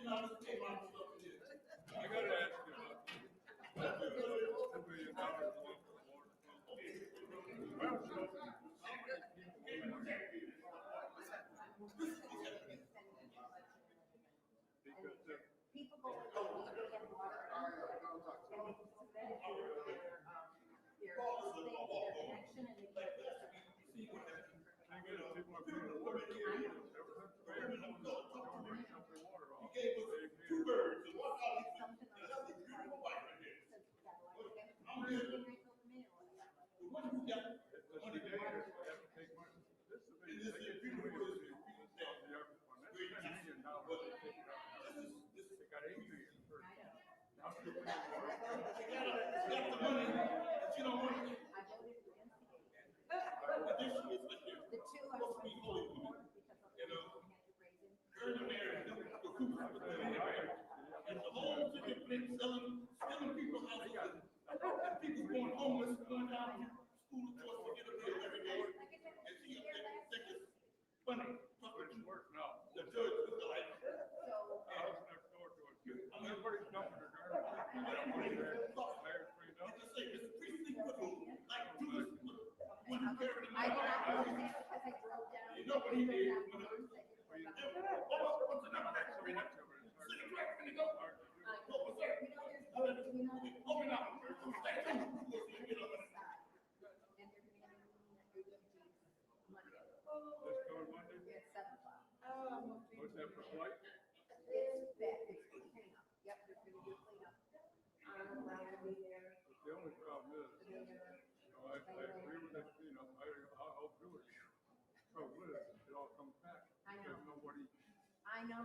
I gotta ask you about this. $2 million a month for water. Well, so, because People go to get water and it's suspended their connection and they can't get it. I get it, people are paying the water. Ever since we had the water off, they paid Two birds, and one out It's something like that. the beautiful wife right here. I'm getting right to the mail. The one who got the money they have to take money. This is a big, this is beautiful is the one. That's $10 million they take it out. They got $8 million first. Now $2 million more. got the money that you don't want to get. I voted for instigate. The issue is like this. The two are Supposed to be holy women. because of You know, we had to raise him. her and Mary, the coops with the Mary. And the whole city of Flint stealing people's houses. And people going homeless, going down to school across to get a bill every day. And she up there think it's funny. It's worse now. The judge was like, The house next door to us. Everybody's dumping their garbage. Mayor's cleaned up. to say, this precinct was like Judas when he carried him I out. got out of there because I drove down. You know what he did? When I what's the number next to me? City clerk finna go. What was that? Open up. Stay tuned. Get up in there. And they're gonna be Monday. This coming Monday? At 7:00. What's that for flight? It's bad, it's cleanup. Yep, they're gonna do cleanup. I'm gonna be there. The only problem is, I agree with that, I'll do it. Trouble is, it all comes back. I know. There's nobody, I know.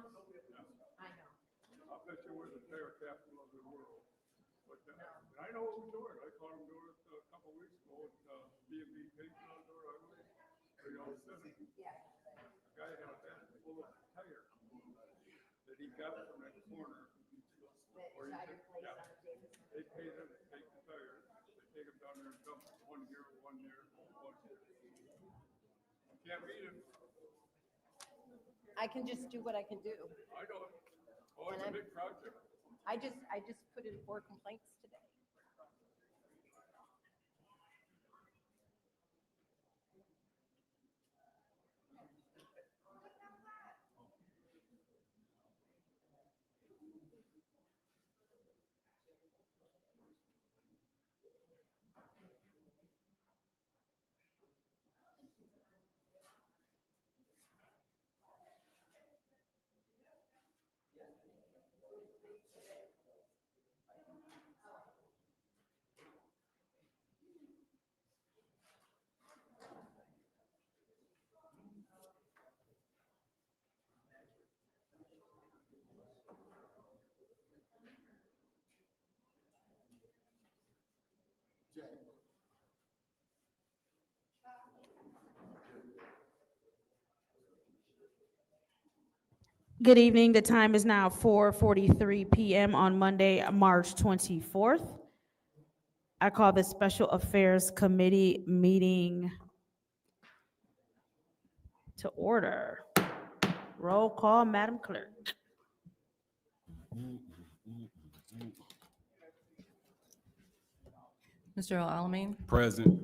I know. I bet you we're the terror capital of the world. But, and I know what we're doing. I caught him doing it a couple of weeks ago at B&B Paper Outdoor, I believe. Yeah. A guy had a bag full of tire that he got from that corner. Where he said, yeah, they pay them to take the tires. They take them down there and dump it. One here, one there, one here. You can't beat him. I can just do what I can do. I know it. Oh, it's a big project. I just put in 4 complaints today. Good evening. The time is now 4:43 p.m. on Monday, March 24th. I call the Special Affairs Committee meeting to order. Roll call, Madam Clerk. Mr. Alamin, Present.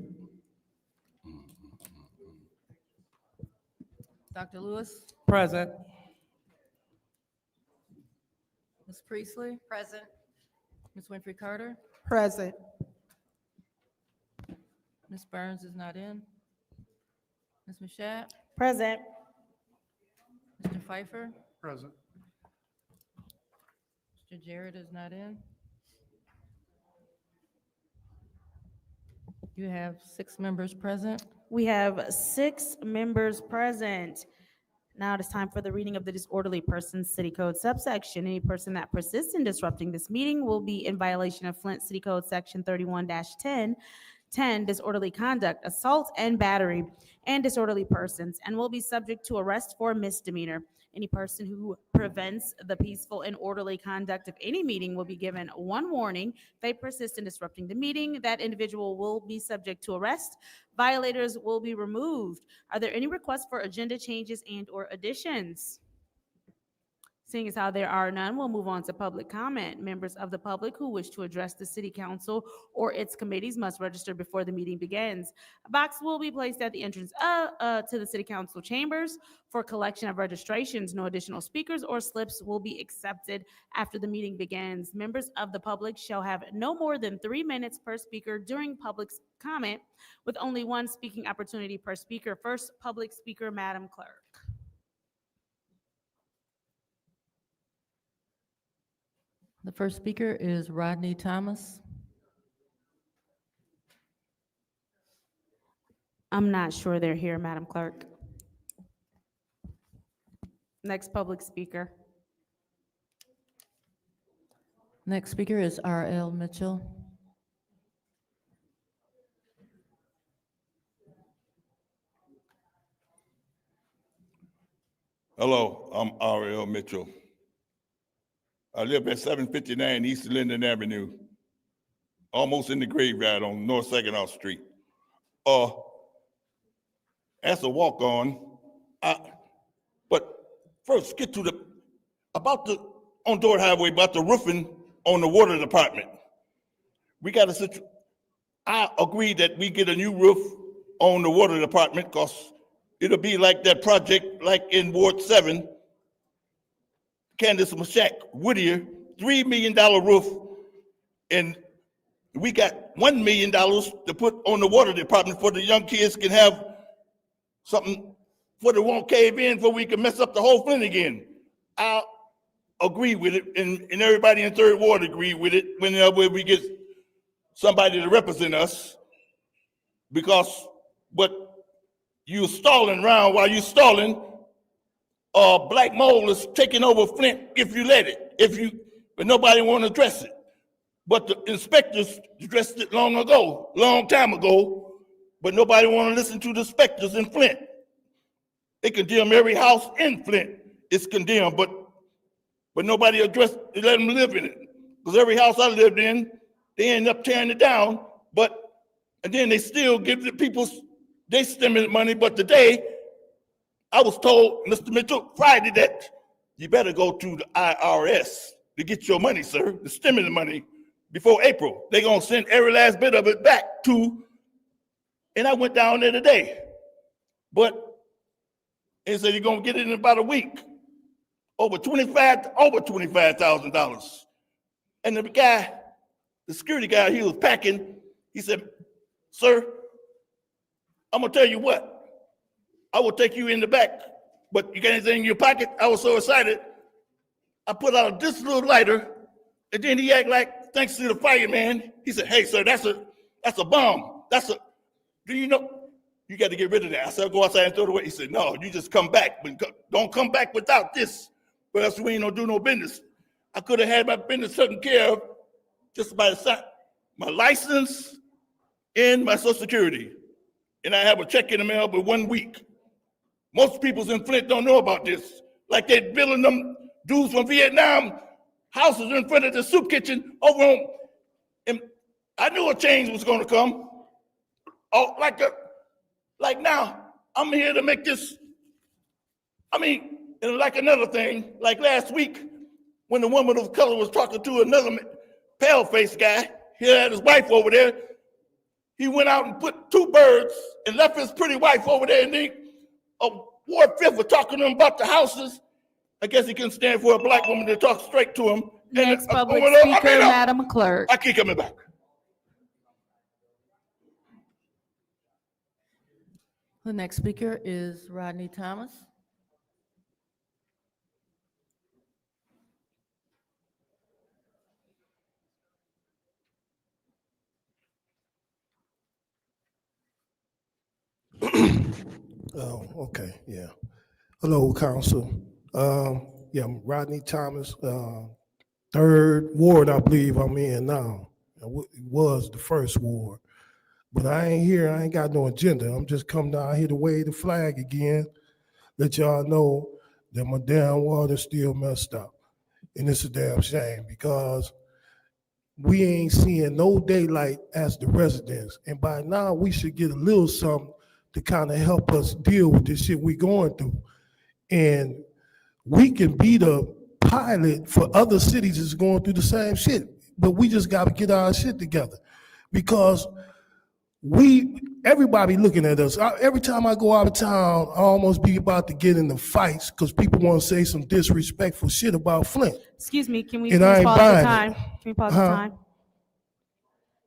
Dr. Lewis, Present. Ms. Priestley, Present. Ms. Winfrey Carter, Present. Ms. Burns is not in. Ms. Mashat, Present. Mr. Pfeiffer, Present. Mr. Jarrett is not in. You have 6 members present. We have 6 members present. Now it is time for the reading of the disorderly persons city code subsection. Any person that persists in disrupting this meeting will be in violation of Flint City Code Section 31-10, 10, disorderly conduct, assault and battery, and disorderly persons, and will be subject to arrest for misdemeanor. Any person who prevents the peaceful and orderly conduct of any meeting will be given 1 warning. If they persist in disrupting the meeting, that individual will be subject to arrest. Violators will be removed. Are there any requests for agenda changes and/or additions? Seeing as how there are none, we'll move on to public comment. Members of the public who wish to address the city council or its committees must register before the meeting begins. A box will be placed at the entrance to the city council chambers for collection of registrations. No additional speakers or slips will be accepted after the meeting begins. Members of the public shall have no more than 3 minutes per speaker during public comment, with only one speaking opportunity per speaker. First public speaker, Madam Clerk. The first speaker is Rodney Thomas. I'm not sure they're here, Madam Clerk. Next public speaker. Next speaker is R.L. Mitchell. Hello, I'm R.L. Mitchell. I live at 759 East Linden Avenue, almost in the graveyard on North Saginaw Street. As a walk-on, but first get to on Dorr Highway, about the roofing on the water department. We got I agree that we get a new roof on the water department because it'll be like that project like in Ward 7, Candace Mashak Whittier, $3 million roof, and we got $1 million to put on the water department for the young kids can have something for they won't cave in before we can mess up the whole thing again. I agree with it, and everybody in Third Ward agree with it whenever we get somebody to represent us, because but you stalling around while you stalling. Black mold is taking over Flint if you let it, but nobody want to address it. But the inspectors addressed it long time ago, but nobody want to listen to the inspectors in Flint. They condemn every house in Flint. It's condemned, but nobody addressed, they let them live in it. Because every house I lived in, they end up tearing it down, and then they still give the people, they stimulate money, but today, I was told, Mr. Mitchell, Friday, that you better go to the IRS to get your money, sir, the stimulus money, before April. They're going to send every last bit of it back and I went down there today. But they said you're going to get it in about a week. Over $25,000. And the security guy, he was packing, he said, sir, I'm going to tell you what. I will take you in the back, but you got anything in your pocket? I was so excited. I put out this little lighter, and then he act like, thanks to the fireman, he said, hey, sir, that's a bomb. Do you know? You got to get rid of that. I said, go outside and throw it away. He said, no, you just come back, but don't come back without this, or else we ain't gonna do no business. I could have had my business taken care of just by my license and my Social Security. And I have a check in the mail for 1 week. Most people in Flint don't know about this. Like they're building them dudes from Vietnam houses in front of the soup kitchen over on, and I knew a change was gonna come. Oh, like now, I'm here to make this, and like another thing, like last week, when the woman of color was talking to another pale-faced guy, he had his wife over there, he went out and put 2 birds and left his pretty wife over there, and then Ward 5th was talking to him about the houses. I guess he couldn't stand for a black woman to talk straight to him. Next public speaker, Madam Clerk. I keep coming back. The next speaker is Rodney Thomas. Oh, okay, yeah. Hello, Council. Yeah, I'm Rodney Thomas, 3rd Ward, I believe I'm in now. It was the 1st Ward. But I ain't here, I ain't got no agenda. I'm just coming down here to wave the flag again, let y'all know that my damn water's still messed up. And it's a damn shame because we ain't seeing no daylight as the residents. And by now, we should get a little something to kind of help us deal with this shit we going through. And we can be the pilot for other cities that's going through the same shit. But we just got to get our shit together because everybody looking at us. Every time I go out of town, I almost be about to get into fights because people want to say some disrespectful shit about Flint. Excuse me, can we And please I ain't pause the buying it. time? Can we pause the Huh? time?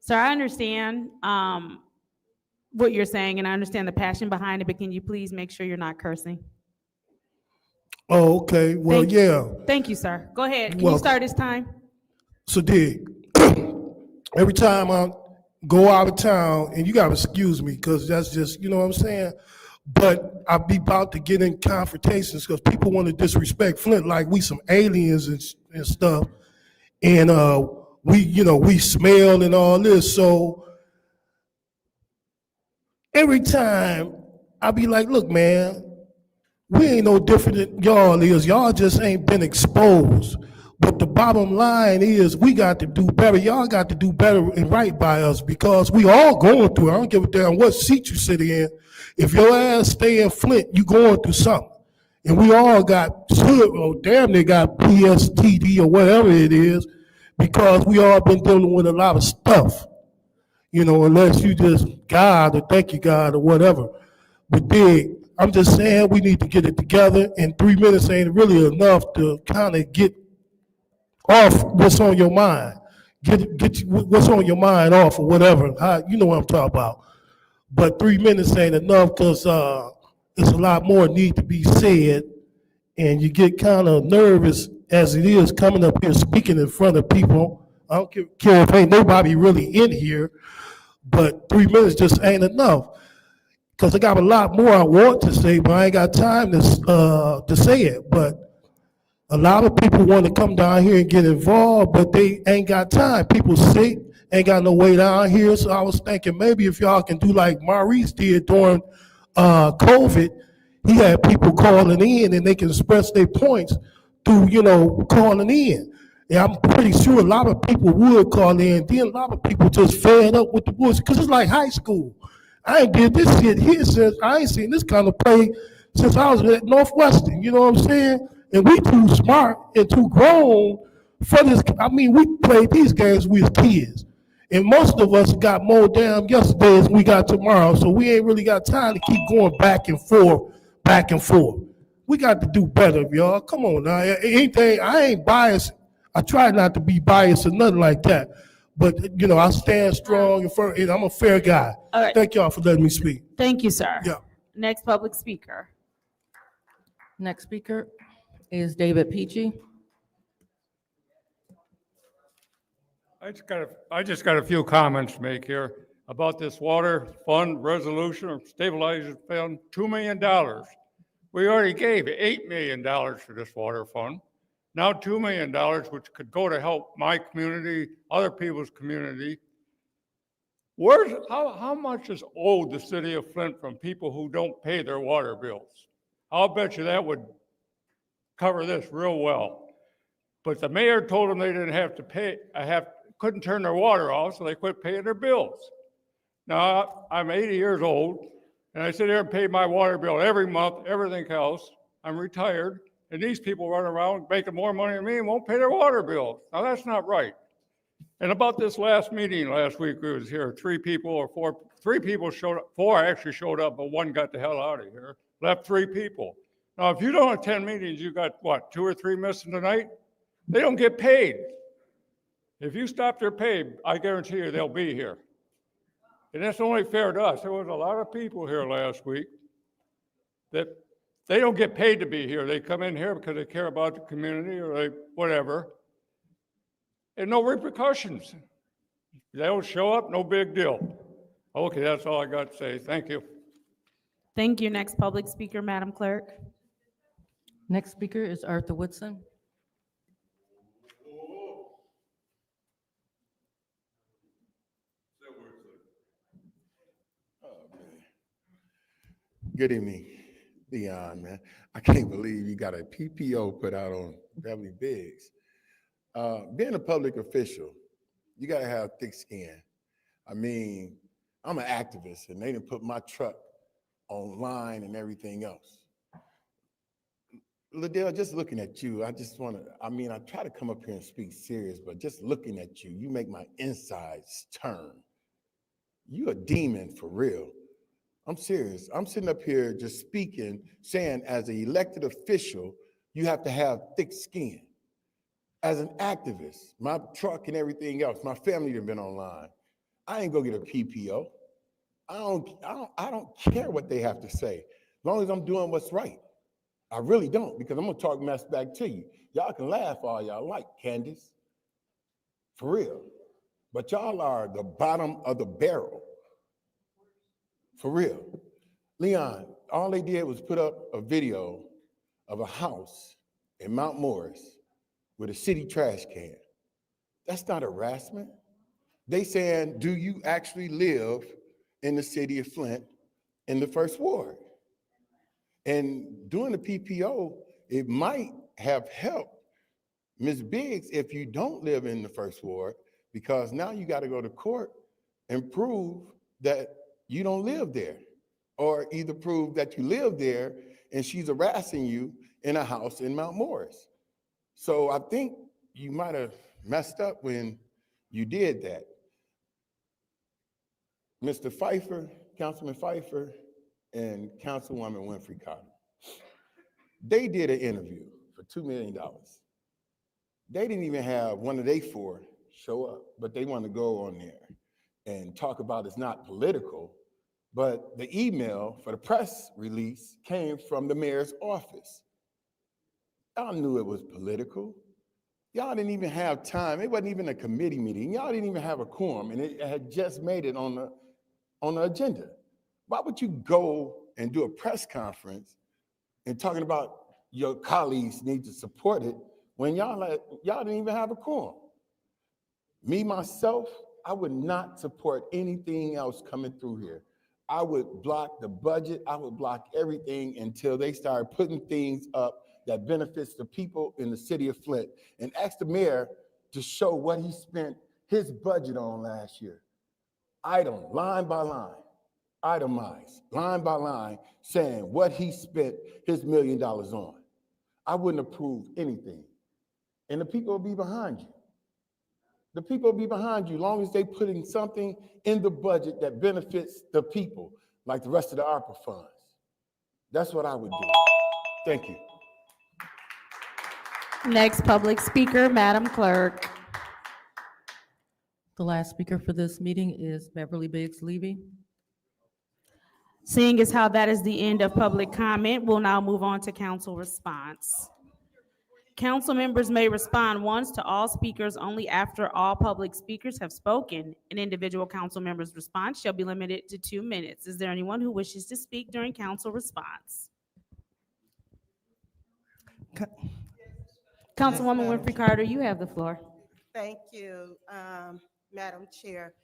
Sir, I understand what you're saying, and I understand the passion behind it, but can you please make sure you're not cursing? Oh, okay. Well, Thank you. yeah. Thank you, sir. Go ahead. Can you Welcome. start this time? So dig. Every time I go out of town, and you gotta excuse me, because that's just, you know what I'm saying? But I be about to get in confrontations because people want to disrespect Flint like we some aliens and stuff. And we smell and all this. So every time I be like, look, man, we ain't no different than y'all is. Y'all just ain't been exposed. But the bottom line is we got to do better. Y'all got to do better and right by us because we all going through it. I don't give a damn what seat you sit in. If your ass stay in Flint, you going through something. And we all damn near got PSTD or whatever it is because we all been dealing with a lot of stuff. Unless you just God or thank you God or whatever. But big, I'm just saying we need to get it together, and 3 minutes ain't really enough to kind of get off what's on your mind. Get what's on your mind off or whatever. You know what I'm talking about. But 3 minutes ain't enough because there's a lot more need to be said, and you get kind of nervous as it is coming up here speaking in front of people. I don't care if ain't nobody really in here, but 3 minutes just ain't enough. Because I got a lot more I want to say, but I ain't got time to say it. But a lot of people want to come down here and get involved, but they ain't got time. People sick, ain't got no way down here. So I was thinking maybe if y'all can do like Maurice did during COVID, he had people calling in and they can express their points through, calling in. And I'm pretty sure a lot of people would call in. Then a lot of people just fed up with the bullshit because it's like high school. I ain't did this shit here since I ain't seen this kind of play since I was at Northwestern. You know what I'm saying? And we too smart and too grown for this. I mean, we played these games when we was kids. And most of us got more damn yesterday as we got tomorrow. So we ain't really got time to keep going back and forth, back and forth. We got to do better, y'all. Come on now. I ain't biased. I try not to be biased or nothing like that. But, I stand strong and I'm a fair guy. All right. Thank y'all for letting me speak. Thank you, sir. Yeah. Next public speaker. Next speaker is David Peachy. I just got a few comments to make here about this water fund resolution or stabilization fund, $2 million. We already gave $8 million for this water fund. Now $2 million, which could go to help my community, other people's community. How much is owed the city of Flint from people who don't pay their water bills? I'll bet you that would cover this real well. But the mayor told them they didn't have to pay, couldn't turn their water off, so they quit paying their bills. Now, I'm 80 years old, and I sit here and pay my water bill every month, everything else. I'm retired, and these people run around making more money than me and won't pay their water bills. Now, that's not right. And about this last meeting last week, we was here, three people showed up, four actually showed up, but one got the hell out of here, left 3 people. Now, if you don't attend meetings, you got what, 2 or 3 missing tonight? They don't get paid. If you stop their pay, I guarantee you they'll be here. And that's only fair to us. There was a lot of people here last week that they don't get paid to be here. They come in here because they care about the community or whatever. And no repercussions. They don't show up, no big deal. Okay, that's all I got to say. Thank you. Thank you. Next public speaker, Madam Clerk. Next speaker is Arthur Woodson. Good evening, Dion, man. I can't believe you got a PPO put out on Beverly Biggs. Being a public official, you got to have thick skin. I mean, I'm an activist, and they didn't put my truck online and everything else. Liddell, just looking at you, I just want to, I try to come up here and speak serious, but just looking at you, you make my insides turn. You a demon for real. I'm serious. I'm sitting up here just speaking, saying as an elected official, you have to have thick skin. As an activist, my truck and everything else, my family have been online. I ain't gonna get a PPO. I don't care what they have to say, as long as I'm doing what's right. I really don't, because I'm gonna talk mess back to you. Y'all can laugh all y'all like, Candace, for real. But y'all are the bottom of the barrel, for real. Leon, all they did was put up a video of a house in Mount Morris with a city trash can. That's not harassment. They saying, do you actually live in the city of Flint in the first ward? And doing the PPO, it might have helped Ms. Biggs if you don't live in the first ward, because now you got to go to court and prove that you don't live there, or either prove that you live there and she's harassing you in a house in Mount Morris. So I think you might have messed up when you did that. Mr. Pfeiffer, Councilman Pfeiffer, and Councilwoman Winfrey Carter, they did an interview for $2 million. They didn't even have one of they four show up, but they want to go on there and talk about it's not political, but the email for the press release came from the mayor's office. Y'all knew it was political. Y'all didn't even have time. It wasn't even a committee meeting. Y'all didn't even have a quorum, and it had just made it on the agenda. Why would you go and do a press conference and talking about your colleagues need to support it when y'all didn't even have a quorum? Me, myself, I would not support anything else coming through here. I would block the budget. I would block everything until they start putting things up that benefits the people in the city of Flint, and ask the mayor to show what he spent his budget on last year. Item, line by line, itemized, line by line, saying what he spent his $1 million on. I wouldn't approve anything. And the people will be behind you. The people will be behind you as long as they put in something in the budget that benefits the people, like the rest of the ARPA funds. That's what I would do. Thank you. Next public speaker, Madam Clerk. The last speaker for this meeting is Beverly Biggs Levy. Seeing as how that is the end of public comment, we'll now move on to council response. Council members may respond once to all speakers only after all public speakers have spoken. An individual council member's response shall be limited to 2 minutes. Is there anyone who wishes to speak during council response? Councilwoman Winfrey Carter, you have the floor. Thank you, Madam Chair.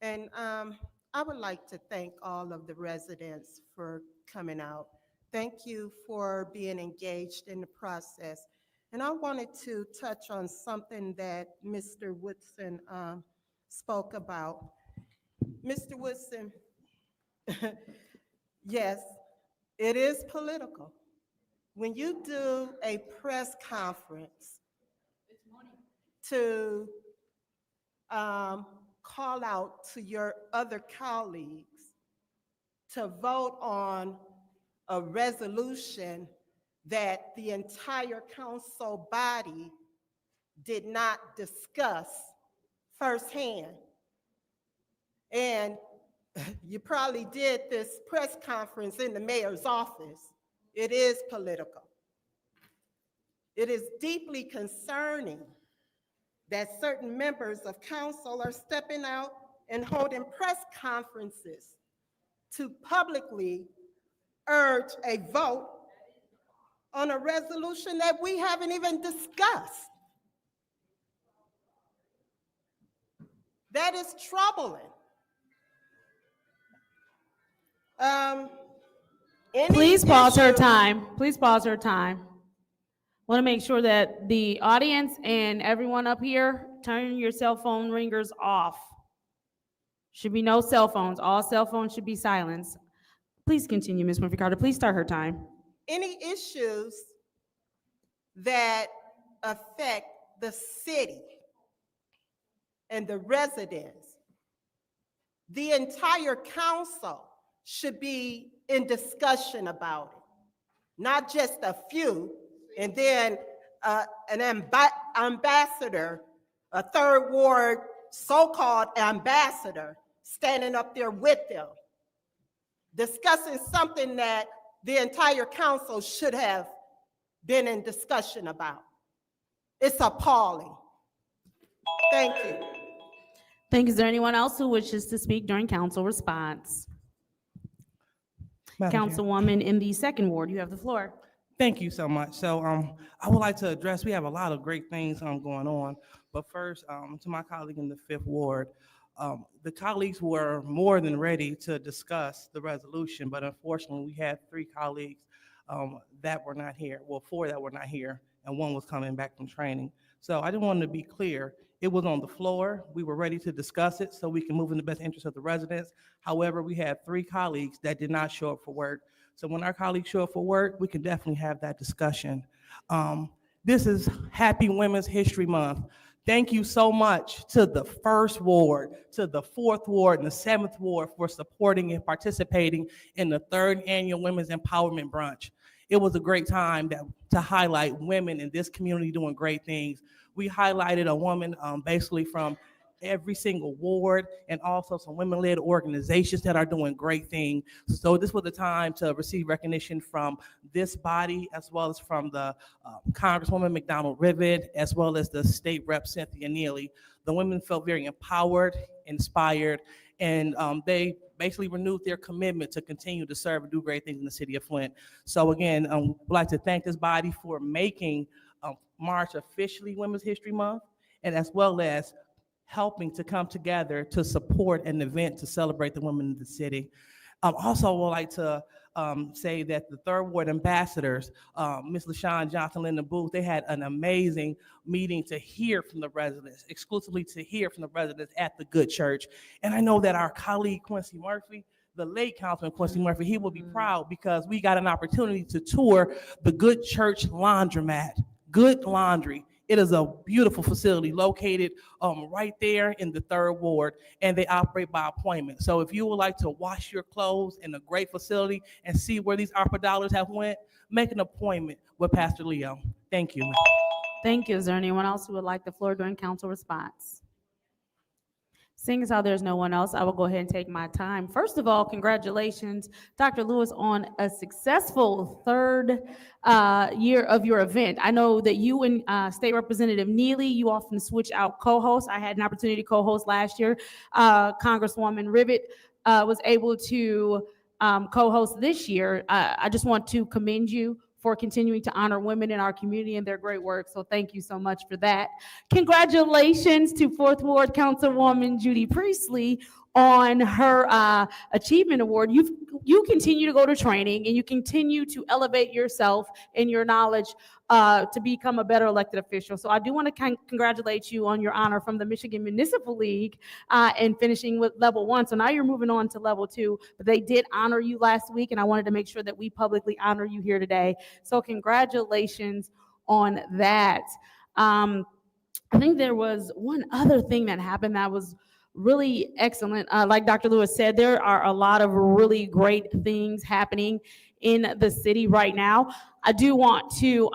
And I would like to thank all of the residents for coming out. Thank you for being engaged in the process. And I wanted to touch on something that Mr. Woodson spoke about. Mr. Woodson, yes, it is political. When you do a press conference to call out to your other colleagues to vote on a resolution that the entire council body did not discuss firsthand. And you probably did this press conference in the mayor's office. It is political. It is deeply concerning that certain members of council are stepping out and holding press conferences to publicly urge a vote on a resolution that we haven't even discussed. That is troubling. Please pause her time. Please pause her time. Want to make sure that the audience and everyone up here, turn your cell phone ringers off. Should be no cell phones. All cell phones should be silenced. Please continue, Ms. Winfrey Carter. Please start her time. Any issues that affect the city and the residents. The entire council should be in discussion about it, not just a few, and then an ambassador, a third ward so-called ambassador, standing up there with them, discussing something that the entire council should have been in discussion about. It's appalling. Thank you. Thank you. Is there anyone else who wishes to speak during council response? Madam Chair. Councilwoman in the second ward, you have the floor. Thank you so much. So I would like to address, we have a lot of great things going on, but first, to my colleague in the fifth ward, the colleagues were more than ready to discuss the resolution, but unfortunately, we had 3 colleagues that were not here, well, 4 that were not here, and 1 was coming back from training. So I just wanted to be clear, it was on the floor, we were ready to discuss it so we can move in the best interest of the residents. However, we had 3 colleagues that did not show up for work. So when our colleagues show up for work, we can definitely have that discussion. This is Happy Women's History Month. Thank you so much to the 1st ward, to the 4th ward, and the 7th ward for supporting and participating in the 3rd annual Women's Empowerment Brunch. It was a great time to highlight women in this community doing great things. We highlighted a woman basically from every single ward, and also some women-led organizations that are doing great things. So this was the time to receive recognition from this body, as well as from the Congresswoman McDonald Rivet, as well as the state rep Cynthia Neely. The women felt very empowered, inspired, and they basically renewed their commitment to continue to serve and do great things in the city of Flint. So again, I'd like to thank this body for making March officially Women's History Month, and as well as helping to come together to support an event to celebrate the women in the city. Also, I would like to say that the 3rd Ward ambassadors, Ms. LaShawn Johnson, Linda Booth, they had an amazing meeting to hear from the residents, exclusively to hear from the residents at the Good Church. And I know that our colleague Quincy Murphy, the late Councilman Quincy Murphy, he will be proud because we got an opportunity to tour the Good Church laundromat, Good Laundry. It is a beautiful facility located right there in the 3rd Ward, and they operate by appointment. So if you would like to wash your clothes in a great facility and see where these ARPA dollars have went, make an appointment with Pastor Leo. Thank you. Thank you. Is there anyone else who would like the floor during council response? Seeing as how there's no one else, I will go ahead and take my time. First of all, congratulations, Dr. Lewis, on a successful 3rd year of your event. I know that you and State Representative Neely, you often switch out co-hosts. I had an opportunity to co-host last year. Congresswoman Rivet was able to co-host this year. I just want to commend you for continuing to honor women in our community and their great work. So thank you so much for that. Congratulations to 4th Ward Councilwoman Judy Priestley on her achievement award. You continue to go to training and you continue to elevate yourself and your knowledge to become a better elected official. So I do want to congratulate you on your honor from the Michigan Municipal League and finishing with level 1. So now you're moving on to level 2, but they did honor you last week, and I wanted to make sure that we publicly honor you here today. So congratulations on that. I think there was one other thing that happened that was really excellent. Like Dr. Lewis said, there are a lot of really great things happening in the city right now. I do want to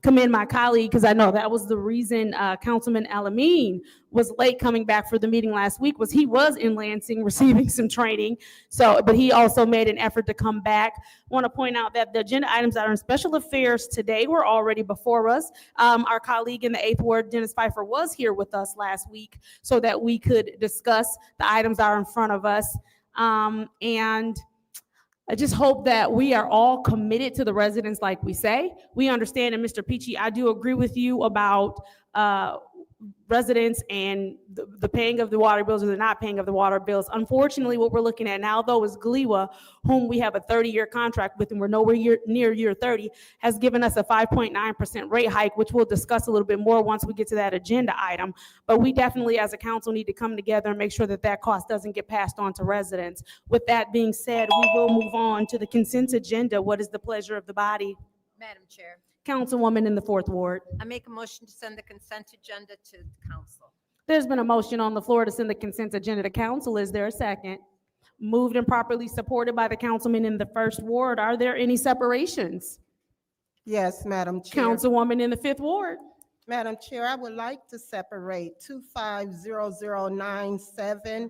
commend my colleague, because I know that was the reason Councilman Alameen was late coming back for the meeting last week, was he was in Lansing receiving some training. So, but he also made an effort to come back. I want to point out that the agenda items that are in special affairs today were already before us. Our colleague in the 8th Ward, Dennis Pfeiffer, was here with us last week so that we could discuss the items that are in front of us. And I just hope that we are all committed to the residents like we say. We understand, and Mr. Peachy, I do agree with you about residents and the paying of the water bills or the not paying of the water bills. Unfortunately, what we're looking at now, though, is GLEWA, whom we have a 30-year contract with, and we're nowhere near year 30, has given us a 5.9% rate hike, which we'll discuss a little bit more once we get to that agenda item. But we definitely, as a council, need to come together and make sure that that cost doesn't get passed on to residents. With that being said, we will move on to the consent agenda. What is the pleasure of the body? Madam Chair, Councilwoman in the fourth ward. I make a motion to send the consent agenda to council. There's been a motion on the floor to send the consent agenda to council. Is there a second? Moved and properly supported by the councilman in the first ward. Are there any separations? Yes, Madam Chair. Councilwoman in the fifth ward. Madam Chair, I would like to separate 250097T,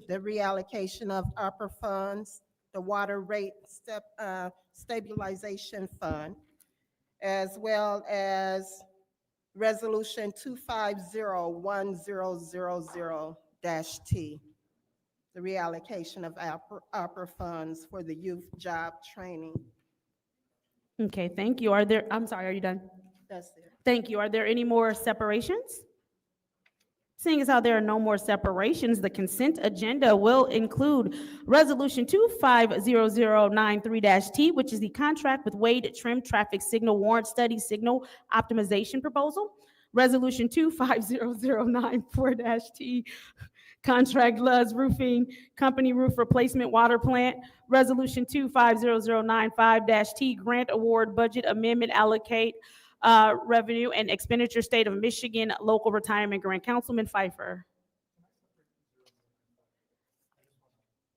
the reallocation of ARPA funds, the water rate stabilization fund, as well as resolution 250100-T, the reallocation of ARPA funds for the youth job training. Okay, thank you. I'm sorry, are you done? That's it. Thank you. Are there any more separations? Seeing as how there are no more separations, the consent agenda will include Resolution 250093-T, which is the contract with Wade Trim Traffic Signal Warrant Study Signal Optimization Proposal. Resolution 250094-T, contract Luz Roofing Company Roof Replacement Water Plant. Resolution 250095-T, Grant Award Budget Amendment Allocate Revenue and Expenditure State of Michigan Local Retirement Grant. Councilman Pfeiffer.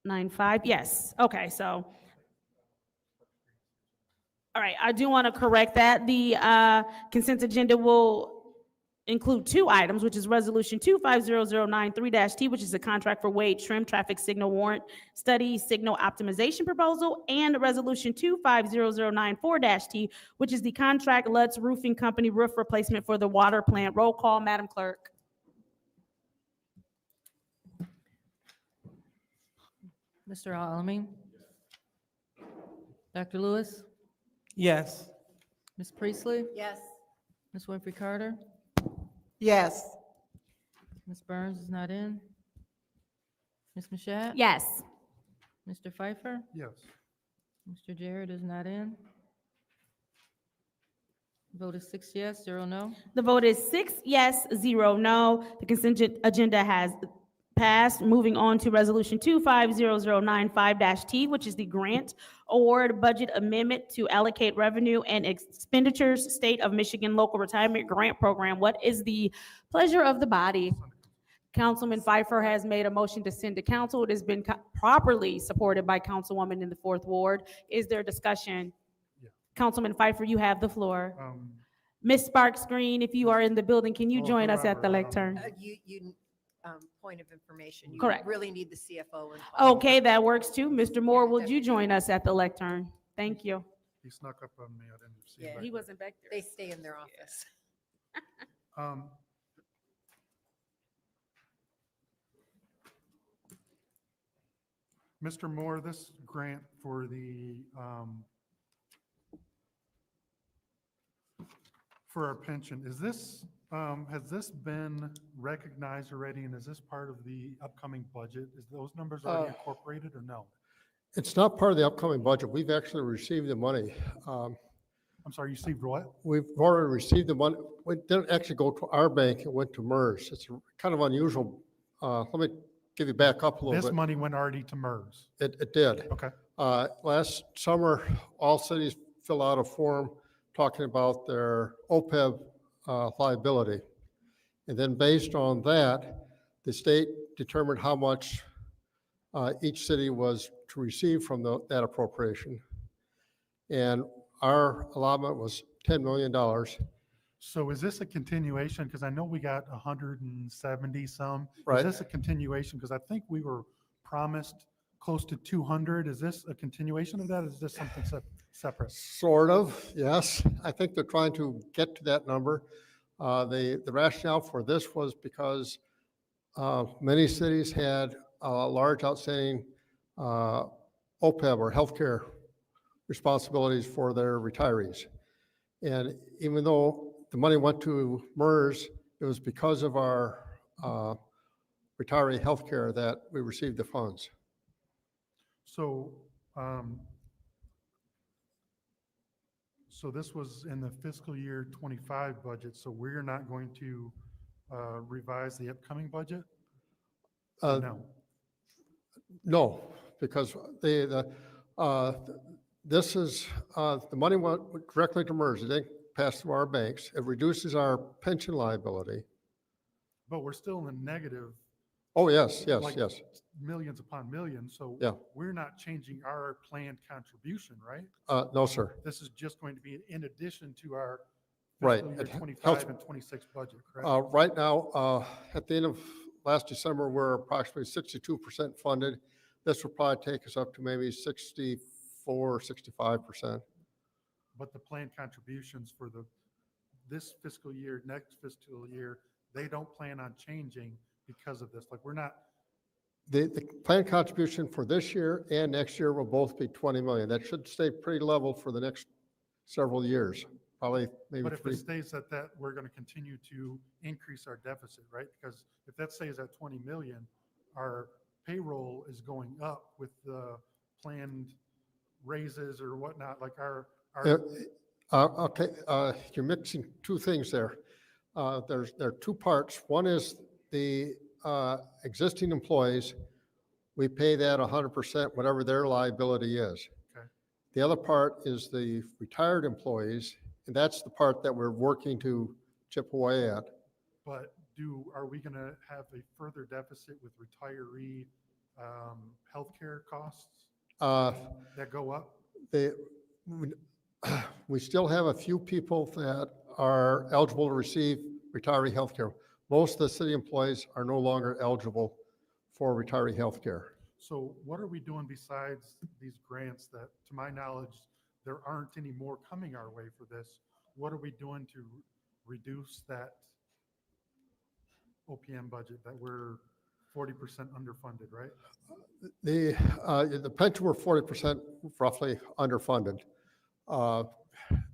95, yes. Okay, so. All right, I do want to correct that. The consent agenda will include two items, which is Resolution 250093-T, which is a contract for Wade Trim Traffic Signal Warrant Study Signal Optimization Proposal, and Resolution 250094-T, which is the contract Lutz Roofing Company Roof Replacement for the water plant. Roll call, Madam Clerk. Mr. Alamin? Dr. Lewis? Yes. Ms. Priestley? Yes. Ms. Winfrey Carter? Yes. Ms. Burns is not in. Ms. Mashat? Yes. Mr. Pfeiffer? Yes. Mr. Jarrett is not in. Vote is 6 yes, 0 no. The vote is 6 yes, 0 no. The consent agenda has passed. Moving on to Resolution 250095-T, which is the Grant Award Budget Amendment to Allocate Revenue and Expenditures State of Michigan Local Retirement Grant Program. What is the pleasure of the body? Councilman Pfeiffer has made a motion to send to council. It has been properly supported by Councilwoman in the fourth ward. Is there discussion? Yeah. Councilman Pfeiffer, you have the floor. Ms. Sparks Green, if you are in the building, can you join us at the lectern? Point of information. You Correct. really need the CFO involved. Okay, that works too. Mr. Moore, would you join us at the lectern? Thank you. He snuck up on me. I didn't see Yeah, him. He wasn't back there. They stay in their office. Mr. Moore, this grant for the, for our pension, is this, has this been recognized already, and is this part of the upcoming budget? Is those numbers already incorporated or no? It's not part of the upcoming budget. We've actually received the money. I'm sorry, you received what? We've already received the money. It didn't actually go to our bank. It went to MERS. It's kind of unusual. Let me give you back up a little This bit. money went already to MERS. It did. Okay. Last summer, all cities fill out a form talking about their OPEB liability. And then based on that, the state determined how much each city was to receive from that appropriation. And our allotment was $10 million. So is this a continuation? Because I know we got 170 some. Right. Is this a continuation? Because I think we were promised close to 200. Is this a continuation of that? Or is this something separate? Sort of, yes. I think they're trying to get to that number. The rationale for this was because many cities had large outstanding OPEB or healthcare responsibilities for their retirees. And even though the money went to MERS, it was because of our retiree healthcare that we received the funds. So, so this was in the fiscal year 25 budget. So we're not going to revise the upcoming budget? Uh, No. No, because the this is, the money went directly to MERS. It didn't pass through our banks. It reduces our pension liability. But we're still in negative. Oh, yes, yes, like yes. Millions upon millions, so Yeah. we're not changing our planned contribution, right? No, sir. This is just going to be in addition to our Right. fiscal year It 25 helps- and 26 budget, correct? Right now, at the end of last December, we're approximately 62% funded. This will probably take us up to maybe 64, 65%. But the planned contributions for this fiscal year, next fiscal year, they don't plan on changing because of this. Like, we're not, The planned contribution for this year and next year will both be 20 million. That should stay pretty level for the next several years, probably maybe but if it 3. stays at that, we're going to continue to increase our deficit, right? Because if that stays at 20 million, our payroll is going up with the planned raises or whatnot, like our Okay, you're mixing two things there. There are two parts. One is the existing employees. We pay that 100%, whatever their liability is. Okay. The other part is the retired employees, and that's the part that we're working to chip away at. But are we going to have a further deficit with retiree healthcare costs that go up? We still have a few people that are eligible to receive retiree health care. Most of the city employees are no longer eligible for retiree health care. So what are we doing besides these grants that, to my knowledge, there aren't any more coming our way for this? What are we doing to reduce that OPM budget that we're 40% underfunded, right? The pension, we're 40% roughly underfunded.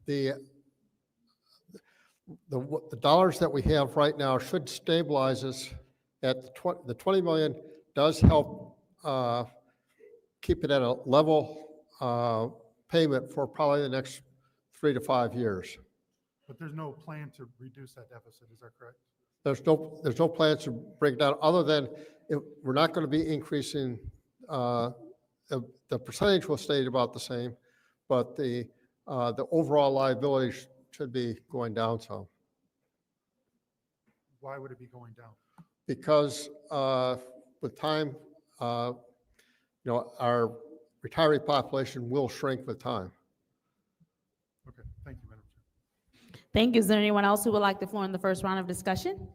The dollars that we have right now should stabilize us at the 20 million does help keep it at a level payment for probably the next 3 to 5 years. But there's no plan to reduce that deficit, is that correct? There's no plans to break down, other than we're not going to be increasing, the percentage will stay about the same, but the overall liability should be going down some. Why would it be going down? Because with time, our retiree population will shrink with time. Okay, thank you, Madam Chair. Thank you. Is there anyone else who would like the floor in the first round of discussion?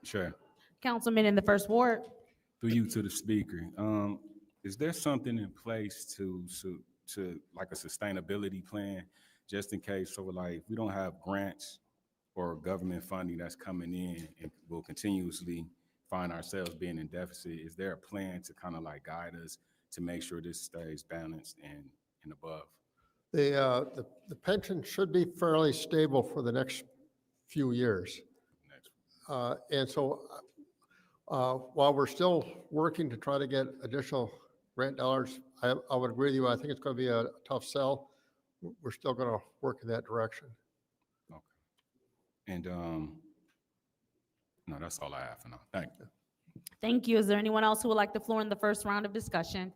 Sure. Councilman in the first ward. Through you to the speaker. Is there something in place to like a sustainability plan, just in case, so like we don't have grants or government funding that's coming in and we'll continuously find ourselves being in deficit? Is there a plan to kind of like guide us to make sure this stays balanced and above? The pension should be fairly stable for the next few years. And so while we're still working to try to get additional grant dollars, I would agree with you. I think it's going to be a tough sell. We're still going to work in that direction. Okay. And no, that's all I have for now. Thank you. Thank you. Is there anyone else who would like the floor in the first round of discussion?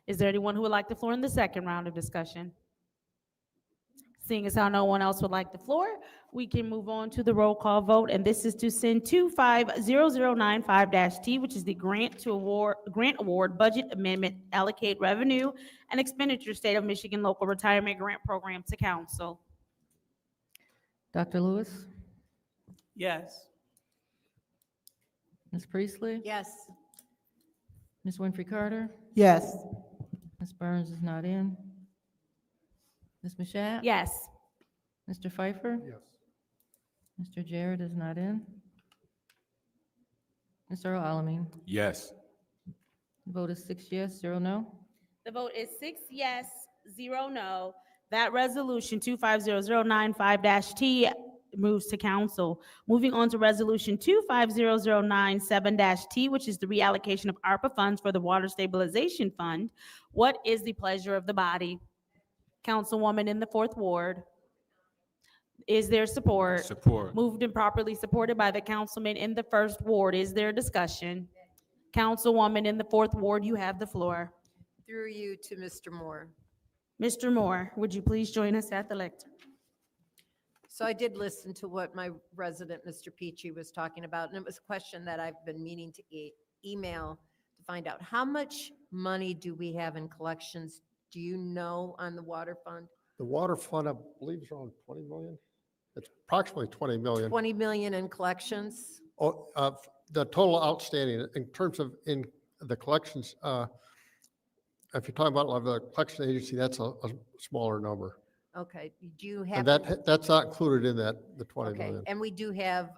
Is there anyone who would like the floor in the second round of discussion? Seeing as how no one else would like the floor, we can move on to the roll call vote, and this is to send 250095-T, which is the grant award budget amendment, allocate revenue and expenditure state of Michigan local retirement grant program to council. Dr. Lewis, Yes. Ms. Priestley, Yes. Ms. Winfrey Carter, Yes. Ms. Burns is not in. Ms. Mashat? Yes. Mr. Pfeiffer? Yes. Mr. Jarrett is not in. Ms. Earl Alamin? Yes. The vote is 6 yes, 0 no. The vote is 6 yes, 0 no. That resolution 250095-T moves to council. Moving on to resolution 250097-T, which is the reallocation of ARPA funds for the Water Stabilization Fund. What is the pleasure of the body? Councilwoman in the fourth ward. Is there support? Support. Moved and properly supported by the councilman in the first ward. Is there discussion? Councilwoman in the fourth ward, you have the floor. Through you to Mr. Moore. Mr. Moore, would you please join us at the lectern? So I did listen to what my resident, Mr. Peachy, was talking about, and it was a question that I've been meaning to email to find out. How much money do we have in collections? Do you know on the water fund? The water fund, I believe, is around 20 million. It's approximately 20 million. 20 million in collections? Oh, the total outstanding in terms of in the collections, if you're talking about like the collection agency, that's a smaller number. Okay, do you And have? that's not included in that, the 20 Okay, million. and we do have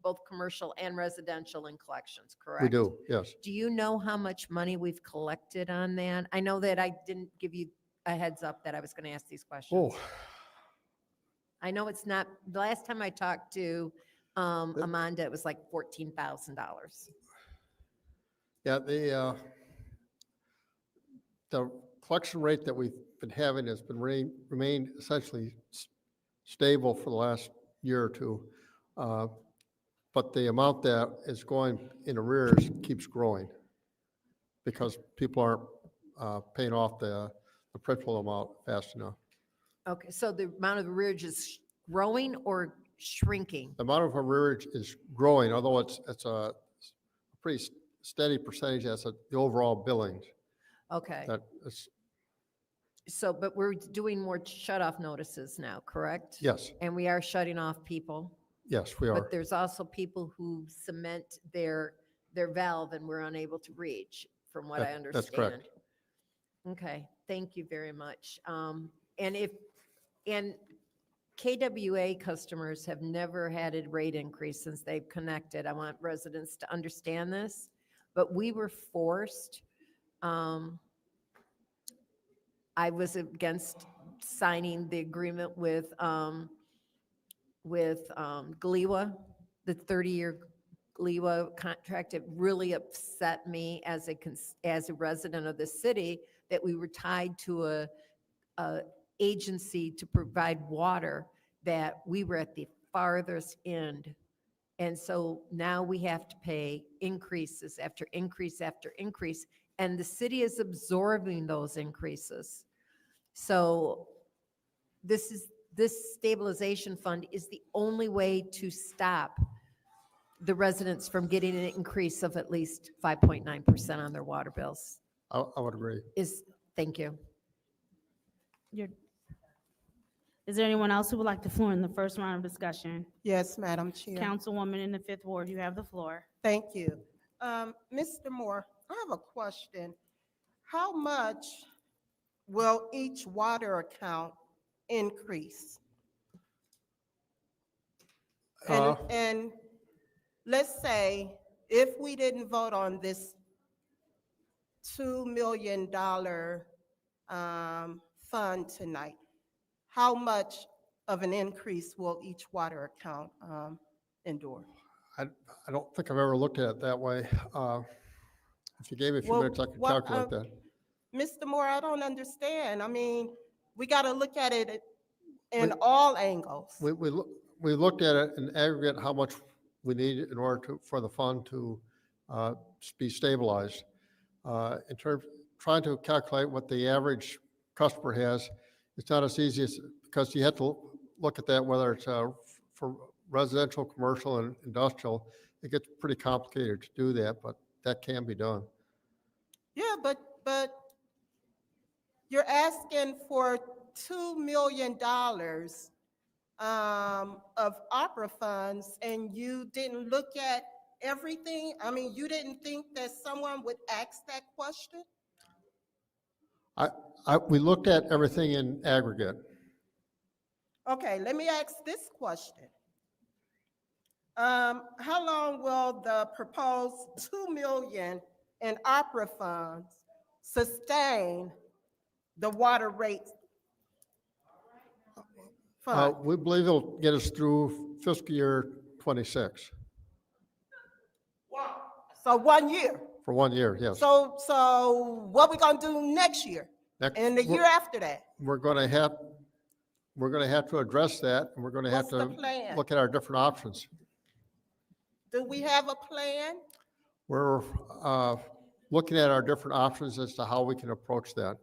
both commercial and residential in collections, correct? We do, yes. Do you know how much money we've collected on that? I know that I didn't give you a heads up that I was going to ask these questions. Oh, I know it's not, the last time I talked to Amanda, it was like $14,000. yeah, the collection rate that we've been having has been remained essentially stable for the last year or two. But the amount that is going in arrears keeps growing because people aren't paying off the principal amount fast enough. Okay, so the amount of arrears is growing or shrinking? The amount of arrearage is growing, although it's a pretty steady percentage as the overall billings. Okay, That is, so, but we're doing more shut-off notices now, correct? yes, And we are shutting off people? yes, we are. But there's also people who cement their valve and we're unable to reach, from what I understand. That's correct. Okay, thank you very much. And KWA customers have never had a rate increase since they've connected. I want residents to understand this, but we were forced. I was against signing the agreement with GLEWA, the 30-year GLEWA contract. It really upset me as a resident of the city that we were tied to a agency to provide water that we were at the farthest end. And so now we have to pay increases after increase after increase, and the city is absorbing those increases. So this stabilization fund is the only way to stop the residents from getting an increase of at least 5.9% on their water bills. I would agree. Thank you. Is there anyone else who would like the floor in the first round of discussion? Yes, Madam Chair. Councilwoman in the 5th Ward, you have the floor. Thank you. Mr. Moore, I have a question. How much will each water account increase? And let's say if we didn't vote on this $2 million fund tonight, how much of an increase will each water account endure? I don't think I've ever looked at it that way. If you gave me a few minutes, I could calculate that. Mr. Moore, I don't understand. I mean, we got to look at it in all angles. We looked at it in aggregate, how much we need in order for the fund to be stabilized. In terms, trying to calculate what the average customer has, it's not as easy as, because you have to look at that, whether it's for residential, commercial, and industrial. It gets pretty complicated to do that, but that can be done. Yeah, but you're asking for $2 million of opera funds, and you didn't look at everything? I mean, you didn't think that someone would ask that question? We looked at everything in aggregate. Okay, let me ask this question. How long will the proposed $2 million in opera funds sustain the water rate fund? We believe it'll get us through fiscal year 26. Wow. So 1 year? For 1 year, yes. So what we gonna do next year? And the year after that? We're gonna have to address that, and we're gonna have What's the to plan? look at our different options. Do we have a plan? We're looking at our different options as to how we can approach that.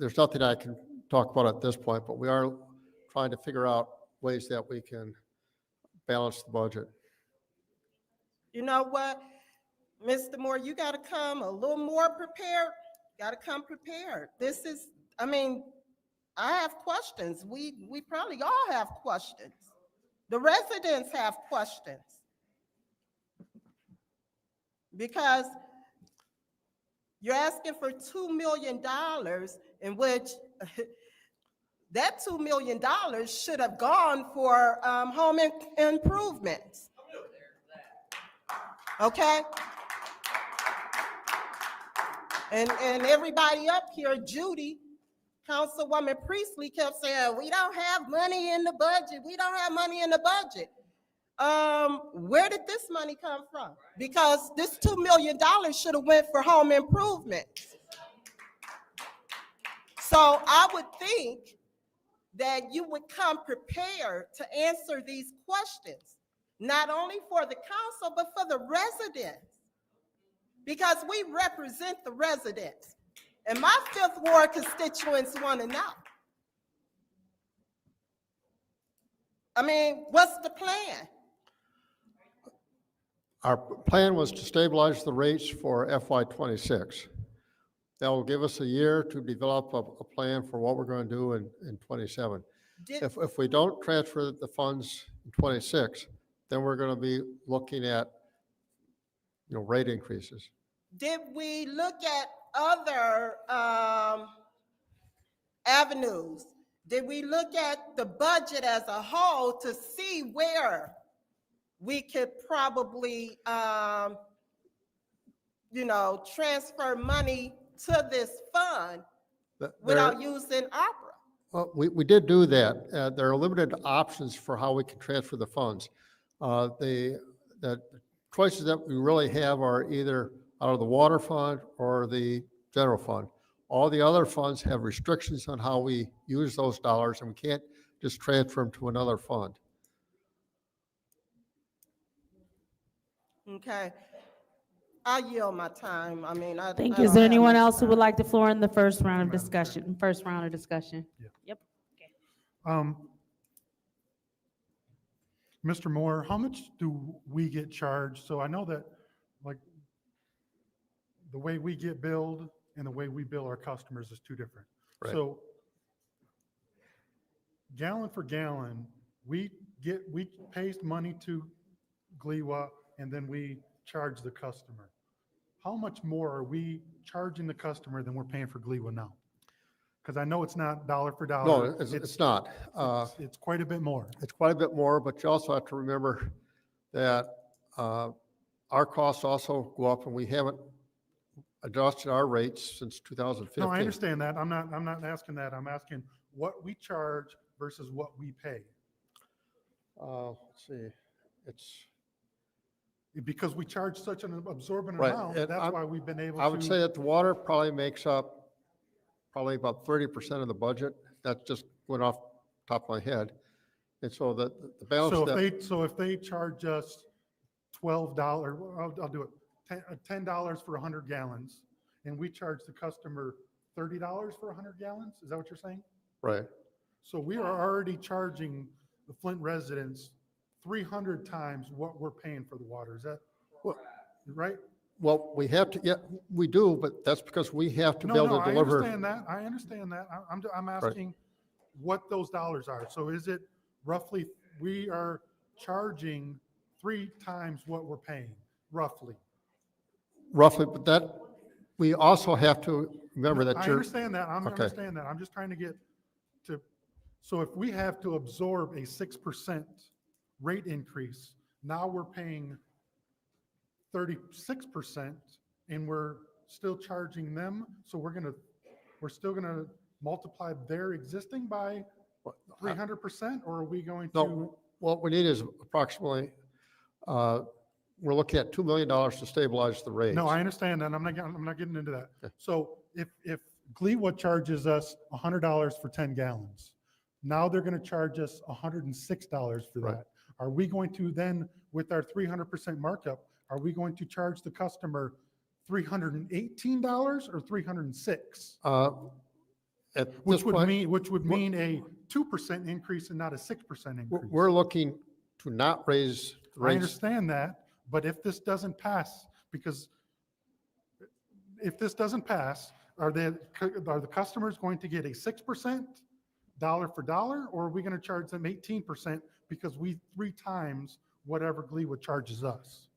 There's nothing I can talk about at this point, but we are trying to figure out ways that we can balance the budget. You know what, Mr. Moore, you gotta come a little more prepared. Gotta come prepared. This is, I mean, I have questions. We probably all have questions. The residents have questions. Because you're asking for $2 million, in which that $2 million should have gone for home improvements. Okay? And everybody up here, Judy, Councilwoman Priestley kept saying, we don't have money in the budget. We don't have money in the budget. Where did this money come from? Because this $2 million should have went for home improvements. So I would think that you would come prepared to answer these questions, not only for the council, but for the residents. Because we represent the residents. And my Fifth Ward constituents want to know. I mean, what's the plan? Our plan was to stabilize the rates for FY '26. That will give us a year to develop a plan for what we're going to do in '27. If we don't transfer the funds in '26, then we're going to be looking at, rate increases. Did we look at other avenues? Did we look at the budget as a whole to see where we could probably, transfer money to this fund without using opera? Well, we did do that. There are limited options for how we can transfer the funds. The choices that we really have are either out of the water fund or the general fund. All the other funds have restrictions on how we use those dollars, and we can't just transfer them to another fund. Okay. I yield my time. I mean, Thank I you. Is don't there have anyone much else who would time. like the floor in the first round of Madam discussion? First round of discussion. Yeah. Yep. Mr. Moore, how much do we get charged? So I know that, like, the way we get billed and the way we bill our customers is two different. Right. So gallon for gallon, we pay money to GLEWA and then we charge the customer. How much more are we charging the customer than we're paying for GLEWA now? Because I know it's not dollar for dollar. No, it's not. It's quite a bit more. It's quite a bit more, but you also have to remember that our costs also go up, and we haven't adjusted our rates since 2015. No, I understand that. I'm not asking that. I'm asking what we charge versus what we pay. Let's see, it's, Because we charge such an absorbent Right, amount, and that's why we've been able to. I would say that the water probably makes up about 30% of the budget. That just went off the top of my head. And so the balance So that. if they charge us $12, I'll do it, $10 for 100 gallons, and we charge the customer $30 for 100 gallons, is that what you're saying? Right. So we are already charging the Flint residents 300 times what we're paying for the water. Is that right? Well, we have to, yeah, we do, but that's because we have to be able to deliver. I understand that. I'm asking what those dollars are. So is it roughly, we are charging 3 times what we're paying, roughly? Roughly, but that, we also have to remember that I you're. understand that. I Okay. understand that. I'm just trying to get to, so if we have to absorb a 6% rate increase, now we're paying 36% and we're still charging them. So we're still gonna multiply their existing by 300%, or are we going to? No, what we need is approximately, we're looking at $2 million to stabilize the rates. No, I understand that. I'm not getting into that. Okay. So if GLEWA charges us $100 for 10 gallons, now they're going to charge us $106 for Right. that. Are we going to then, with our 300% markup, are we going to charge the customer $318 or 306? At Which this would point, mean, which would mean a 2% increase and not a 6% increase. we're looking to not raise the I rates. understand that, but if this doesn't pass, because if this doesn't pass, are the customers going to get a 6% dollar for dollar, or are we going to charge them 18% because we 3 times whatever Gleewood charges us?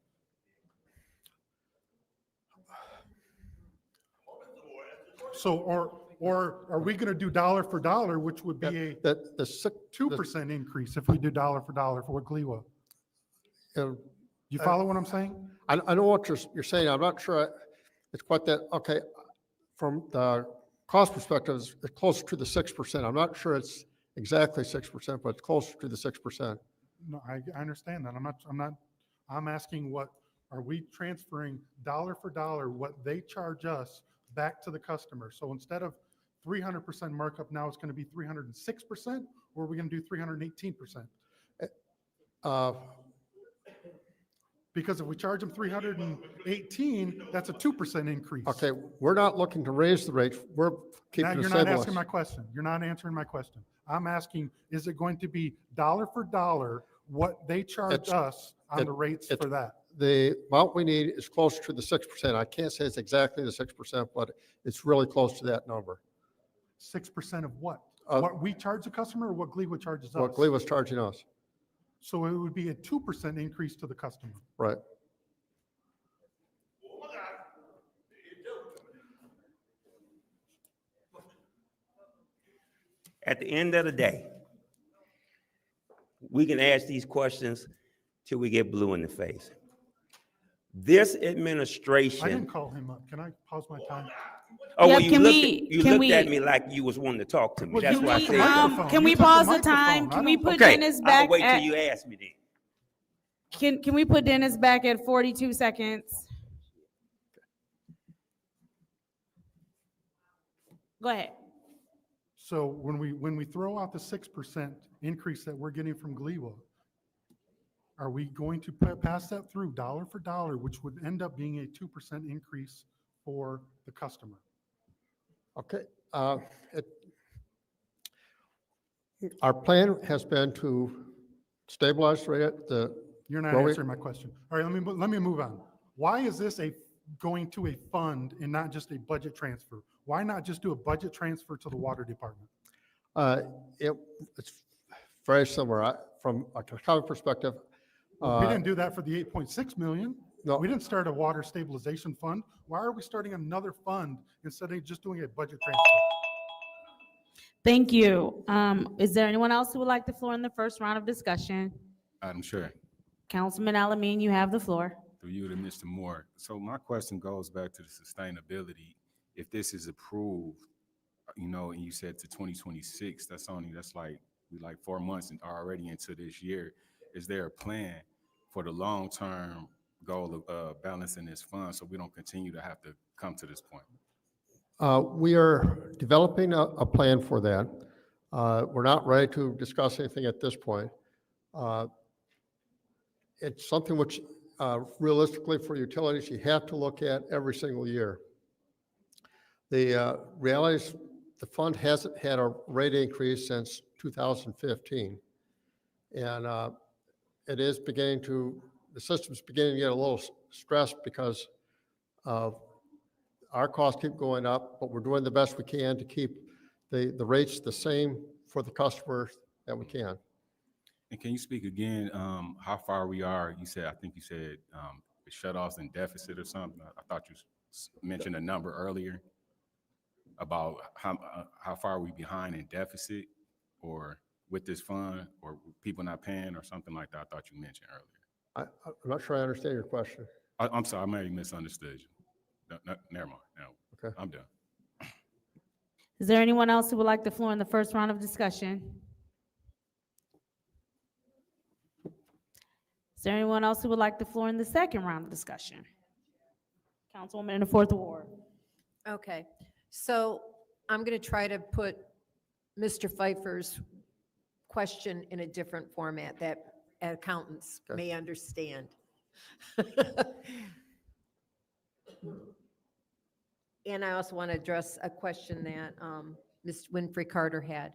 So, or are we going to do dollar for dollar, which would be a That the sick, 2% increase if we do dollar for dollar for what Gleewood? uh, You follow what I'm saying? I know what you're saying. I'm not sure it's quite that, okay. From the cost perspective, it's closer to the 6%. I'm not sure it's exactly 6%, but it's closer to the 6%. No, I understand that. I'm asking are we transferring dollar for dollar what they charge us back to the customer? So instead of 300% markup, now it's going to be 306%, or are we going to do 318%? Because if we charge them 318, that's a 2% increase. Okay, we're not looking to raise the rate. We're Now, keeping it you're not stabilized. asking my question. You're not answering my question. I'm asking, is it going to be dollar for dollar what they charge It's- us on the rates it's- for that? The amount we need is closer to the 6%. I can't say it's exactly the 6%, but it's really close to that number. 6% of what? Uh, What we charge the customer or what Gleewood charges us? What Glee was charging us, So it would be a 2% increase to the customer. right? At the end of the day, we can ask these questions till we get blue in the face. This I didn't administration, call him up. Can I pause my time? oh, well, Yeah, you can looked, we- you can looked at we- me like you was wanting to talk to me. Well, That's you why I took said the that. microphone. Can You we took the pause the microphone. time? I Can we don't- put Okay, Dennis I'll back wait till at, you ask me then. can we put Dennis back at 42 seconds? Go ahead. So when we throw out the 6% increase that we're getting from Gleewood, are we going to pass that through dollar for dollar, which would end up being a 2% increase for the customer? Okay. Our plan has been to stabilize the rate at the. You're not growing- answering my question. All right, let me move on. Why is this going to a fund and not just a budget transfer? Why not just do a budget transfer to the water department? It's very similar. From a county perspective. We didn't do that for the 8.6 million. No. We didn't start a water stabilization fund. Why are we starting another fund instead of just doing a budget transfer? Thank you. Is there anyone else who would like the floor in the first round of discussion? I'm sure. Councilman Alameen, you have the floor. Through you to Mr. Moore. So my question goes back to the sustainability. If this is approved, and you said to 2026, that's like, we like 4 months and already into this year. Is there a plan for the long-term goal of balancing this fund so we don't continue to have to come to this point? We are developing a plan for that. We're not ready to discuss anything at this point. It's something which realistically for utilities, you have to look at every single year. The reality is the fund hasn't had a rate increase since 2015. And it is the system's beginning to get a little stressed because our costs keep going up, but we're doing the best we can to keep the rates the same for the customers that we can. And can you speak again, how far we are? I think you said the shutoffs and deficit or something. I thought you mentioned a number earlier about how far are we behind in deficit or with this fund or people not paying or something like that. I thought you mentioned earlier. I'm not sure I understand your question. I'm sorry, I may have misunderstood you. No, never mind. No, Okay. I'm done. Is there anyone else who would like the floor in the first round of discussion? Is there anyone else who would like the floor in the second round of discussion? Councilwoman in the 4th Ward. Okay, so I'm going to try to put Mr. Pfeiffer's question in a different format that accountants may understand. And I also want to address a question that Ms. Winfrey Carter had.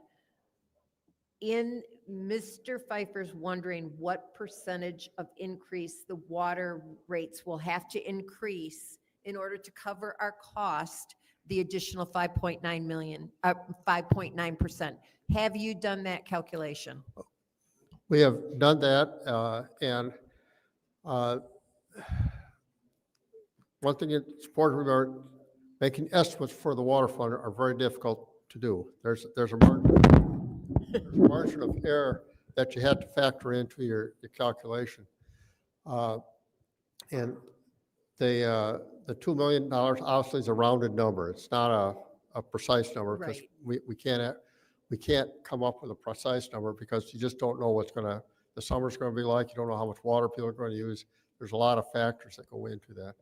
Mr. Pfeiffer's wondering what percentage of increase the water rates will have to increase in order to cover our cost, the additional 5.9 million, 5.9%. Have you done that calculation? We have done that, and one thing it's important to remember, making estimates for the water fund are very difficult to do. There's a margin of error that you have to factor into your calculation. And the $2 million obviously is a rounded number. It's not a precise number because Right. we can't come up with a precise number because you just don't know what's the summer's gonna be like. You don't know how much water people are gonna use. There's a lot of factors that go into that.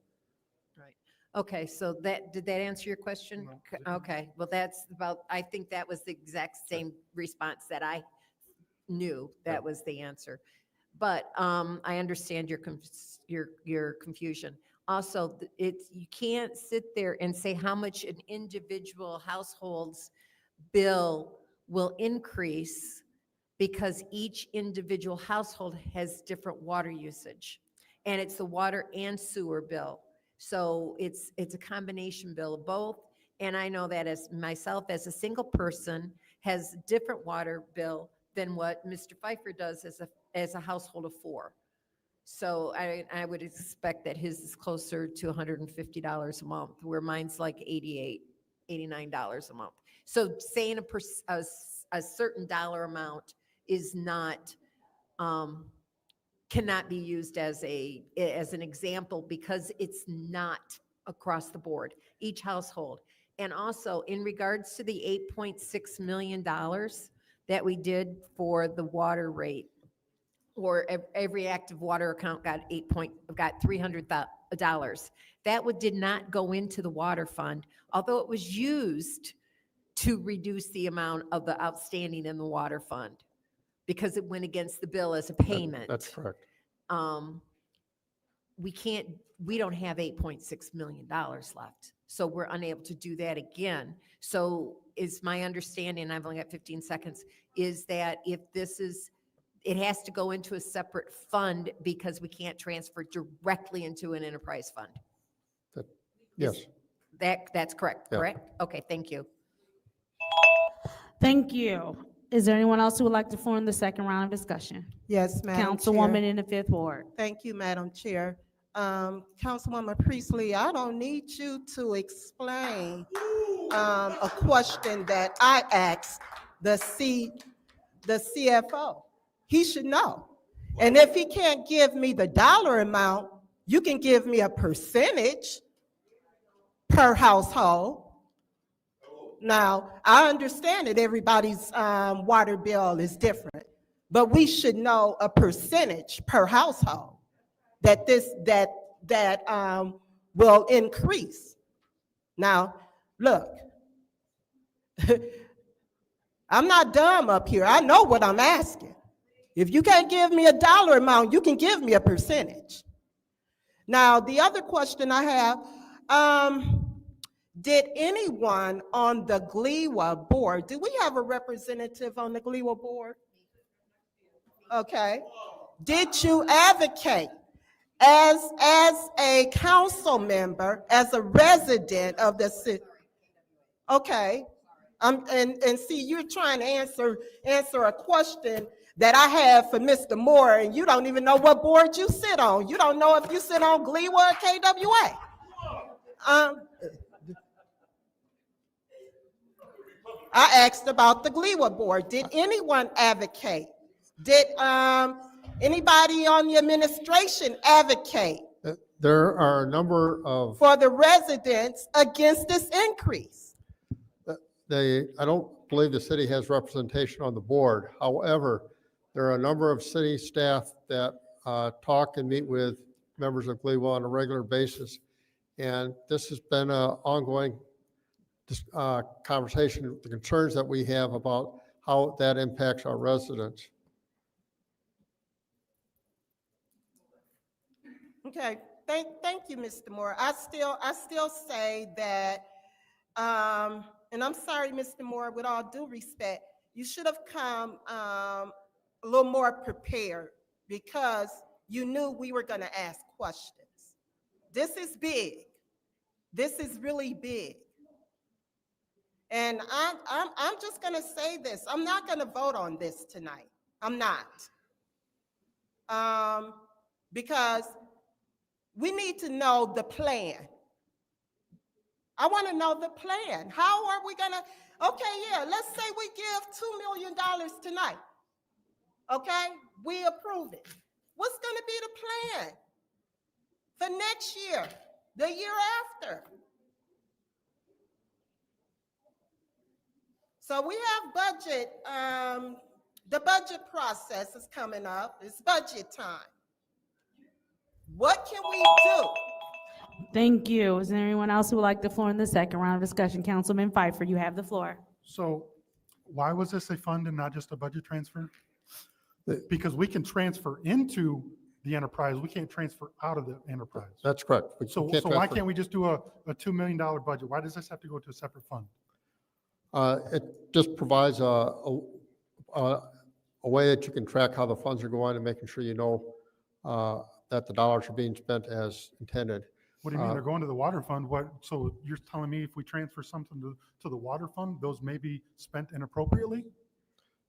Right. Okay, so did that answer your question? Okay, well, that's about, I think that was the exact same response that I knew that was the answer. But I understand your confusion. Also, you can't sit there and say how much an individual household's bill will increase because each individual household has different water usage. And it's the water and sewer bill. So it's a combination bill of both. And I know that as myself, as a single person, has different water bill than what Mr. Pfeiffer does as a household of four. So I would expect that his is closer to $150 a month, where mine's like $88, $89 a month. So saying a certain dollar amount is not, cannot be used as an example because it's not across the board, each household. And also in regards to the $8.6 million that we did for the water rate, or every active water account got $300. That did not go into the water fund, although it was used to reduce the amount of the outstanding in the water fund because it went against the bill as a payment. That's correct. We don't have $8.6 million left. So we're unable to do that again. So is my understanding, I've only got 15 seconds, is that if it has to go into a separate fund because we can't transfer directly into an enterprise fund. Yes. That's correct, Yeah. correct? Okay, thank you. Thank you. Is there anyone else who would like to form the second round of discussion? Yes, Madam Councilwoman Chair. in the Fifth Ward. Thank you, Madam Chair. Councilwoman Priestley, I don't need you to explain a question that I asked the CFO. He should know. And if he can't give me the dollar amount, you can give me a percentage per household. Now, I understand that everybody's water bill is different, but we should know a percentage per household that will increase. Now, look, I'm not dumb up here. I know what I'm asking. If you can't give me a dollar amount, you can give me a percentage. Now, the other question I have, did anyone on the GLEWA board, do we have a representative on the GLEWA board? Okay. Did you advocate as a council member, as a resident of the city? Okay. And see, you're trying to answer a question that I have for Mr. Moore, and you don't even know what board you sit on. You don't know if you sit on GLEWA or KWA. I asked about the GLEWA board. Did anyone advocate? Did anybody on the administration advocate There are a number of, for the residents against this increase? I don't believe the city has representation on the board. However, there are a number of city staff that talk and meet with members of GLEWA on a regular basis. And this has been an ongoing conversation, the concerns that we have about how that impacts our residents. Okay, thank you, Mr. Moore. I still say that And I'm sorry, Mr. Moore, with all due respect, you should have come a little more prepared because you knew we were going to ask questions. This is big. This is really big. And I'm just going to say this. I'm not going to vote on this tonight. I'm not. Because we need to know the plan. I want to know the plan. How are we going to, okay, yeah, let's say we give $2 million tonight. Okay, we approve it. What's going to be the plan for next year, the year after? So we have budget, the budget process is coming up. It's budget time. What can we do? Thank you. Is there anyone else who would like the floor in the second round of discussion? Councilman Pfeiffer, you have the floor. So why was this a fund and not just a budget transfer? Because we can transfer into the enterprise, we can't transfer out of the enterprise. That's correct. So why transfer. can't we just do a $2 million budget? Why does this have to go to a separate fund? It just provides a way that you can track how the funds are going and making sure you know that the dollars are being spent as intended. What do you mean they're going to the water fund? So you're telling me if we transfer something to the water fund, those may be spent inappropriately?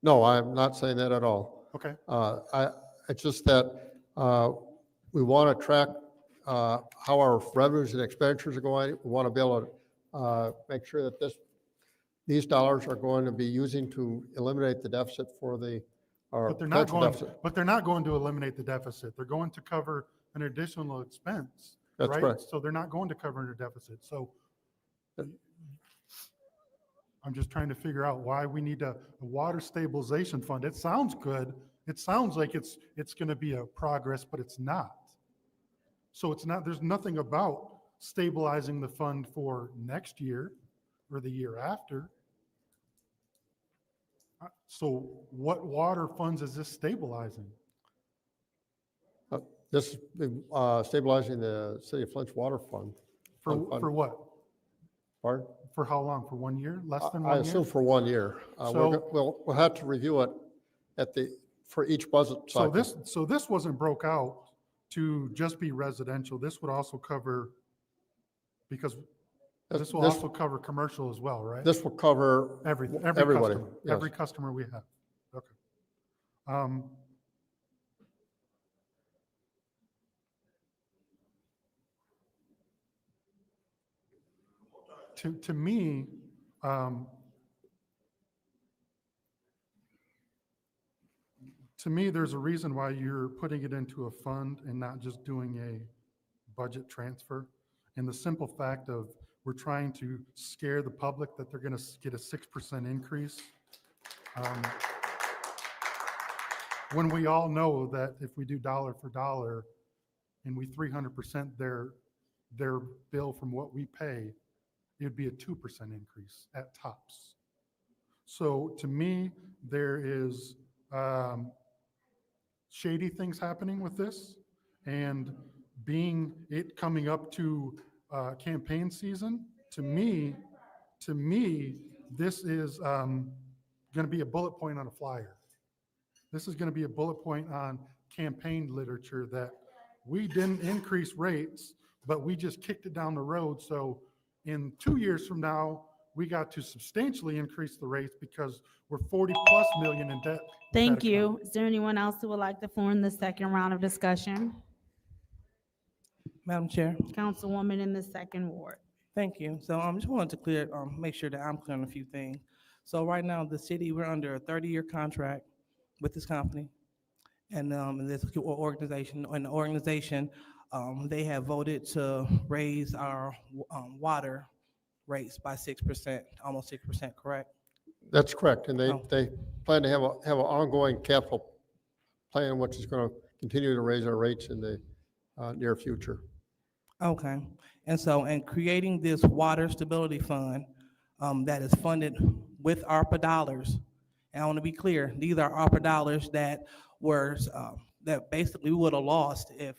No, I'm not saying that at all. Okay. It's just that we want to track how our revenues and expenditures are going. We want to be able to make sure that these dollars are going to be using to eliminate the deficit for the, or But they're not potential going, deficit. but they're not going to eliminate the deficit. They're going to cover an additional expense, That's right? correct. So they're not going to cover a deficit. So I'm just trying to figure out why we need a water stabilization fund. It sounds good. It sounds like it's going to be a progress, but it's not. So it's not, there's nothing about stabilizing the fund for next year or the year after. So what water funds is this stabilizing? This is stabilizing the City of Flint's water fund. For Fund. what? Pardon? For how long? For 1 year? Less than I 1 year? assume for 1 year. So- We'll have to review it for each budget cycle. So this wasn't broke out to just be residential. This would also cover, because this will also cover commercial as well, right? This will cover Every everybody. customer, Yes. every customer we have. Okay. To me, there's a reason why you're putting it into a fund and not just doing a budget transfer. And the simple fact of we're trying to scare the public that they're going to get a 6% increase. When we all know that if we do dollar for dollar and we 300% their bill from what we pay, it'd be a 2% increase at tops. So to me, there is shady things happening with this, and being it coming up to campaign season, to me, this is going to be a bullet point on a flyer. This is going to be a bullet point on campaign literature that we didn't increase rates, but we just kicked it down the road. So in 2 years from now, we got to substantially increase the rates because we're 40+ million in debt. Thank you. Is there anyone else who would like the floor in the second round of discussion? Madam Chair. Councilwoman in the second ward. Thank you. So I just wanted to make sure that I'm clear on a few things. So right now, the city, we're under a 30-year contract with this company and this organization. And the organization, they have voted to raise our water rates by 6%, almost 6%, correct? That's correct. And Oh. they plan to have an ongoing capital plan, which is going to continue to raise our rates in the near future. Okay. And so, in creating this water stability fund that is funded with ARPA dollars, and I want to be clear, these are ARPA dollars that were, that basically we would have lost if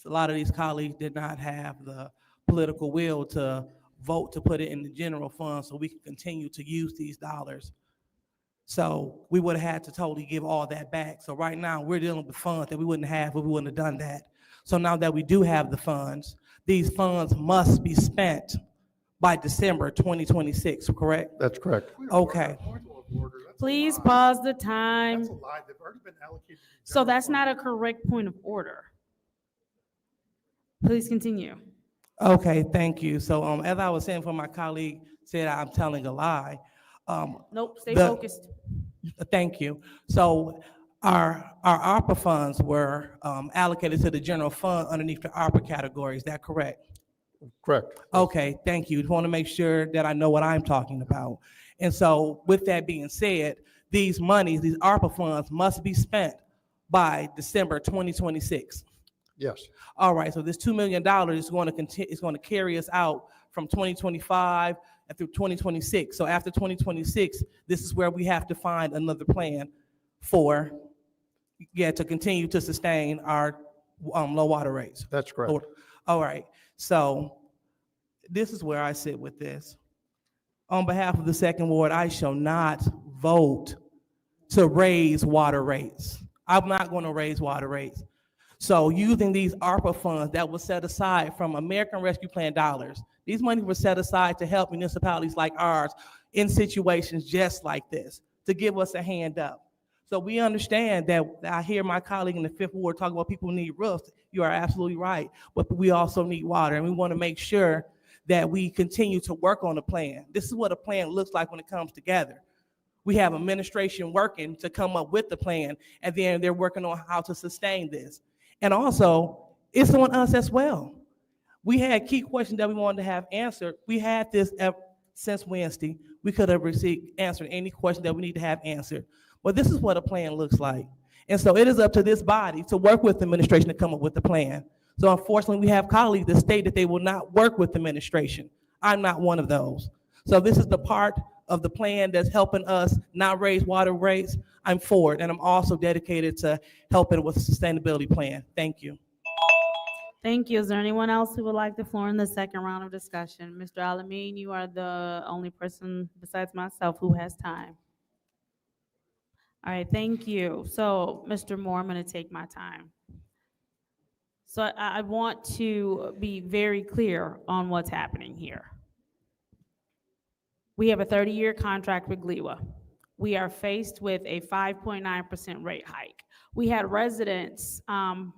a lot of these colleagues did not have the political will to vote to put it in the general fund so we can continue to use these dollars. So we would have had to totally give all that back. So right now, we're dealing with funds that we wouldn't have if we wouldn't have done that. So now that we do have the funds, these funds must be spent by December 2026, correct? That's correct. Okay. Point of order, that's a Please lie. pause the time. That's a lie. They've already been allocated. to the So general that's fund. not a correct point of order. Please continue. Okay, thank you. So as I was saying, for my colleague said I'm telling a lie. Nope, stay The- focused. Thank you. So our ARPA funds were allocated to the general fund underneath the ARPA category. Is that correct? Correct. Okay, thank you. Just want to make sure that I know what I'm talking about. And so with that being said, these monies, these ARPA funds must be spent by December 2026. Yes, All right, so this $2 million is going to continue, is going to carry us out from 2025 and through 2026. So after 2026, this is where we have to find another plan for, to continue to sustain our low water rates. that's correct. All right, so this is where I sit with this. On behalf of the Second Ward, I shall not vote to raise water rates. I'm not going to raise water rates. So using these ARPA funds that was set aside from American Rescue Plan dollars, these monies were set aside to help municipalities like ours in situations just like this, to give us a hand up. So we understand that. I hear my colleague in the Fifth Ward talk about people who need roofs. You are absolutely right, but we also need water, and we want to make sure that we continue to work on the plan. This is what a plan looks like when it comes together. We have administration working to come up with the plan, and then they're working on how to sustain this. And also, it's on us as well. We had key questions that we wanted to have answered. We had this since Wednesday. We could have answered any question that we need to have answered. But this is what a plan looks like. And so it is up to this body to work with the administration to come up with the plan. So unfortunately, we have colleagues that state that they will not work with the administration. I'm not one of those. So this is the part of the plan that's helping us not raise water rates. I'm for it, and I'm also dedicated to helping with the sustainability plan. Thank you. Thank you. Is there anyone else who would like the floor in the second round of discussion? Mr. Alameen, you are the only person besides myself who has time. All right, thank you. So, Mr. Moore, I'm going to take my time. So I want to be very clear on what's happening here. We have a 30-year contract with GLEWA. We are faced with a 5.9% rate hike. We had residents who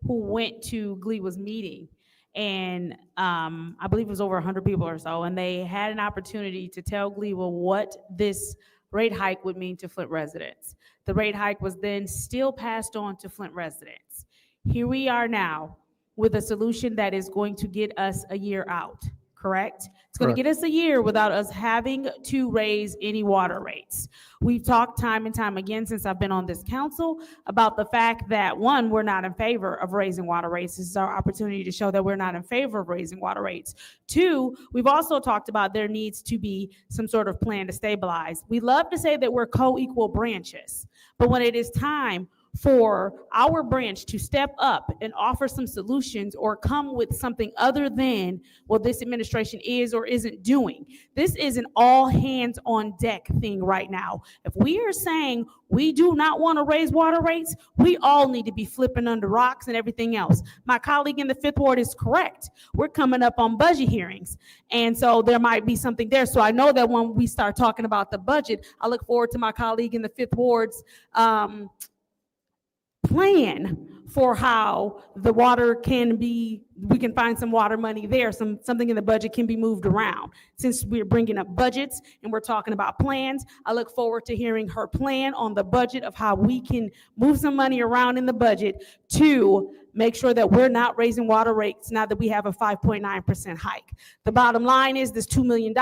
went to GLEWA's meeting, and I believe it was over 100 people or so, and they had an opportunity to tell GLEWA what this rate hike would mean to Flint residents. The rate hike was then still passed on to Flint residents. Here we are now with a solution that is going to get us a year out, correct? It's going to get us a year without us having to raise any water rates. We've talked time and time again since I've been on this council about the fact that, one, we're not in favor of raising water rates. This is our opportunity to show that we're not in favor of raising water rates. Two, we've also talked about there needs to be some sort of plan to stabilize. We love to say that we're co-equal branches, but when it is time for our branch to step up and offer some solutions or come with something other than what this administration is or isn't doing. This is an all hands on deck thing right now. If we are saying we do not want to raise water rates, we all need to be flipping under rocks and everything else. My colleague in the Fifth Ward is correct. We're coming up on budget hearings. And so there might be something there. So I know that when we start talking about the budget, I look forward to my colleague in the Fifth Ward's plan for how the water can be, we can find some water money there, something in the budget can be moved around. Since we're bringing up budgets and we're talking about plans, I look forward to hearing her plan on the budget of how we can move some money around in the budget to make sure that we're not raising water rates now that we have a 5.9% hike. The bottom line is this $2 million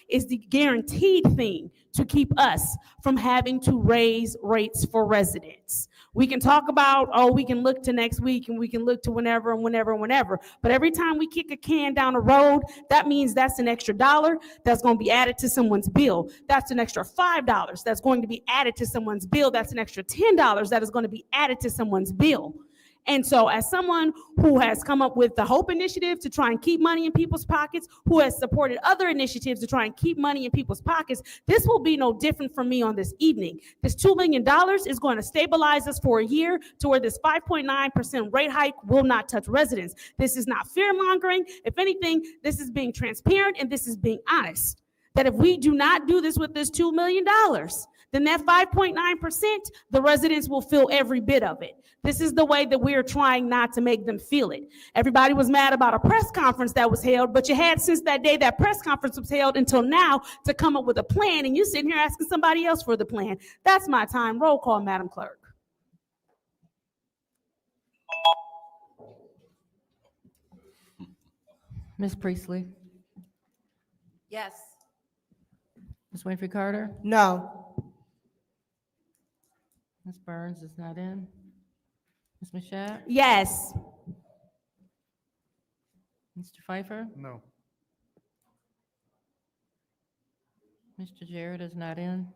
is the guaranteed thing to keep us from having to raise rates for residents. We can talk about, oh, we can look to next week and we can look to whenever and whenever and whenever. But every time we kick a can down the road, that means that's an extra $1 that's going to be added to someone's bill. That's an extra $5 that's going to be added to someone's bill. That's an extra $10 that is going to be added to someone's bill. And so as someone who has come up with the HOPE initiative to try and keep money in people's pockets, who has supported other initiatives to try and keep money in people's pockets, this will be no different from me on this evening. This $2 million is going to stabilize us for a year to where this 5.9% rate hike will not touch residents. This is not fear mongering. If anything, this is being transparent and this is being honest. That if we do not do this with this $2 million, then that 5.9%, the residents will feel every bit of it. This is the way that we are trying not to make them feel it. Everybody was mad about a press conference that was held, but you had since that day that press conference was held until now to come up with a plan, and you sitting here asking somebody else for the plan. That's my time. Roll call, Madam Clerk. Ms. Priestley, Yes. Ms. Winfrey Carter, No. Ms. Burns is not in. Ms. Mashat, Yes. Mr. Pfeiffer, No. Mr. Jarrett is not in.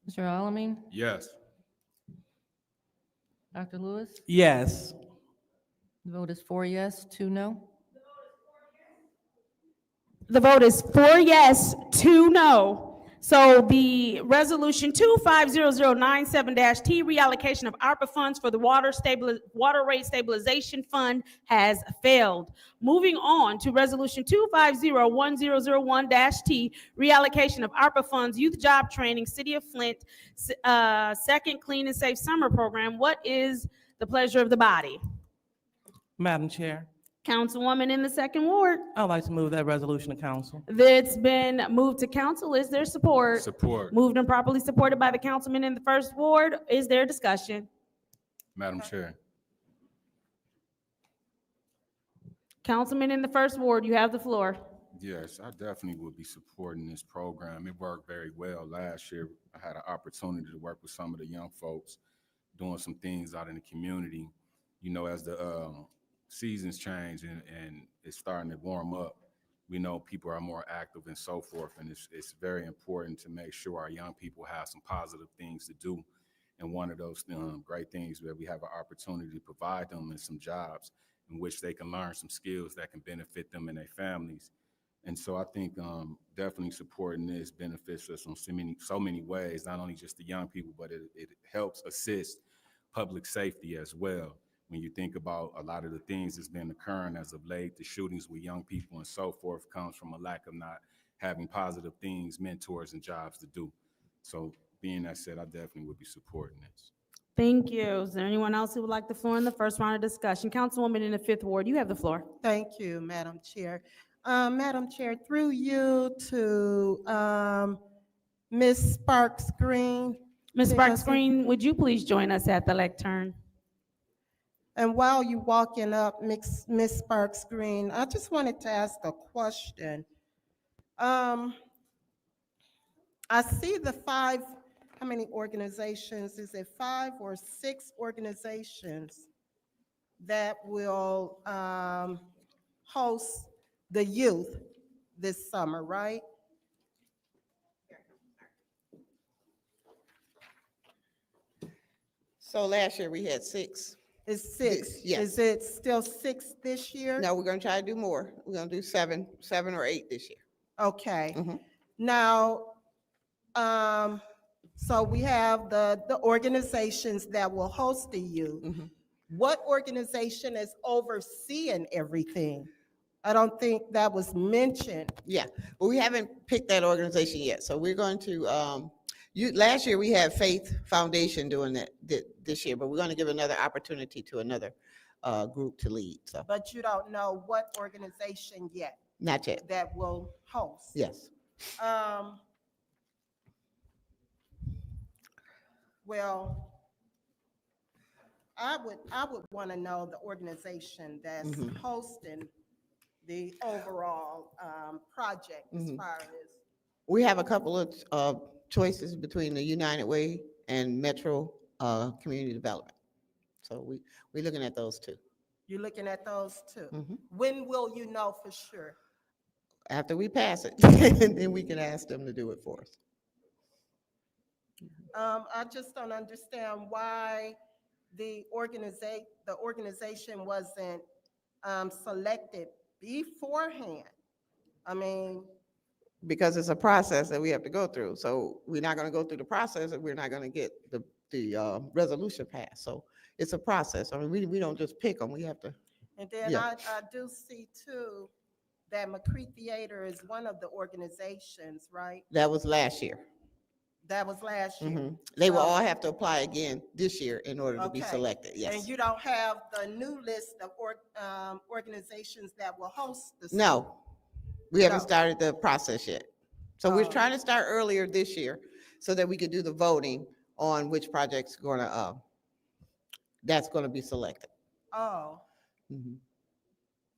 Mr. Alamin, Yes. Dr. Lewis, Yes. the vote is 4 yes, 2 no. The vote is 4 yes, 2 no. So the resolution 250097-T, reallocation of ARPA funds for the water rate stabilization fund, has failed. Moving on to resolution 250101-T, reallocation of ARPA funds, youth job training, City of Flint, second clean and safe summer program. What is the pleasure of the body? Madam Chair, Councilwoman in the second ward. I'd like to move that resolution to council. It's been moved to council. Is there support? Support. Moved and properly supported by the councilman in the first ward. Is there discussion? Madam Chair. Councilman in the first ward, you have the floor. Yes, I definitely would be supporting this program. It worked very well last year. I had an opportunity to work with some of the young folks doing some things out in the community. You know, as the seasons change and it's starting to warm up, we know people are more active and so forth. And it's very important to make sure our young people have some positive things to do. And one of those great things where we have an opportunity to provide them in some jobs in which they can learn some skills that can benefit them and their families. And so I think definitely supporting this benefits us on so many ways, not only just the young people, but it helps assist public safety as well. When you think about a lot of the things that's been occurring as of late, the shootings with young people and so forth comes from a lack of not having positive things, mentors, and jobs to do. So being that said, I definitely would be supporting this. Thank you. Is there anyone else who would like the floor in the first round of discussion? Councilwoman in the fifth ward, you have the floor. Thank you, Madam Chair. Madam Chair, through you to Ms. Sparks Green. Ms. Sparks Green, would you please join us at the lectern? And while you're walking up, Ms. Sparks Green, I just wanted to ask a question. I see the how many organizations? Is it 5 or 6 organizations that will host the youth this summer, right? So last year we had 6. It's 6. Yes. Is it still 6 this year? No, we're gonna try to do more. We're gonna do 7 or 8 this year. Okay. Mhm. Now, so we have the organizations that will host the youth. Mhm. What organization is overseeing everything? I don't think that was mentioned. Yeah, but we haven't picked that organization yet. So we're going to, last year we had Faith Foundation doing that this year, but we're gonna give another opportunity to another group to lead, so. But you don't know what organization yet Not yet. that will host. Yes. Well, I would want to know the organization that's Mhm. hosting the overall project as Mhm. far as. We have a couple of choices between the United Way and Metro Community Development. So we're looking at those two. You're looking at those two. Mhm. When will you know for sure? After we pass it, then we can ask them to do it for us. I just don't understand why the organization wasn't selected beforehand? I mean, Because it's a process that we have to go through. So we're not gonna go through the process and we're not gonna get the resolution passed. So it's a process. I mean, we don't just pick them, we have to. and then Yeah. I do see too that McCree Theater is one of the organizations, right? That was last year. That was last year. Mhm. They will So- all have to apply again this year in order to be Okay. selected, And yes. you don't have the new list of organizations that will host the. No, we haven't No. started the process yet. So we're Oh. trying to start earlier this year so that we could do the voting on which project's that's gonna be selected. Oh, Mhm.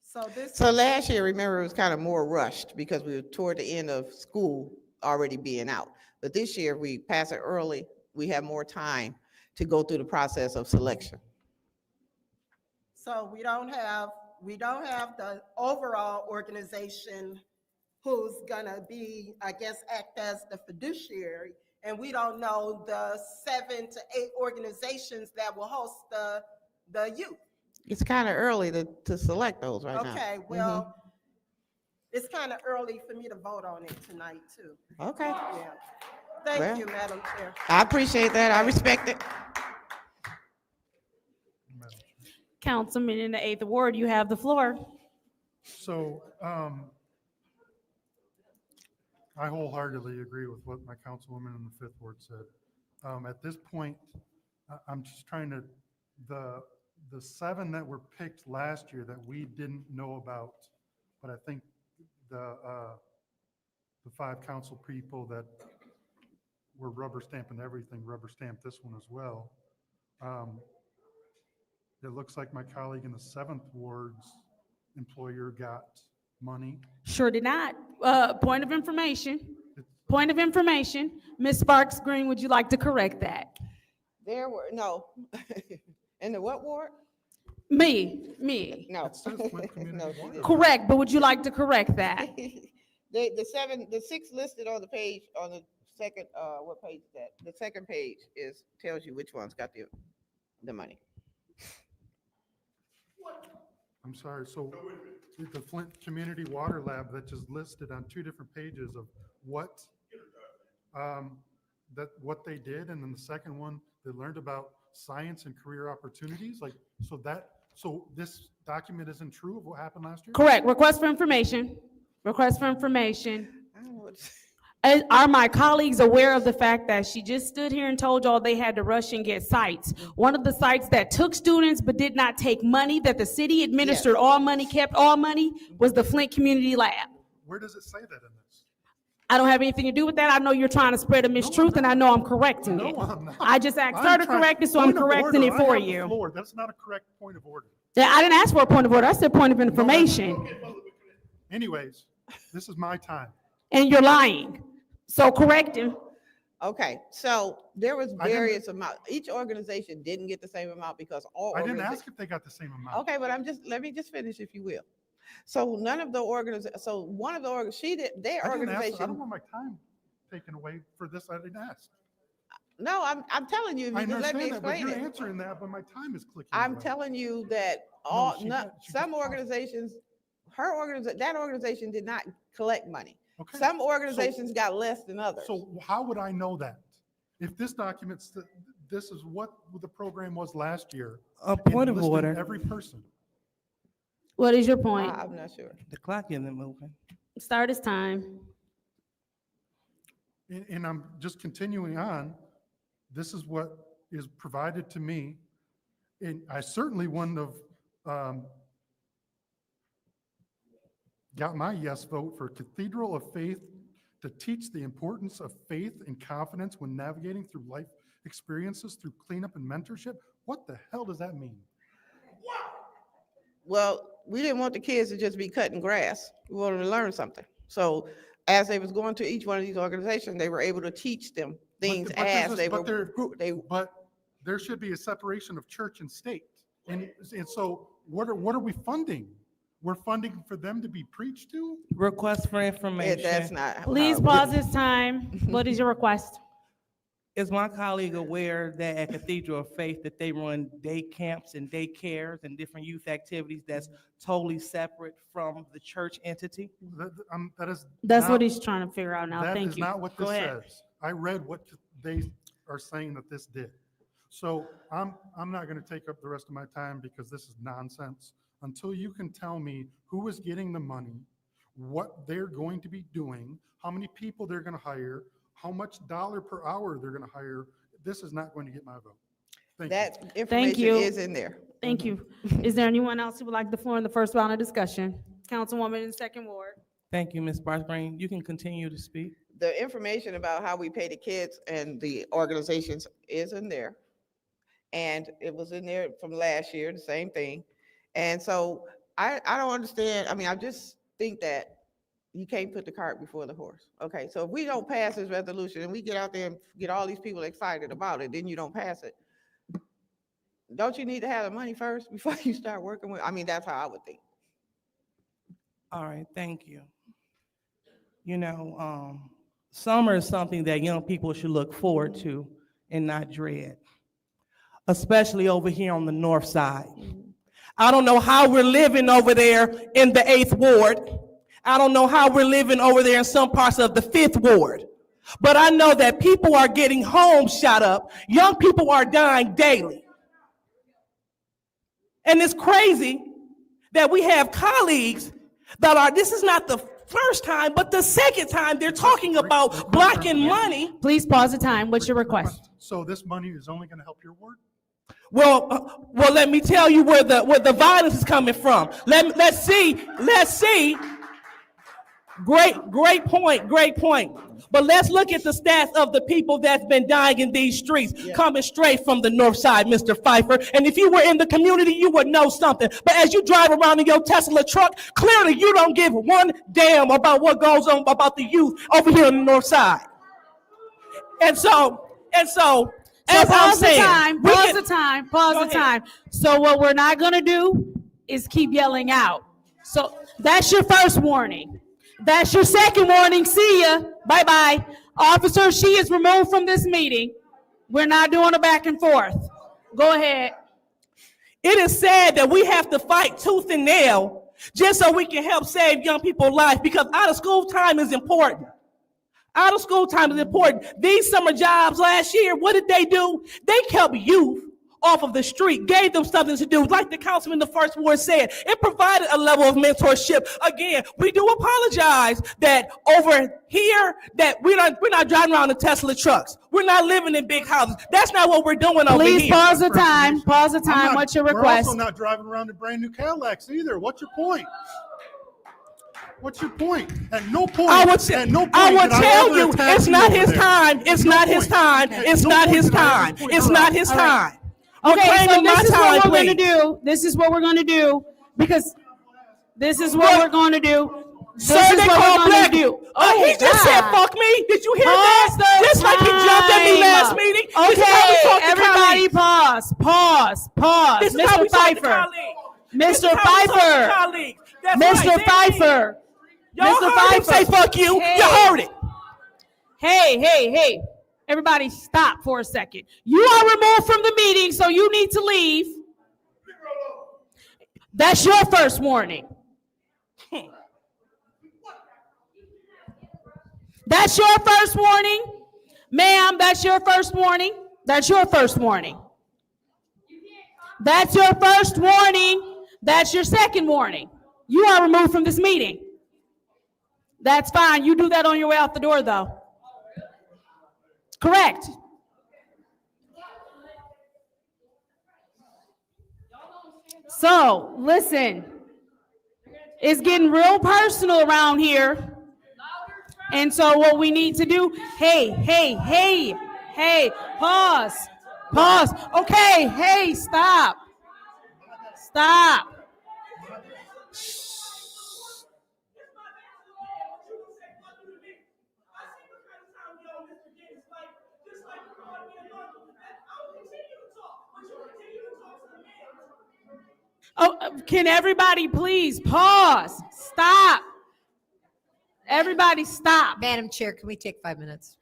so this. So last year, remember, it was kind of more rushed because we were toward the end of school already being out. But this year, we pass it early, we have more time to go through the process of selection. So we don't have the overall organization who's gonna be, I guess, act as the fiduciary. And we don't know the 7 to 8 organizations that will host the youth. It's kind of early to select those right now. Okay, well, it's kind of early for me to vote on it tonight too. Okay, Yeah. Thank Well, you, Madam Chair. I appreciate that, I respect it. Councilman in the 8th Ward, you have the floor. So, I wholeheartedly agree with what my councilwoman in the 5th Ward said. At this point, I'm just trying to, the 7 that were picked last year that we didn't know about, but I think the 5 council people that were rubber stamping everything, rubber stamped this one as well. It looks like my colleague in the 7th Ward's employer got money. Sure did not. Point of information. Point of information. Ms. Sparks Green, would you like to correct that? There were, no. In the what ward? Me. No. It says Flint Community No, she Water. didn't. Correct, but would you like to correct that? The 6 listed on the page, on the second, what page is that? The second page tells you which ones got the money. I'm sorry, so the Flint Community Water Lab that just listed on 2 different pages of what they did, and then the second one, they learned about science and career opportunities, like, so this document isn't true of what happened last year? Correct. Request for information. Request for information. I don't know what. Are my colleagues aware of the fact that she just stood here and told y'all they had to rush and get sites? One of the sites that took students but did not take money, that the city administered all money, kept all money, was the Flint Community Lab. Where does it say that in this? I don't have anything to do with that. I know you're trying to spread a mistruth, and I know I'm correcting it. No, I'm not. I just asked I'm her to trying- correct it, so I'm point of correcting order. it for I have the you. floor. That's not a correct point of order. Yeah, I didn't ask for a point of order. I said point of information, Anyways, this is my time. and you're lying. So correct him. Okay, so there was I didn't- various amount, each organization didn't get the same amount because all. I didn't organiza- ask if they got the same amount. Okay, but let me just finish if you will. So none of the so one of the their I didn't ask. I organization, don't want my time taken away for this. I didn't ask. no, I'm telling you, if I you just let me understand that, but explain you're it. answering that, but my time is clicking. I'm away. telling you that she some just- organizations, that organization did not collect money. Okay. Some organizations got less than others. So how would I know that? If this document, this is what the program was last year. A and point of listed order. Every person. What is your point? I'm not sure. The clock isn't moving. Start his time. And I'm just continuing on. This is what is provided to me. And I certainly wouldn't have got my yes vote for Cathedral of Faith to teach the importance of faith and confidence when navigating through life experiences through cleanup and mentorship. What the hell does that mean? Well, we didn't want the kids to just be cutting grass. We wanted to learn something. So as they was going to each one of these organizations, they were able to teach them things But there's as a- they but were, there- But there should be a separation of church and state. And so what are we funding? We're funding for them to be preached to? Request for information. that's not. how Please it pause works. his time. What is your request? Is my colleague aware that at Cathedral of Faith that they run day camps and day cares and different youth activities that's totally separate from the church entity? That is. That's what not- he's trying to figure out now. That Thank is you. not what Go this ahead. says. I read what they are saying that this did. So I'm not going to take up the rest of my time because this is nonsense. Until you can tell me who is getting the money, what they're going to be doing, how many people they're going to hire, how much dollar per hour they're going to hire, this is not going to get my vote. Thank you. That Thank information you. is in there. Thank you. Is there anyone else who would like the floor in the first round of discussion? Councilwoman in the second ward. Thank you, Ms. Barth-Green. You can continue to speak. The information about how we pay the kids and the organizations is in there. And it was in there from last year, the same thing. And so I don't understand. I mean, I just think that you can't put the cart before the horse. Okay, so if we don't pass this resolution and we get out there and get all these people excited about it, then you don't pass it. Don't you need to have the money first before you start working with? I mean, that's how I would think. All right, thank you. You know, summer is something that young people should look forward to and not dread, especially over here on the north side. I don't know how we're living over there in the 8th Ward. I don't know how we're living over there in some parts of the 5th Ward. But I know that people are getting homes shot up. Young people are dying daily. And it's crazy that we have colleagues that are, this is not the first time, but the second time they're talking about blocking money. Please pause the time. What's your request? So this money is only going to help your ward? Well, let me tell you where the violence is coming from. Let's see. Great point. But let's look at the stats of the people that's been dying in these streets, coming straight from the north side, Mr. Pfeiffer. And if you were in the community, you would know something. But as you drive around in your Tesla truck, clearly you don't give one damn about what goes on about the youth over here on the north side. And so, as I'm saying, pause the time. So what we're not gonna do is keep yelling out. So that's your first warning. That's your second warning. See ya. Bye-bye. Officer, she is removed from this meeting. We're not doing a back and forth. Go ahead. It is sad that we have to fight tooth and nail just so we can help save young people's lives, because out of school time is important. Out of school time is important. These summer jobs last year, what did they do? They kept youth off of the street, gave them something to do. Like the councilman in the first ward said, it provided a level of mentorship. Again, we do apologize that over here that we're not driving around in Tesla trucks. We're not living in big houses. That's not what we're doing over here. Please pause the time. Pause the time. What's your We're request? also not driving around in brand new Cadillacs either. What's your point? What's your point? At no point. I will did tell you, attack it's you not over his there. time. It's not his time. It's not his time. It's not his time. Okay, so Reclaiming my this is what time, we're gonna please. do. This is what we're gonna do, because this is what we're gonna do. So This is they what call we're gonna black. do. He just said, God. fuck me. Did you hear Pause that? the Just like he jumped at me time. last meeting. This is how we Okay, talk to everybody colleagues. pause. This is how Mr. we talk to Pfeiffer. colleagues. This is Mr. how we talk to Pfeiffer. colleagues. That's Mr. right. Pfeiffer. Y'all Mr. heard him Pfeiffer. say fuck you. Hey. You heard it. Hey. Everybody stop for a second. You are removed from the meeting, so you need to leave. That's your first warning. That's your first warning. Ma'am, that's your first warning. That's your first warning. That's your first warning. That's your second warning. You are removed from this meeting. That's fine. You do that on your way out the door, though. Correct. So, listen. It's getting real personal around here. And so what we need to do, hey, pause. Okay, hey, stop. Oh, can everybody please pause? Stop. Everybody stop. Madam Chair, can we take 5 minutes?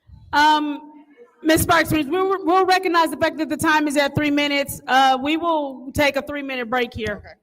Ms. Sparks, we'll recognize the fact that the time is at 3 minutes. We will take a 3-minute break here. Okay.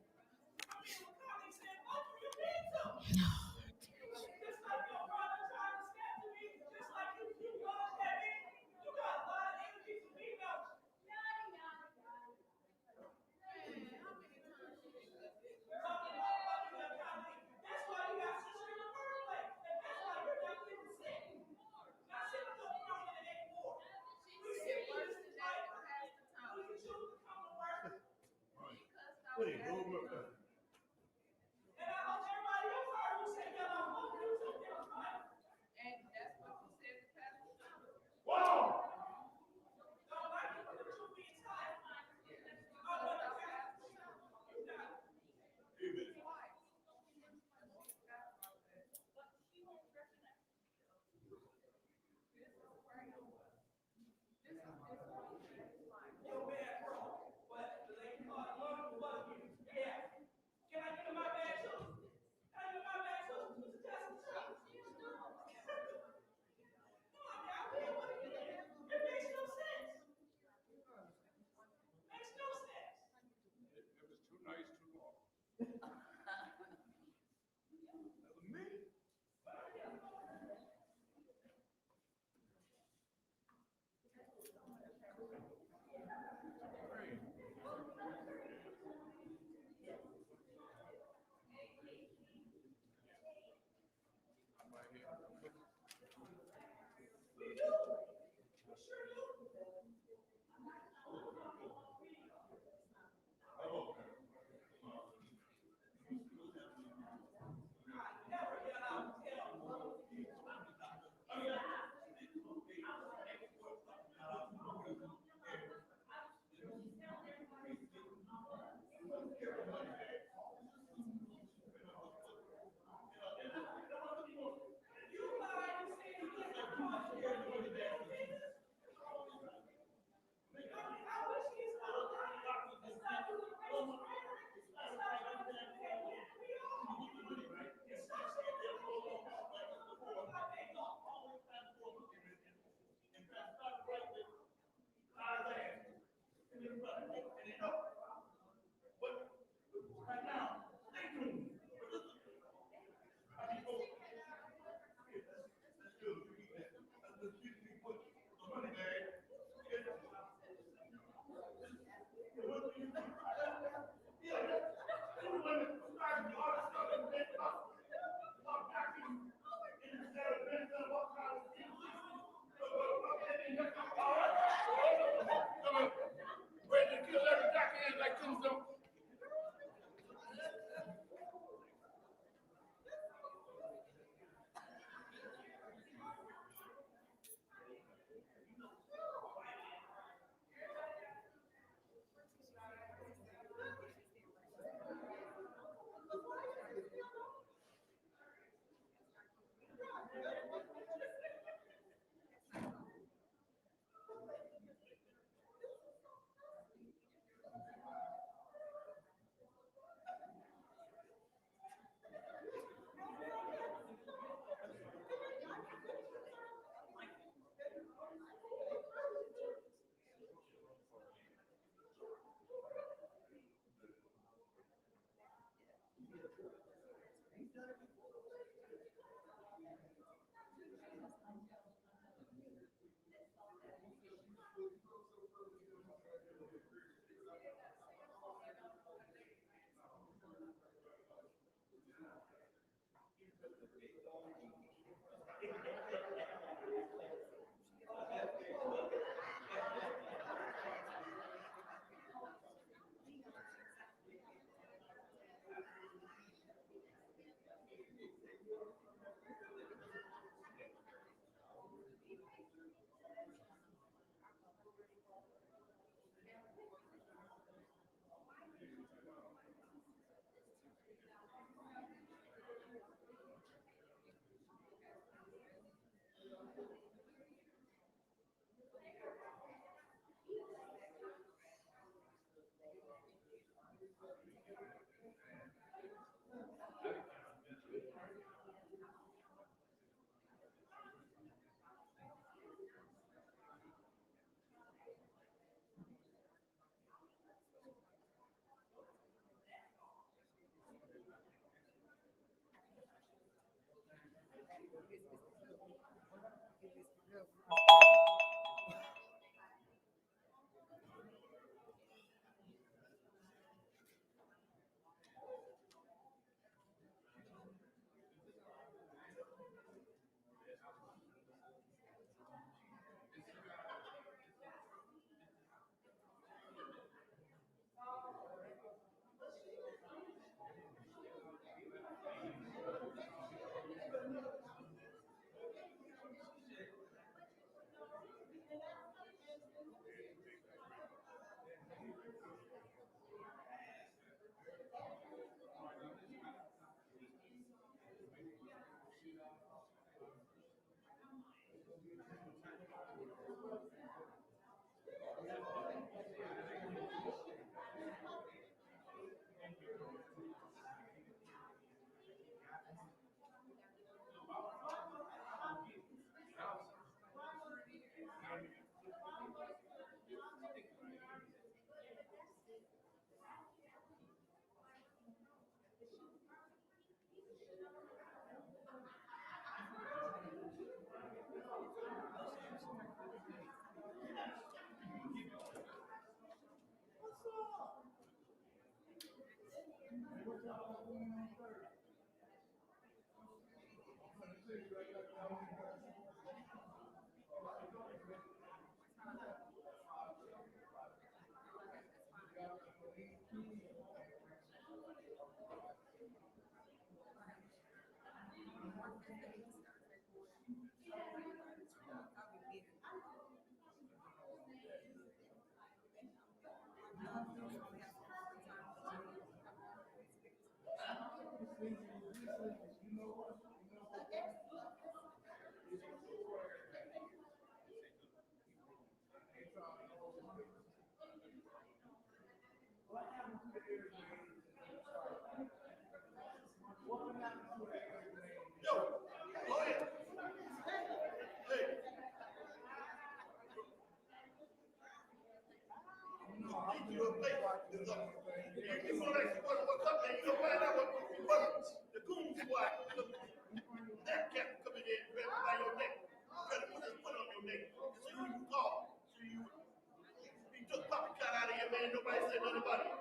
Nobody said nothing about it.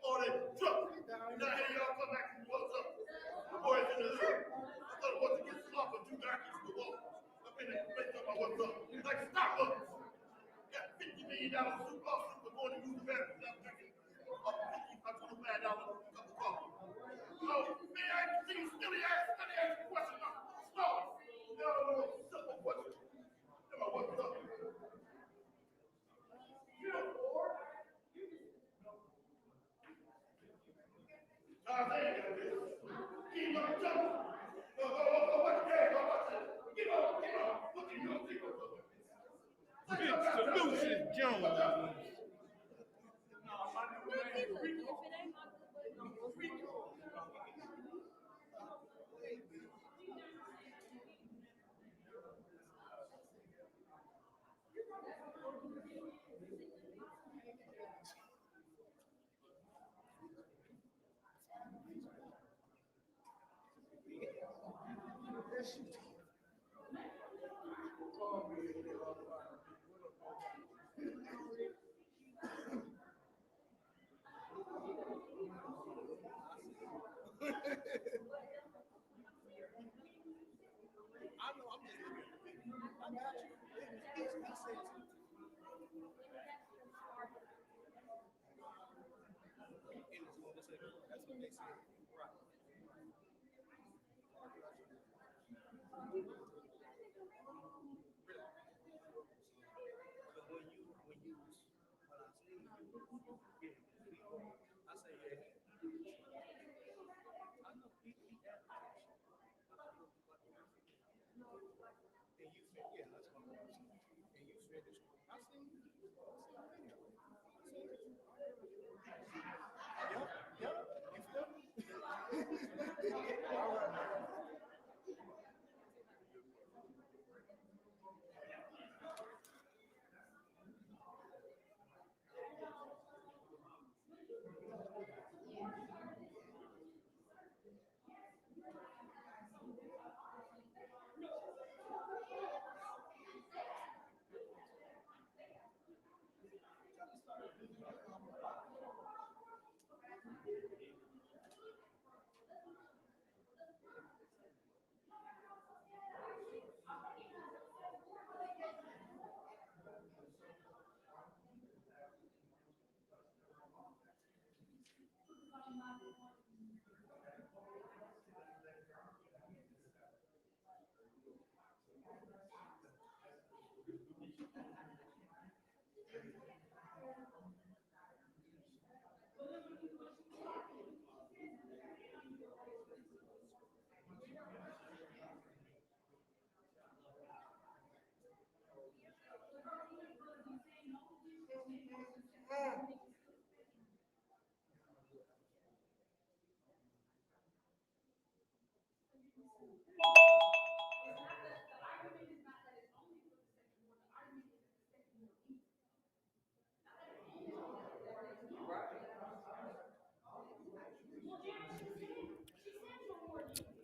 All that truck. Now here y'all come back and what's up? The boys in the hood. I thought it was to get sloppy, two darkies to walk up in there, talking about what's up. Like Starbucks. Got $50 million soup off for going to use the bathroom. I'm drinking a $25 cup of coffee. Oh, man, I see you still ask a question about stars. No, simple question. About what's up? Solution Jones.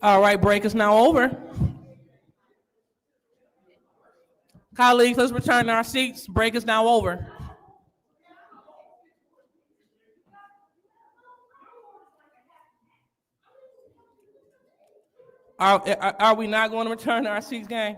All right, break is now over. Colleagues, let's return to our seats. Break is now over. Are we not going to return to our seats, gang?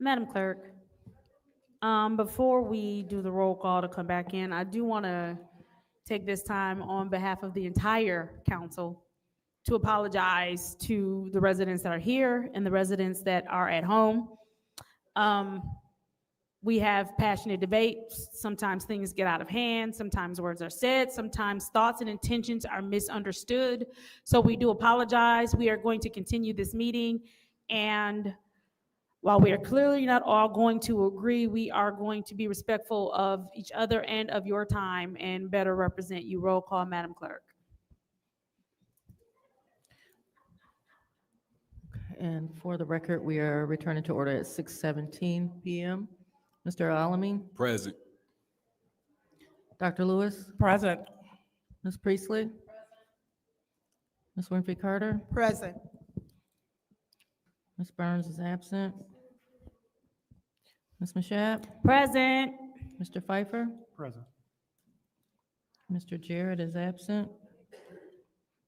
Madam Clerk, before we do the roll call to come back in, I do want to take this time on behalf of the entire council to apologize to the residents that are here and the residents that are at home. We have passionate debates. Sometimes things get out of hand. Sometimes words are said. Sometimes thoughts and intentions are misunderstood. So we do apologize. We are going to continue this meeting. And while we are clearly not all going to agree, we are going to be respectful of each other and of your time and better represent you. Roll call, Madam Clerk. And for the record, we are returning to order at 6:17 PM. Mr. Alamin? Present. Dr. Lewis? Present. Ms. Priestley? Ms. Winfrey Carter? Present. Ms. Burns is absent. Ms. Mashat? Present. Mr. Pfeiffer? Present. Mr. Jarrett is absent.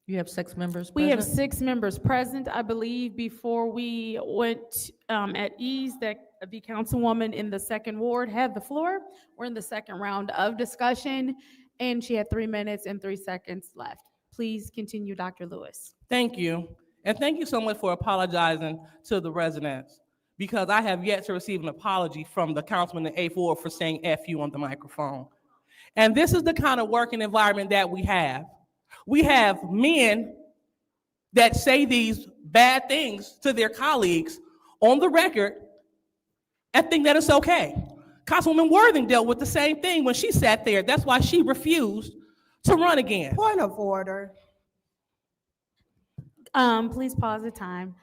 You have 6 members We have present? 6 members present. I believe before we went at ease that the councilwoman in the 2nd ward had the floor. We're in the 2nd round of discussion, and she had 3 minutes and 3 seconds left. Please continue, Dr. Lewis. Thank you. And thank you so much for apologizing to the residents, because I have yet to receive an apology from the councilman in the 8th ward for saying F you on the microphone. And this is the kind of working environment that we have. We have men that say these bad things to their colleagues on the record and think that it's okay. Councilwoman Worthing dealt with the same thing when she sat there. That's why she refused to run again. Point of order. Please pause the time.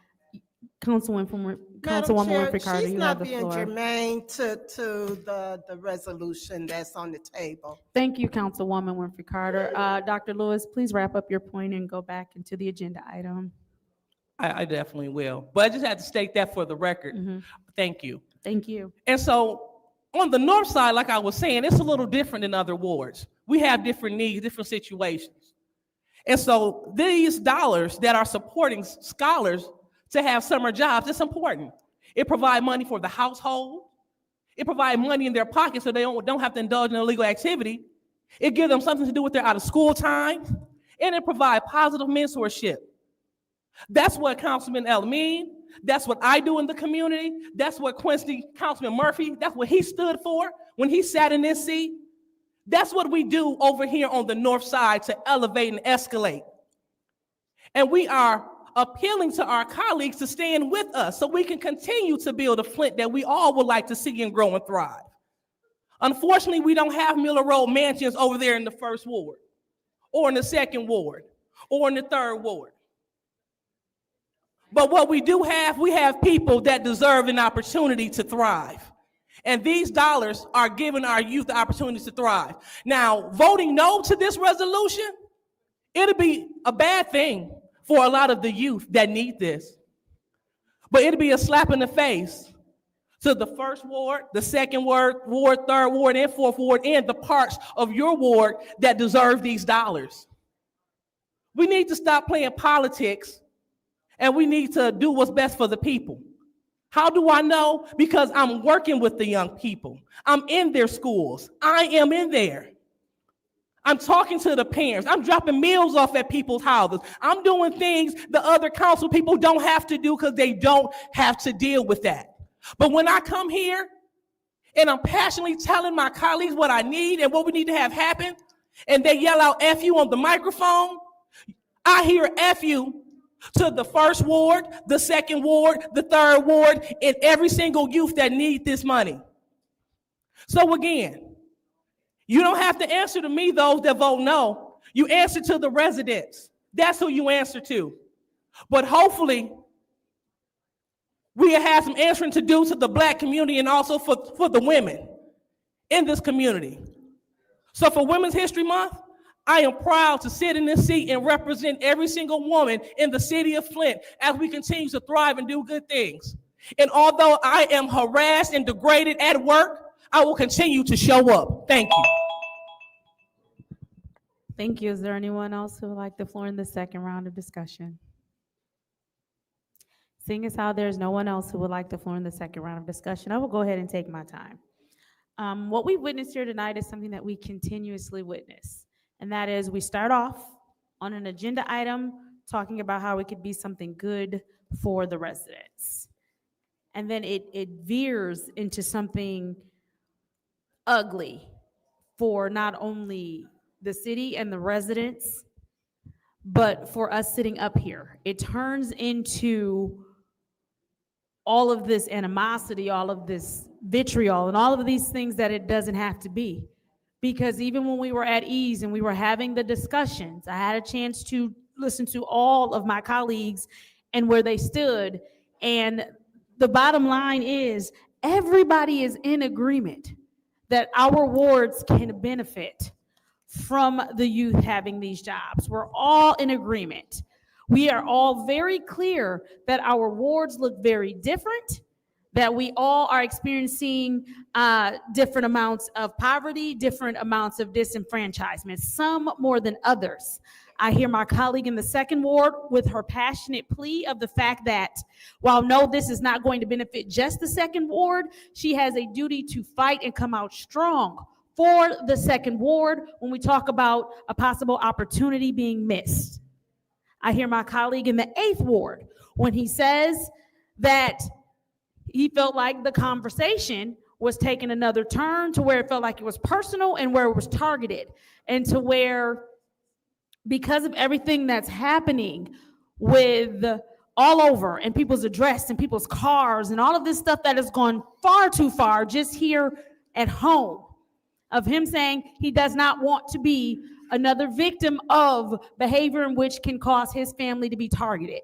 Councilwoman Madam Chair, Winfrey Carter, she's you have not the being floor. germane to the resolution that's on the table. Thank you, Councilwoman Winfrey Carter. Dr. Lewis, please wrap up your point and go back into the agenda item. I definitely will. But I just had to state that for the record. Thank you. Thank you. And so on the north side, like I was saying, it's a little different than other wards. We have different needs, different situations. And so these dollars that are supporting scholars to have summer jobs, it's important. It provides money for the household. It provides money in their pocket so they don't have to indulge in illegal activity. It gives them something to do with their out of school time. And it provides positive mentorship. That's what Councilman Alamin, that's what I do in the community. That's what Councilman Murphy, that's what he stood for when he sat in this seat. That's what we do over here on the north side to elevate and escalate. And we are appealing to our colleagues to stand with us so we can continue to build a Flint that we all would like to see and grow and thrive. Unfortunately, we don't have Miller Road mansions over there in the 1st ward, or in the 2nd ward, or in the 3rd ward. But what we do have, we have people that deserve an opportunity to thrive. And these dollars are giving our youth the opportunity to thrive. Now, voting no to this resolution, it'll be a bad thing for a lot of the youth that need this. But it'll be a slap in the face to the 1st ward, the 2nd ward, 3rd ward, and 4th ward, and the parts of your ward that deserve these dollars. We need to stop playing politics, and we need to do what's best for the people. How do I know? Because I'm working with the young people. I'm in their schools. I am in there. I'm talking to the parents. I'm dropping meals off at people's houses. I'm doing things the other council people don't have to do because they don't have to deal with that. But when I come here and I'm passionately telling my colleagues what I need and what we need to have happen, and they yell out F you on the microphone, I hear F you to the 1st ward, the 2nd ward, the 3rd ward, and every single youth that need this money. So again, you don't have to answer to me, those that vote no. You answer to the residents. That's who you answer to. But hopefully, we have some answering to do to the Black community and also for the women in this community. So for Women's History Month, I am proud to sit in this seat and represent every single woman in the city of Flint as we continue to thrive and do good things. And although I am harassed and degraded at work, I will continue to show up. Thank you. Thank you. Is there anyone else who would like the floor in the 2nd round of discussion? Seeing as how there's no one else who would like the floor in the 2nd round of discussion, I will go ahead and take my time. What we witnessed here tonight is something that we continuously witness. And that is we start off on an agenda item talking about how it could be something good for the residents. And then it veers into something ugly for not only the city and the residents, but for us sitting up here. It turns into all of this animosity, all of this vitriol, and all of these things that it doesn't have to be. Because even when we were at ease and we were having the discussions, I had a chance to listen to all of my colleagues and where they stood. And the bottom line is everybody is in agreement that our wards can benefit from the youth having these jobs. We're all in agreement. We are all very clear that our wards look very different, that we all are experiencing different amounts of poverty, different amounts of disenfranchisement, some more than others. I hear my colleague in the second ward with her passionate plea of the fact that while no, this is not going to benefit just the second ward, she has a duty to fight and come out strong for the second ward when we talk about a possible opportunity being missed. I hear my colleague in the 8th ward when he says that he felt like the conversation was taking another turn to where it felt like it was personal and where it was targeted, and to where, because of everything that's happening with all over and people's address and people's cars and all of this stuff that has gone far too far just here at home, of him saying he does not want to be another victim of behavior in which can cause his family to be targeted.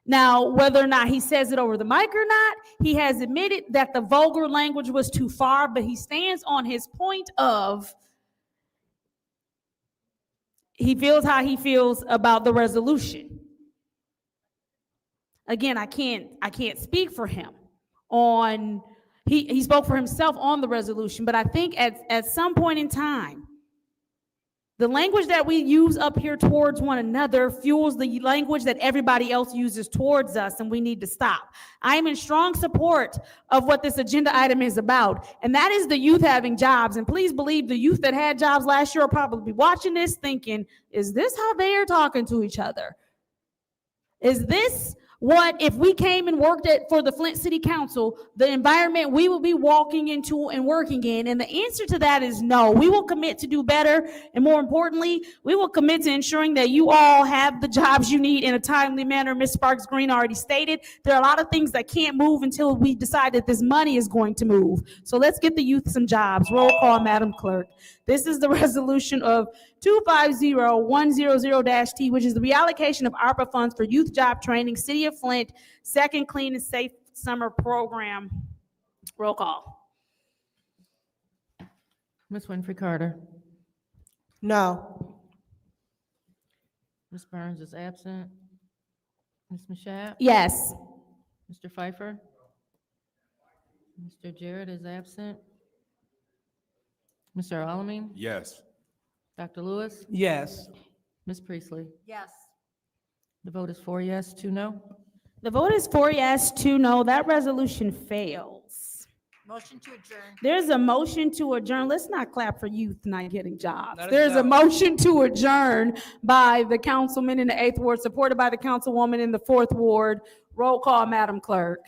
Now, whether or not he says it over the mic or not, he has admitted that the vulgar language was too far, but he stands on his point of he feels how he feels about the resolution. Again, I can't speak for him on, he spoke for himself on the resolution, but I think at some point in time, the language that we use up here towards one another fuels the language that everybody else uses towards us, and we need to stop. I am in strong support of what this agenda item is about, and that is the youth having jobs. And please believe the youth that had jobs last year will probably be watching this thinking, is this how they are talking to each other? Is this what, if we came and worked for the Flint City Council, the environment we will be walking into and working in? And the answer to that is no. We will commit to do better. And more importantly, we will commit to ensuring that you all have the jobs you need in a timely manner. Ms. Sparks Green already stated, there are a lot of things that can't move until we decide that this money is going to move. So let's get the youth some jobs. Roll call, Madam Clerk. This is the resolution of 250100-T, which is the reallocation of ARPA funds for youth job training, City of Flint, second clean and safe summer program. Roll call. Ms. Winfrey Carter. No. Ms. Burns is absent. Ms. Mashat? Yes. Mr. Pfeiffer? Mr. Jarrett is absent. Mr. Alamin? Yes. Dr. Lewis? Yes. Ms. Priestley? Yes. The vote is 4 yes, 2 no. The vote is 4 yes, 2 no. That resolution fails. Motion to adjourn. There's a motion to adjourn. Let's not clap for youth not getting jobs. Not a There's a job. motion to adjourn by the councilman in the 8th ward, supported by the councilwoman in the 4th ward. Roll call, Madam Clerk.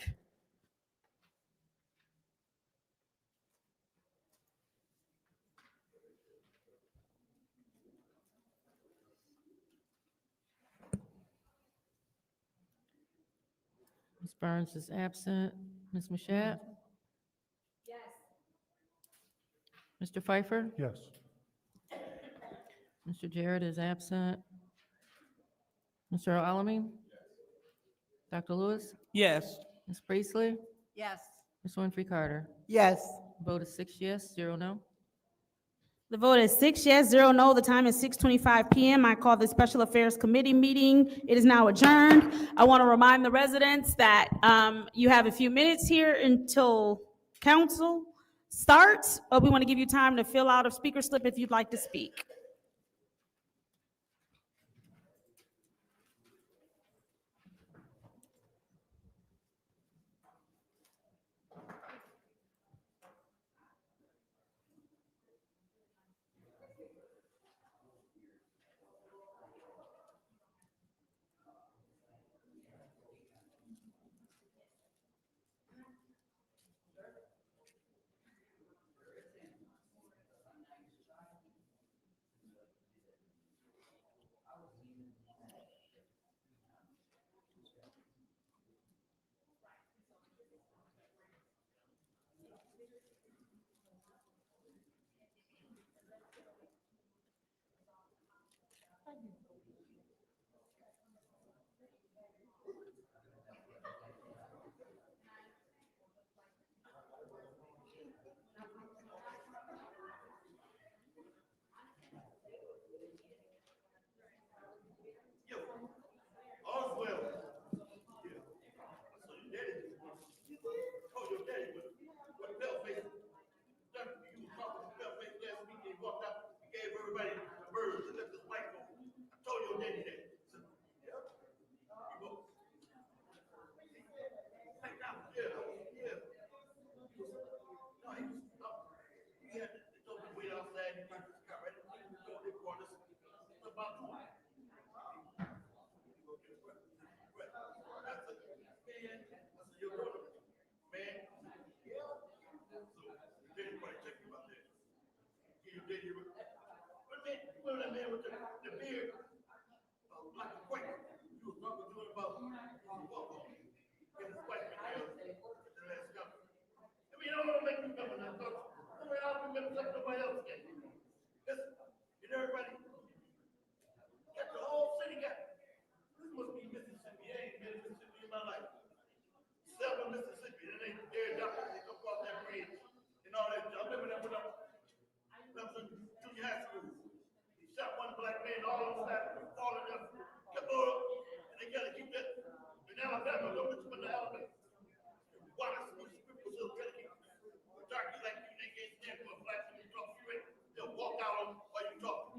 Ms. Burns is absent. Ms. Mashat? Yes. Mr. Pfeiffer? Yes. Mr. Jarrett is absent. Mr. Alamin? Dr. Lewis? Yes. Ms. Priestley? Yes. Ms. Winfrey Carter? Yes. Vote is 6 yes, 0 no. The vote is 6 yes, 0 no. The time is 6:25 p.m. I call the Special Affairs Committee meeting. It is now adjourned. I want to remind the residents that you have a few minutes here until council starts, but we want to give you time to fill out a speaker slip if you'd like to speak. birds and let this white go. I told your daddy that. Yeah. You go. Like that, yeah, yeah. No, he had, they told me to wait outside, he parked his car right in the door, they brought us about 2 hours. Everybody, got the whole city got, this must be Mississippi, I ain't been to Mississippi in my life. Selma, Mississippi, and they're doctors, they come across that bridge and all that. I remember that when I was in junior high school. He shot one black man, all of them started falling up, kept on, and they gotta keep that. In Alabama, don't let you put the Alabama. Wallace, people still trying to keep darkies like you, they can't stand for a black man to talk straight. They'll walk out on while you talk.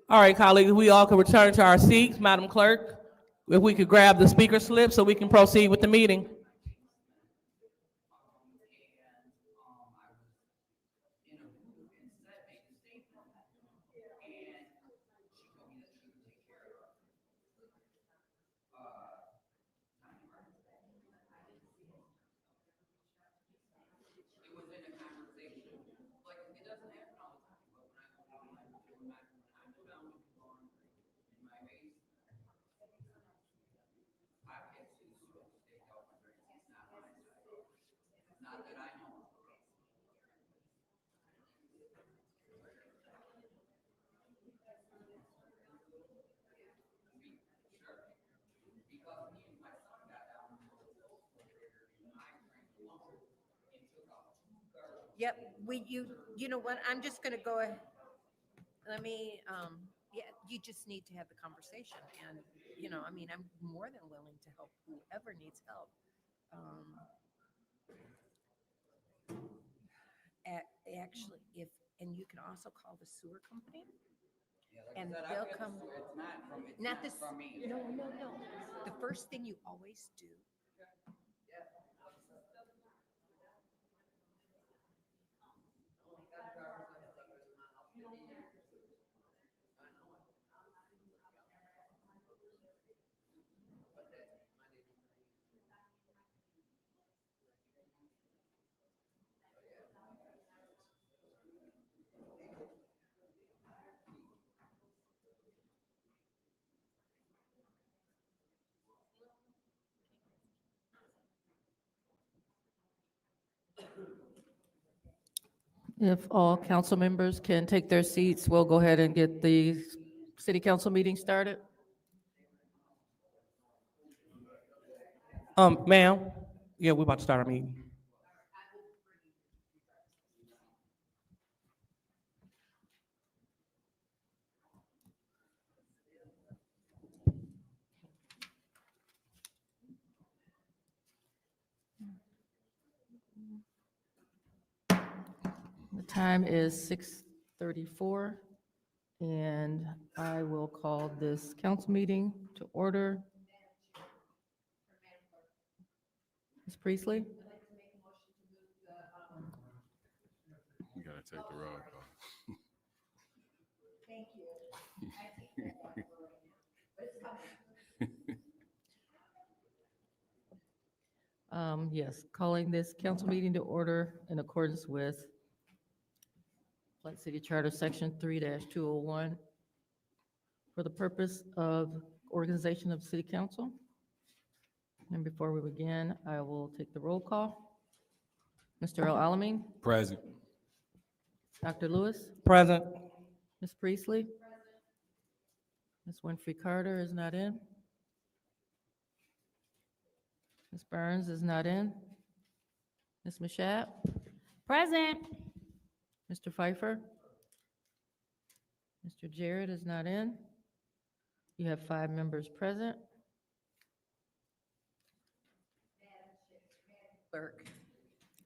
All right, colleagues, we all can return to our seats. Madam Clerk, if we could grab the speaker slip so we can proceed with the meeting. Yep, you know what, I'm just gonna go ahead. Let me, yeah, you just need to have the conversation and, I mean, I'm more than willing to help whoever needs help. Actually, and you can also call the sewer company and they'll come. Not this, no, no, no. The first thing you always do. If all council members can take their seats, we'll go ahead and get the city council meeting started. Ma'am, yeah, we're about to start our meeting. The time is 6:34, and I will call this council meeting to order. Ms. Priestley? You gotta take the roll call. Thank you. Yes, calling this council meeting to order in accordance with Flint City Charter, Section 3-201, for the purpose of organization of city council. And before we begin, I will take the roll call. Mr. Alamin? Present. Dr. Lewis? Present. Ms. Priestley? Ms. Winfrey Carter is not in. Ms. Burns is not in. Ms. Mashat? Present. Mr. Pfeiffer? Mr. Jarrett is not in. You have 5 members present. Clerk,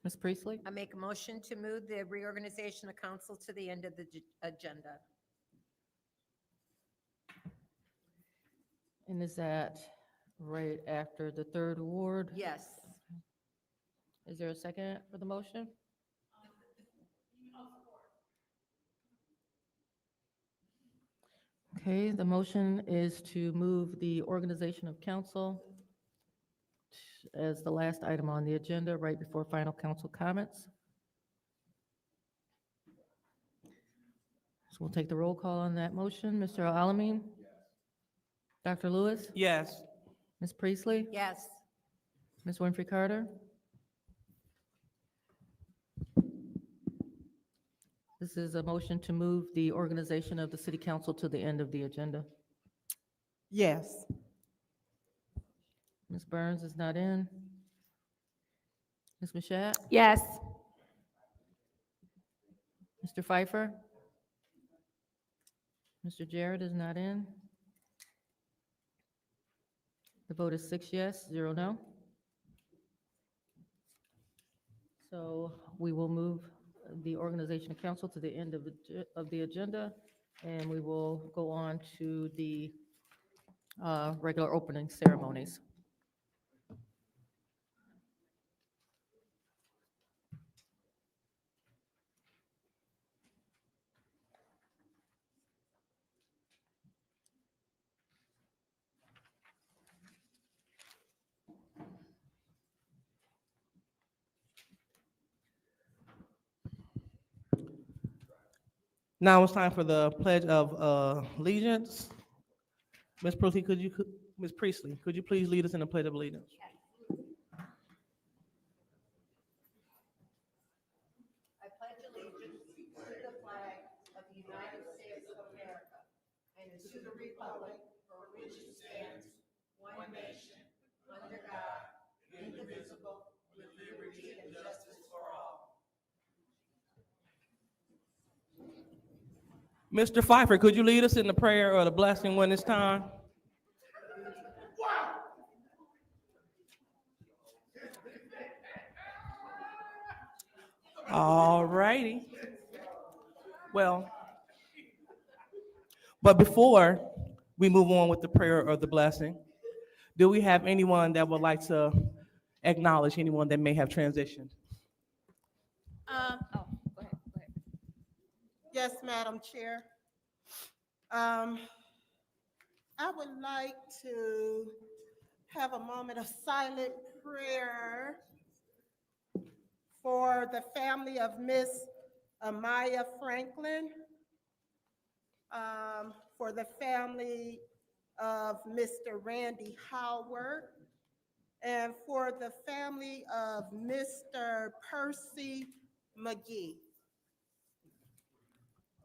Ms. Priestley? I make a motion to move the reorganization of council to the end of the agenda. And is that right after the 3rd ward? Yes. Is there a second for the motion? Okay, the motion is to move the organization of council as the last item on the agenda, right before final council comments. So we'll take the roll call on that motion. Mr. Alamin? Dr. Lewis? Yes. Ms. Priestley? Yes. Ms. Winfrey Carter? This is a motion to move the organization of the city council to the end of the agenda. Yes. Ms. Burns is not in. Ms. Mashat? Yes. Mr. Pfeiffer? Mr. Jarrett is not in. The vote is 6 yes, 0 no. So we will move the organization of council to the end of the agenda, and we will go on to the regular opening ceremonies. Now it's time for the Pledge of Allegiance. Ms. Priestley, could you please lead us in the Pledge of Allegiance? I pledge allegiance to the flag of the United States of America and to the republic for which it stands, one nation, under God, indivisible, with liberty and justice for all. Mr. Pfeiffer, could you lead us in the prayer or the blessing when it's time? All righty. Well, but before we move on with the prayer or the blessing, do we have anyone that would like to acknowledge anyone that may have transitioned? Go ahead. Yes, Madam Chair. I would like to have a moment of silent prayer for the family of Miss Amaya Franklin, for the family of Mr. Randy Howard, and for the family of Mr. Percy McGee.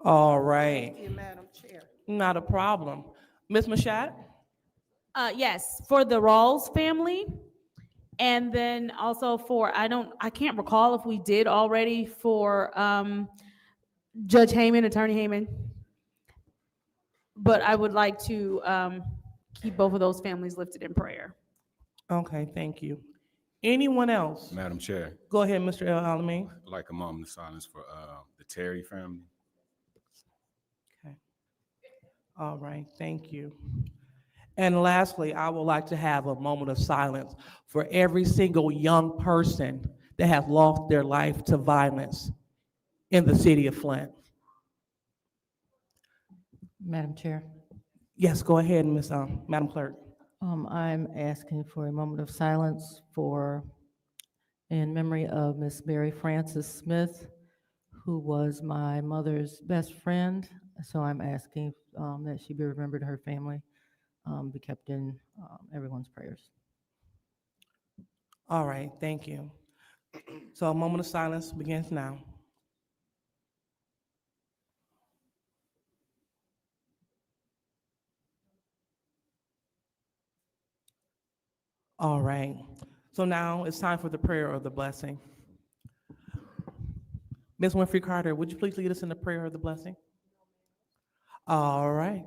All right, Thank you, Madam Chair. not a problem. Ms. Mashat? Yes, for the Rawls family. And then also for, I can't recall if we did already for Judge Heyman, Attorney Heyman. But I would like to keep both of those families lifted in prayer. Okay, thank you. Anyone else? Madam Chair, Go ahead, Mr. El Alamin. I'd like a moment of silence for the Terry family. Okay. All right, thank you. And lastly, I would like to have a moment of silence for every single young person that has lost their life to violence in the city of Flint. Madam Chair, Yes, go ahead, Madam Clerk. I'm asking for a moment of silence in memory of Miss Mary Frances Smith, who was my mother's best friend. So I'm asking that she be remembered, her family be kept in everyone's prayers. All right, thank you. So a moment of silence begins now. All right, so now it's time for the prayer of the blessing. Ms. Winfrey Carter, would you please lead us in the prayer of the blessing? All right.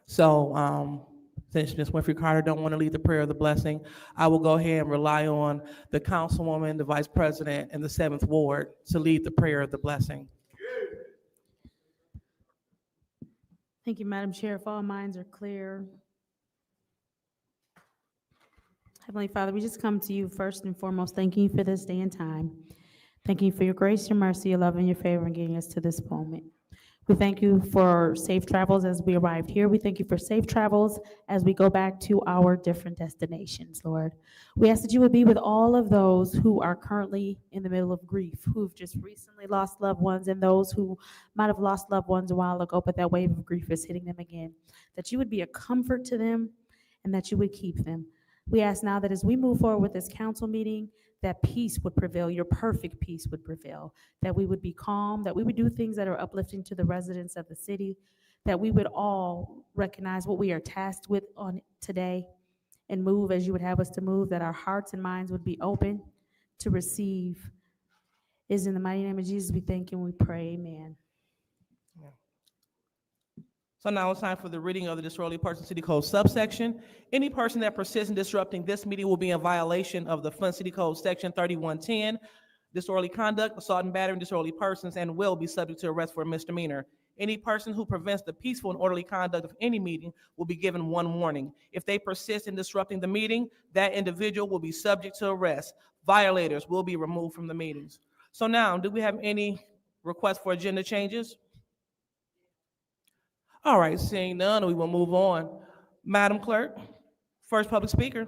So since Ms. Winfrey Carter don't want to lead the prayer of the blessing, I will go ahead and rely on the councilwoman, the vice president, and the 7th Ward to lead the prayer of the blessing. Thank you, Madam Chair. If all minds are clear. Heavenly Father, we just come to you first and foremost, thanking you for this day and time. Thanking you for your grace, your mercy, your love, and your favor in getting us to this moment. We thank you for safe travels as we arrived here. We thank you for safe travels as we go back to our different destinations, Lord. We ask that you would be with all of those who are currently in the middle of grief, who've just recently lost loved ones, and those who might have lost loved ones a while ago, but that wave of grief is hitting them again. That you would be a comfort to them and that you would keep them. We ask now that as we move forward with this council meeting, that peace would prevail, your perfect peace would prevail, that we would be calm, that we would do things that are uplifting to the residents of the city, that we would all recognize what we are tasked with on today and move as you would have us to move, that our hearts and minds would be open to receive. It is in the mighty name of Jesus we thank and we pray, amen. So now it's time for the reading of the Disorderly Person City Code subsection. Any person that persists in disrupting this meeting will be in violation of the Flint City Code Section 3110, disorderly conduct, assault and battery, disorderly persons, and will be subject to arrest for a misdemeanor. Any person who prevents the peaceful and orderly conduct of any meeting will be given one warning. If they persist in disrupting the meeting, that individual will be subject to arrest. Violators will be removed from the meetings. So now, do we have any requests for agenda changes? All right, seeing none, we will move on. Madam Clerk, first public speaker.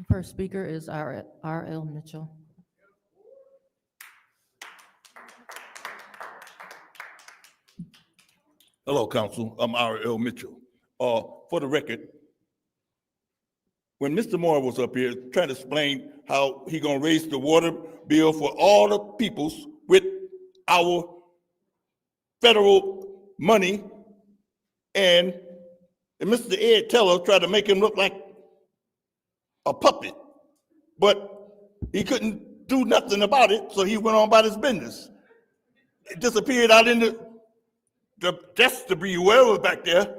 First speaker is R.L. Mitchell. Hello, Council. I'm R.L. Mitchell. For the record, when Mr. Moore was up here trying to explain how he gonna raise the water bill for all the peoples with our federal money, and Mr. Ed Teller tried to make him look like a puppet, but he couldn't do nothing about it, so he went on about his business. It disappeared out in the That's to be well back there.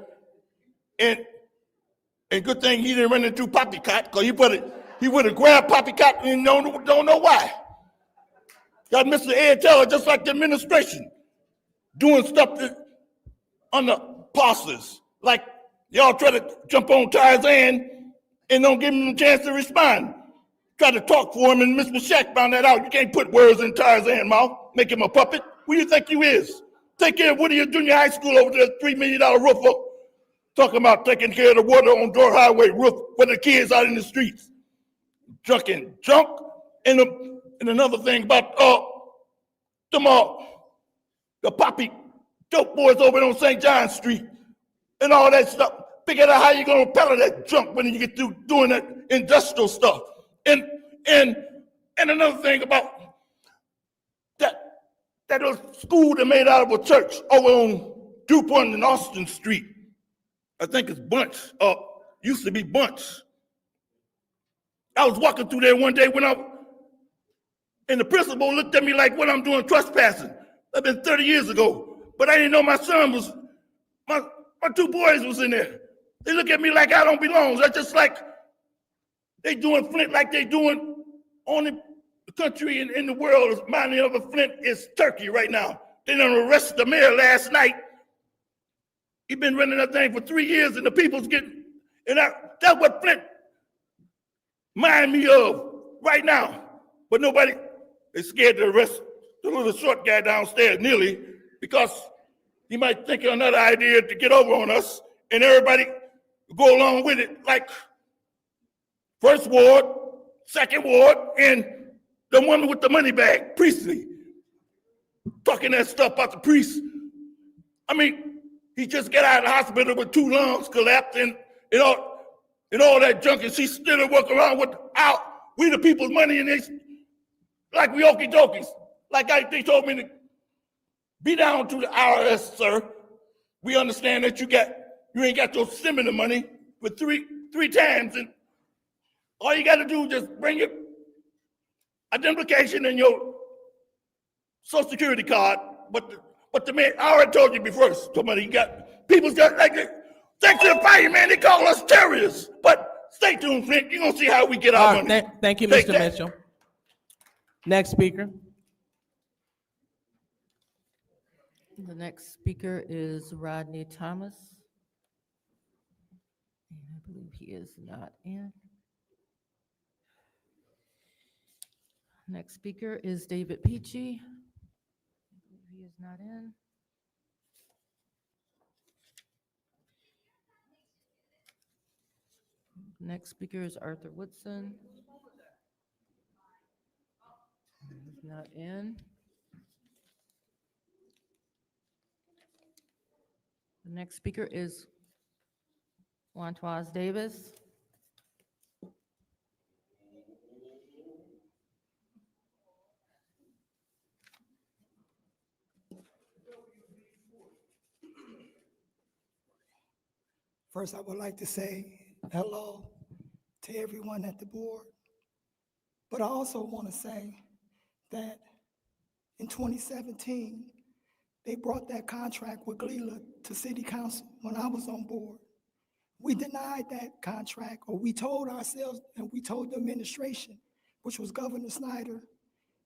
And good thing he didn't run into Poppycock, because he would have grabbed Poppycock and don't know why. Got Mr. Ed Taylor, just like the administration, doing stuff on the pastors. Like y'all try to jump on Tarzan and don't give him a chance to respond. Try to talk for him, and Mr. Shack found that out. You can't put words in Tarzan's mouth, make him a puppet. Who do you think you is? Take care of Whittier Junior High School over there, $3 million roof up. Talking about taking care of the water on Door Highway roof for the kids out in the streets. Junk. And another thing about the poppy dope boys over on St. John Street and all that stuff. Figure out how you're gonna pellet that junk when you get through doing that industrial stuff. And another thing about that little school they made out of a church over on DuPont and Austin Street. I think it's Bunch. Used to be Bunch. I was walking through there one day and the principal looked at me like what I'm doing trespassing. That's been 30 years ago. But I didn't know my two boys was in there. They look at me like I don't belong. That's just like they doing Flint like they doing only the country in the world. My name of Flint is Turkey right now. They done arrested the mayor last night. He been running that thing for 3 years, and the people's getting, and that's what Flint mind me of right now. But nobody is scared to arrest the little short guy downstairs, Neely, because he might think of another idea to get over on us, and everybody go along with it, like First Ward, Second Ward, and the woman with the money bag, Priestley, talking that stuff about the priest. I mean, he just got out of the hospital with 2 lungs collapsed and all that junk, and she still walk around with we the people's money, and they like we okie dokies. Like they told me to be down to the IRS, sir. We understand that you ain't got your seminar money for three times, and all you got to do is just bring your identification and your Social Security card. But the man, I already told you before, somebody got people's got like thanks to the fire, man. They call us terrorists. But stay tuned, Flint. You're gonna see how we get our money. Thank you, Take Mr. that. Mitchell. Next speaker. The next speaker is Rodney Thomas. And I believe he is not in. Next speaker is David Peachy. I believe he is not in. Next speaker is Arthur Woodson. He's not in. The next speaker is Wantoise Davis. First, I would like to say hello to everyone at the board. But I also want to say that in 2017, they brought that contract with Gleela to city council when I was on board. We denied that contract, or we told ourselves and we told the administration, which was Governor Snyder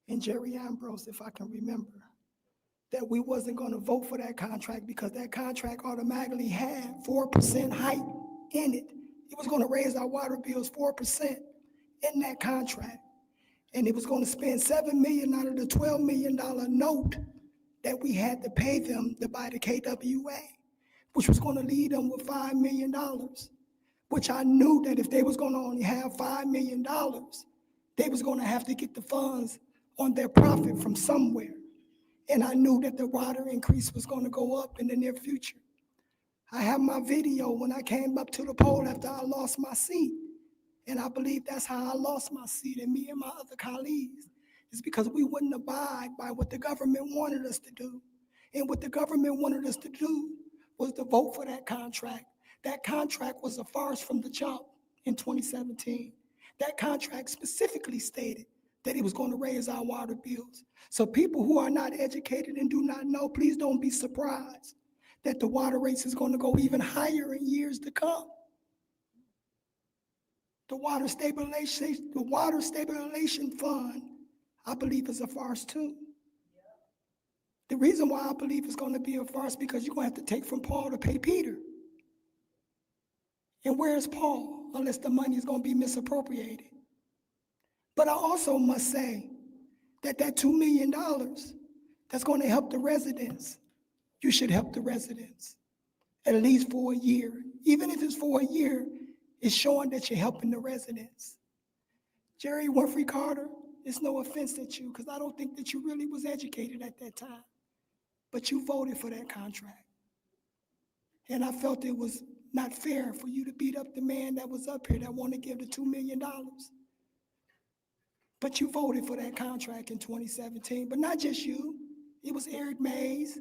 and Jerry Ambrose, if I can remember, that we wasn't going to vote for that contract because that contract automatically had 4% hike in it. It was going to raise our water bills 4% in that contract. And it was going to spend $7 million out of the $12 million note that we had to pay them to buy the KWA, which was going to leave them with $5 million, which I knew that if they was going to only have $5 million, they was going to have to get the funds on their profit from somewhere. And I knew that the water increase was going to go up in the near future. I have my video when I came up to the poll after I lost my seat. And I believe that's how I lost my seat, and me and my other colleagues. It's because we wouldn't abide by what the government wanted us to do. And what the government wanted us to do was to vote for that contract. That contract was a farce from the jump in 2017. That contract specifically stated that it was going to raise our water bills. So people who are not educated and do not know, please don't be surprised that the water rates is going to go even higher in years to come. The water stabilization fund, I believe, is a farce too. The reason why I believe it's going to be a farce because you're going to have to take from Paul to pay Peter. And where's Paul unless the money is going to be misappropriated? But I also must say that that $2 million that's going to help the residents, you should help the residents at least for a year. Even if it's for a year, it's showing that you're helping the residents. Jerry Winfrey Carter, it's no offense at you because I don't think that you really was educated at that time, but you voted for that contract. And I felt it was not fair for you to beat up the man that was up here that wanted to give the $2 million. But you voted for that contract in 2017, but not just you. It was Eric Mays,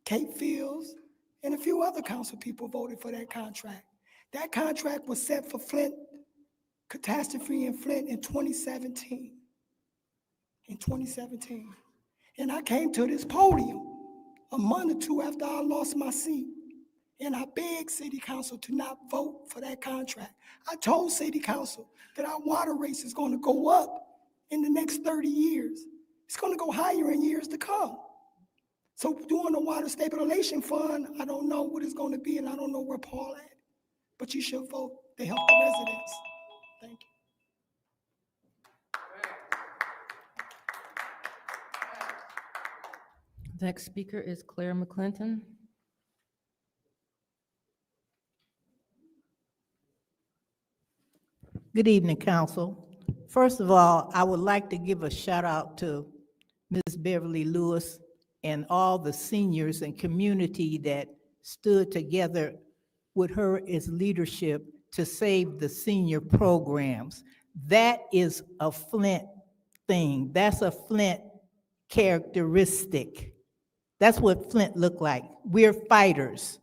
Kate Fields, and a few other council people voted for that contract. That contract was set for Flint, catastrophe in Flint in 2017. In 2017. And I came to this podium a month or two after I lost my seat. And I begged City Council to not vote for that contract. I told City Council that our water rates is going to go up in the next 30 years. It's going to go higher in years to come. So doing the water stabilization fund, I don't know what it's going to be, and I don't know where Paul at. But you should vote to help the residents. Thank you. Next speaker is Claire McClinton. Good evening, council. First of all, I would like to give a shout out to Ms. Beverly Lewis and all the seniors and community that stood together with her as leadership to save the senior programs. That is a Flint thing. That's a Flint characteristic. That's what Flint looked like. We're fighters.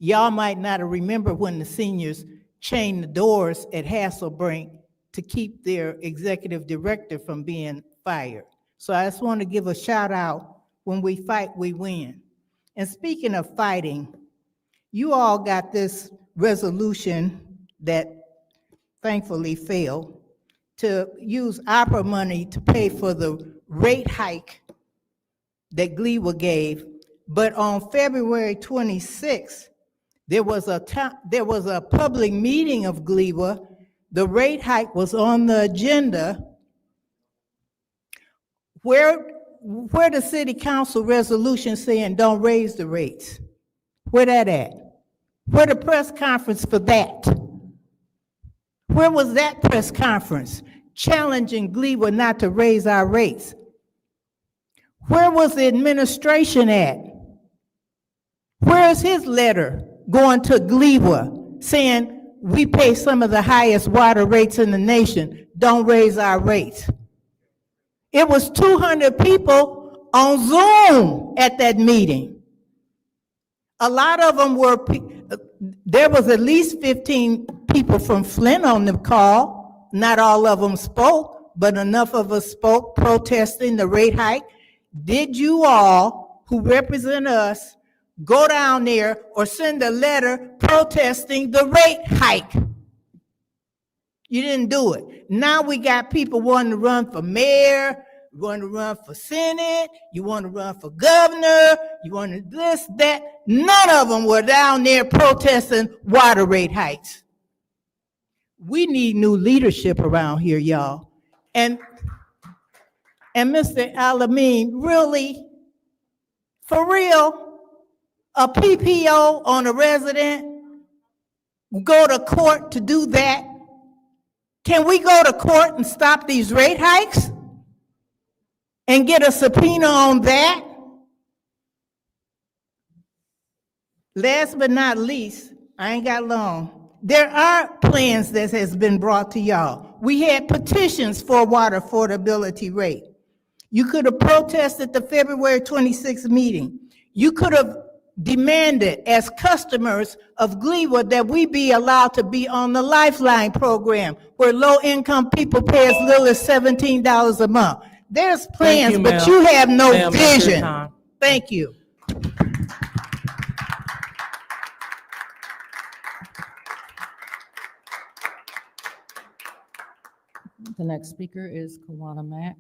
Y'all might not remember when the seniors chained the doors at Hasselbrink to keep their executive director from being fired. So I just want to give a shout out. When we fight, we win. And speaking of fighting, you all got this resolution that thankfully failed to use opera money to pay for the rate hike that GLEWA gave. But on February 26th, there was a public meeting of GLEWA. The rate hike was on the agenda. Where the city council resolution saying don't raise the rates? Where that at? Where the press conference for that? Where was that press conference challenging GLEWA not to raise our rates? Where was the administration at? Where is his letter going to GLEWA saying we pay some of the highest water rates in the nation, don't raise our rates? It was 200 people on Zoom at that meeting. A lot of them were, there was at least 15 people from Flint on the call. Not all of them spoke, but enough of us spoke protesting the rate hike. Did you all, who represent us, go down there or send a letter protesting the rate hike? You didn't do it. Now we got people wanting to run for mayor, want to run for Senate, you want to run for governor, you want to this, that. None of them were down there protesting water rate hikes. We need new leadership around here, y'all. And Mr. Alameen, really, for real, a PPO on a resident, go to court to do that? Can we go to court and stop these rate hikes and get a subpoena on that? Last but not least, I ain't got long. There are plans that has been brought to y'all. We had petitions for water affordability rate. You could have protested the February 26th meeting. You could have demanded as customers of GLEWA that we be allowed to be on the Lifeline program where low-income people pay as little as $17 a month. There's plans, but you have no vision. Thank you. The next speaker is Kawana Mack.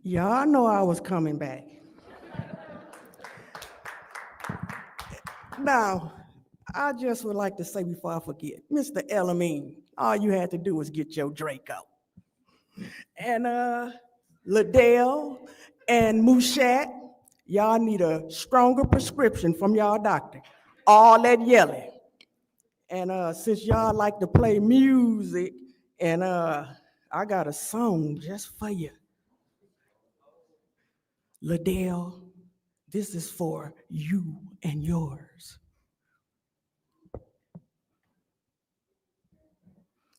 Y'all know I was coming back. Now, I just would like to say before I forget, Mr. Elamine, all you had to do was get your Draco. And Liddell and Mushat, y'all need a stronger prescription from y'all doctor. All that yelling. And since y'all like to play music, and I got a song just for you. Liddell, this is for you and yours.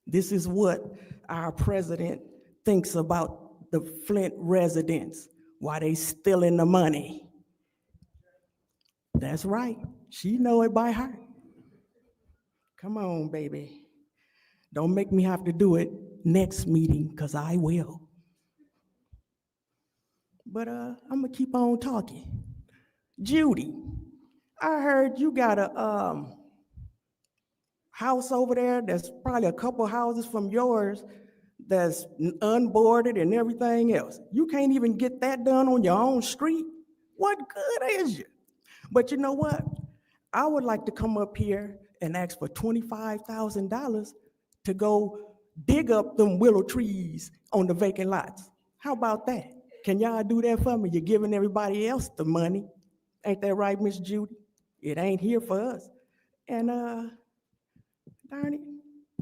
This is what our president thinks about the Flint residents, why they stealing the money. That's right, she know it by heart. Come on, baby. Don't make me have to do it next meeting, because I will. But I'm gonna keep on talking. Judy, I heard you got a house over there that's probably a couple houses from yours that's unboarded and everything else. You can't even get that done on your own street. What good is you? But you know what? I would like to come up here and ask for $25,000 to go dig up them willow trees on the vacant lots. How about that? Can y'all do that for me? You're giving everybody else the money. Ain't that right, Miss Judy? It ain't here for us. And darn it,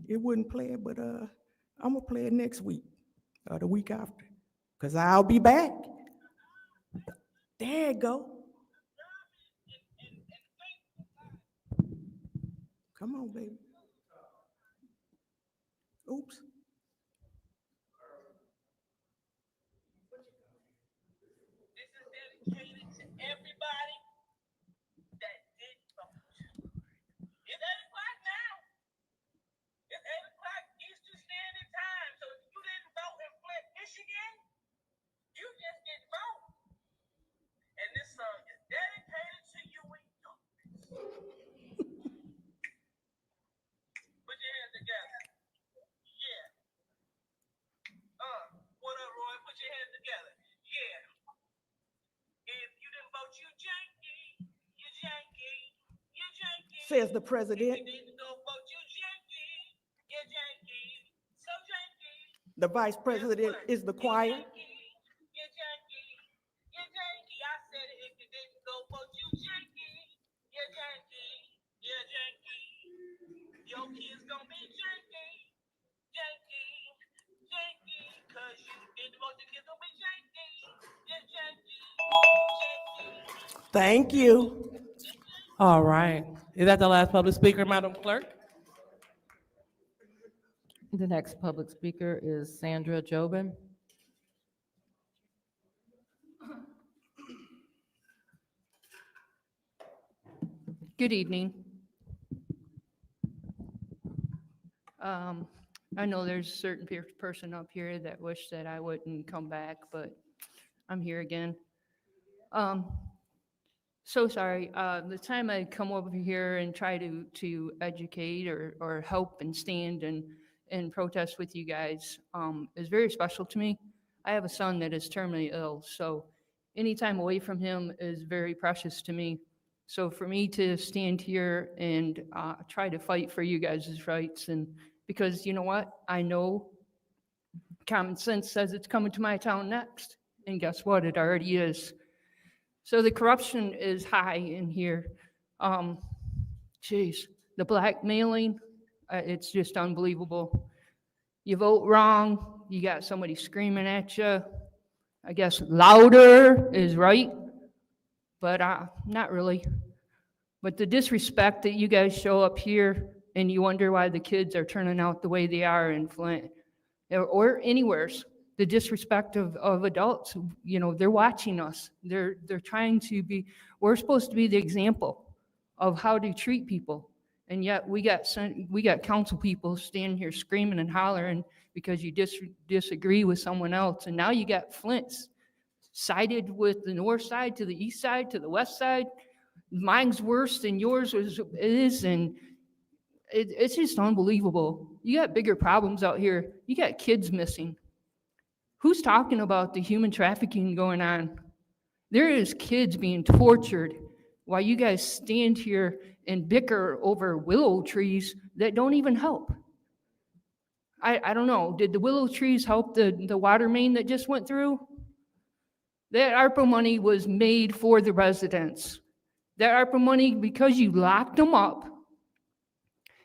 it wouldn't play it, but I'm gonna play it next week or the week after, because I'll be back. There you go. Come on, baby. Oops. Everybody that did vote. It's 8 o'clock now. It's 8 o'clock Eastern Standard Time. So if you didn't vote in Flint, Michigan, you just didn't vote. And this song is dedicated to you and yours. Put your hands together. Yeah. What up, Roy? Put your hands together. Yeah. If you didn't vote, you janky. You janky. You janky. Says the president. If you didn't go vote, you janky. You janky. So janky. The vice president is the choir. You janky. You janky. I said it. If you didn't go vote, you janky. You janky. You janky. Your kids gonna be janky. Janky. Janky. Cause you didn't vote, your kids gonna be janky. You janky. Janky. Thank you. All right. Is that the last public speaker, Madam Clerk? The next public speaker is Sandra Jobin. Good evening. I know there's a certain person up here that wish that I wouldn't come back, but I'm here again. So sorry. The time I come over here and try to educate or help and stand and protest with you guys is very special to me. I have a son that is terminally ill, so any time away from him is very precious to me. So for me to stand here and try to fight for you guys' rights, and because you know what? I know common sense says it's coming to my town next, and guess what? It already is. So the corruption is high in here. Geez, the blackmailing, it's just unbelievable. You vote wrong, you got somebody screaming at you. I guess louder is right, but not really. But the disrespect that you guys show up here, and you wonder why the kids are turning out the way they are in Flint or anywhere. The disrespect of adults, you know, they're watching us. They're trying to be, we're supposed to be the example of how to treat people. And yet we got council people standing here screaming and hollering because you disagree with someone else. And now you got Flint's sided with the north side to the east side to the west side. Mine's worse than yours is, and it's just unbelievable. You got bigger problems out here. You got kids missing. Who's talking about the human trafficking going on? There is kids being tortured while you guys stand here and bicker over willow trees that don't even help. I don't know. Did the willow trees help the water main that just went through? That ARPA money was made for the residents. That ARPA money, because you locked them up,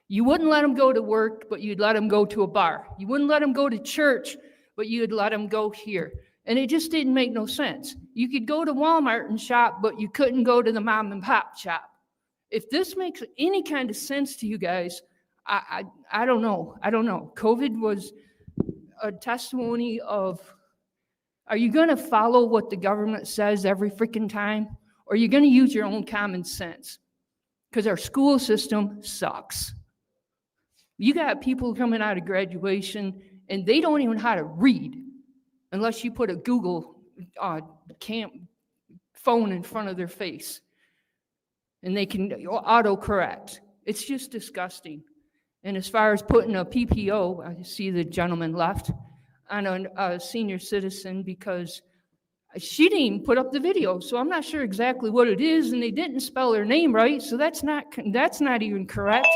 you wouldn't let them go to work, but you'd let them go to a bar. You wouldn't let them go to church, but you'd let them go here. And it just didn't make no sense. You could go to Walmart and shop, but you couldn't go to the mom and pop shop. If this makes any kind of sense to you guys, I don't know. I don't know. COVID was a testimony of, are you going to follow what the government says every freaking time? Or are you going to use your own common sense? Because our school system sucks. You got people coming out of graduation and they don't even know how to read unless you put a Google phone in front of their face and they can autocorrect. It's just disgusting. And as far as putting a PPO, I see the gentleman left, on a senior citizen because she didn't even put up the video, so I'm not sure exactly what it is, and they didn't spell her name right, so that's not even correct.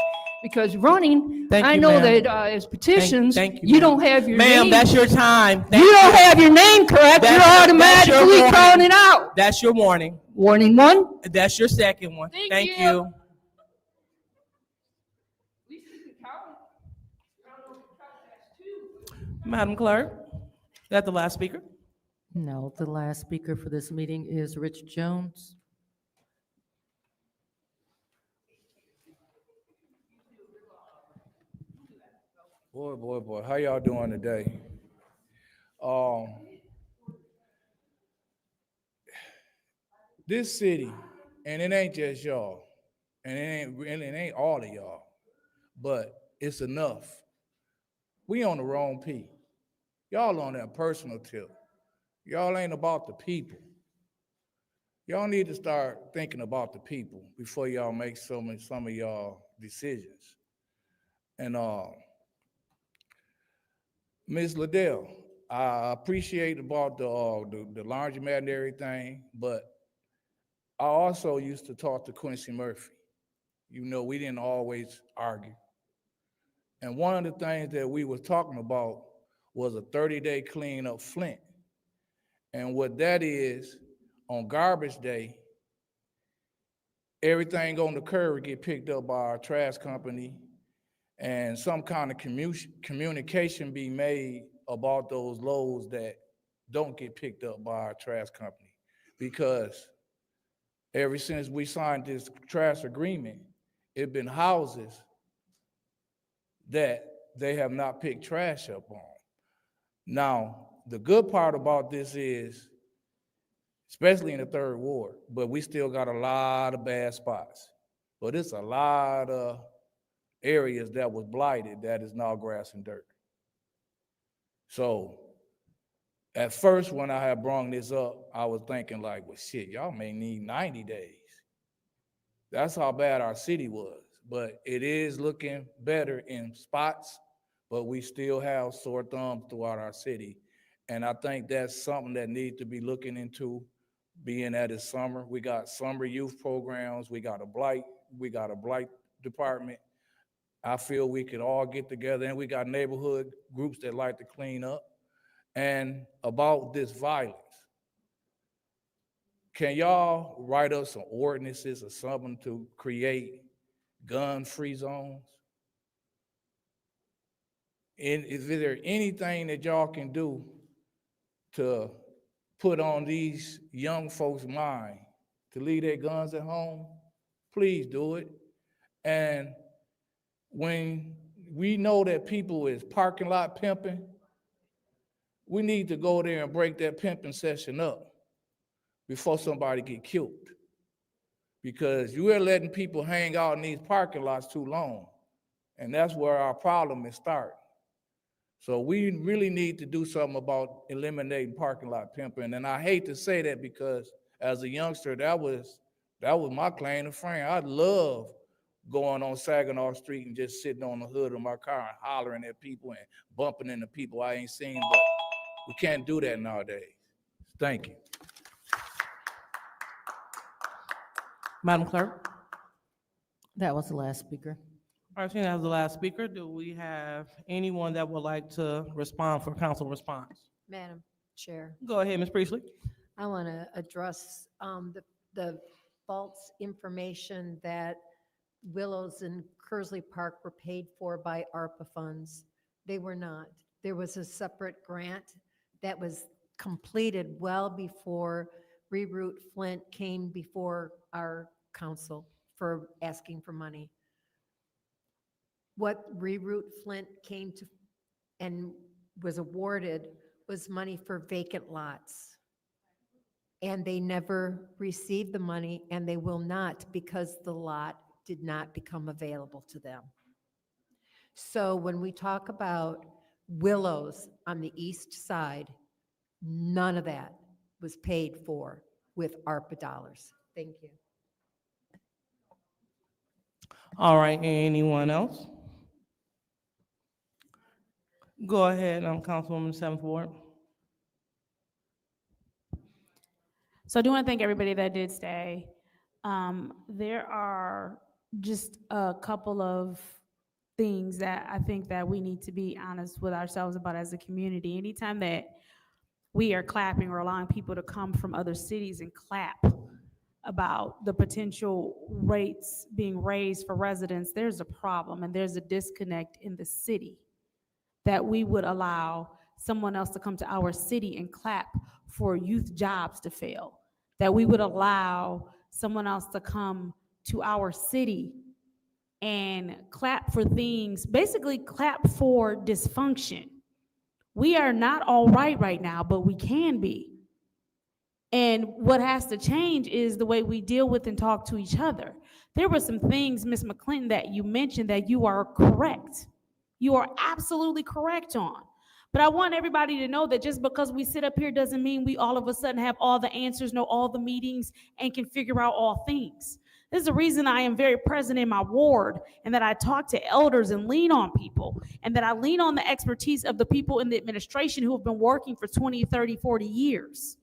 Because running, I know that as petitions, you don't have your name. Ma'am, that's your time. You don't have your name correct, you're automatically calling it out. That's your warning. Warning one? That's your second one. Thank you. Madam Clerk, is that the last speaker? No, the last speaker for this meeting is Rich Jones. Boy, how y'all doing today? This city, and it ain't just y'all, and it ain't all of y'all, but it's enough. We on the wrong P. Y'all on that personal tip. Y'all ain't about the people. Y'all need to start thinking about the people before y'all make some of y'all decisions. And Ms. Liddell, I appreciate about the laundromat and everything, but I also used to talk to Quincy Murphy. You know, we didn't always argue. And one of the things that we was talking about was a 30-day clean up Flint. And what that is, on garbage day, everything on the curb get picked up by our trash company, and some kind of communication be made about those loads that don't get picked up by our trash company. Because ever since we signed this trash agreement, it's been houses that they have not picked trash up on. Now, the good part about this is, especially in the third ward, but we still got a lot of bad spots. But it's a lot of areas that was blighted that is now grass and dirt. So at first, when I had brought this up, I was thinking like, well, shit, y'all may need 90 days. That's how bad our city was. But it is looking better in spots, but we still have sore thumbs throughout our city. And I think that's something that needs to be looking into, being that it's summer. We got summer youth programs, we got a blight department. I feel we could all get together, and we got neighborhood groups that like to clean up. And about this violence, can y'all write up some ordinances or something to create gun-free zones? And is there anything that y'all can do to put on these young folks' mind to leave their guns at home? Please do it. And when we know that people is parking lot pimping, we need to go there and break that pimping session up before somebody get killed. because you are letting people hang out in these parking lots too long. And that's where our problem is starting. So we really need to do something about eliminating parking lot pimping. And I hate to say that because as a youngster, that was my claim to fame. I love going on Saginaw Street and just sitting on the hood of my car and hollering at people and bumping into people I ain't seen, but we can't do that nowadays. Thank you. Madam Clerk? That was the last speaker. All right, seeing that was the last speaker, do we have anyone that would like to respond for council response? Madam Chair, Go ahead, Ms. Priestley. I want to address the false information that Willows and Kersley Park were paid for by ARPA funds. They were not. There was a separate grant that was completed well before Reroute Flint came before our council for asking for money. What Reroute Flint came to and was awarded was money for vacant lots. And they never received the money, and they will not, because the lot did not become available to them. So when we talk about Willows on the east side, none of that was paid for with ARPA dollars. Thank you. All right, anyone else? Go ahead, Councilwoman 7th Ward. So I do want to thank everybody that did stay. There are just a couple of things that I think that we need to be honest with ourselves about as a community. Anytime that we are clapping or allowing people to come from other cities and clap about the potential rates being raised for residents, there's a problem and there's a disconnect in the city that we would allow someone else to come to our city and clap for youth jobs to fail, that we would allow someone else to come to our city and clap for things, basically clap for dysfunction. We are not all right now, but we can be. And what has to change is the way we deal with and talk to each other. There were some things, Ms. McClinton, that you mentioned that you are correct. You are absolutely correct on. But I want everybody to know that just because we sit up here doesn't mean we all of a sudden have all the answers, know all the meetings, and can figure out all things. This is the reason I am very present in my ward, and that I talk to elders and lean on people, and that I lean on the expertise of the people in the administration who have been working for 20, 30, 40 years.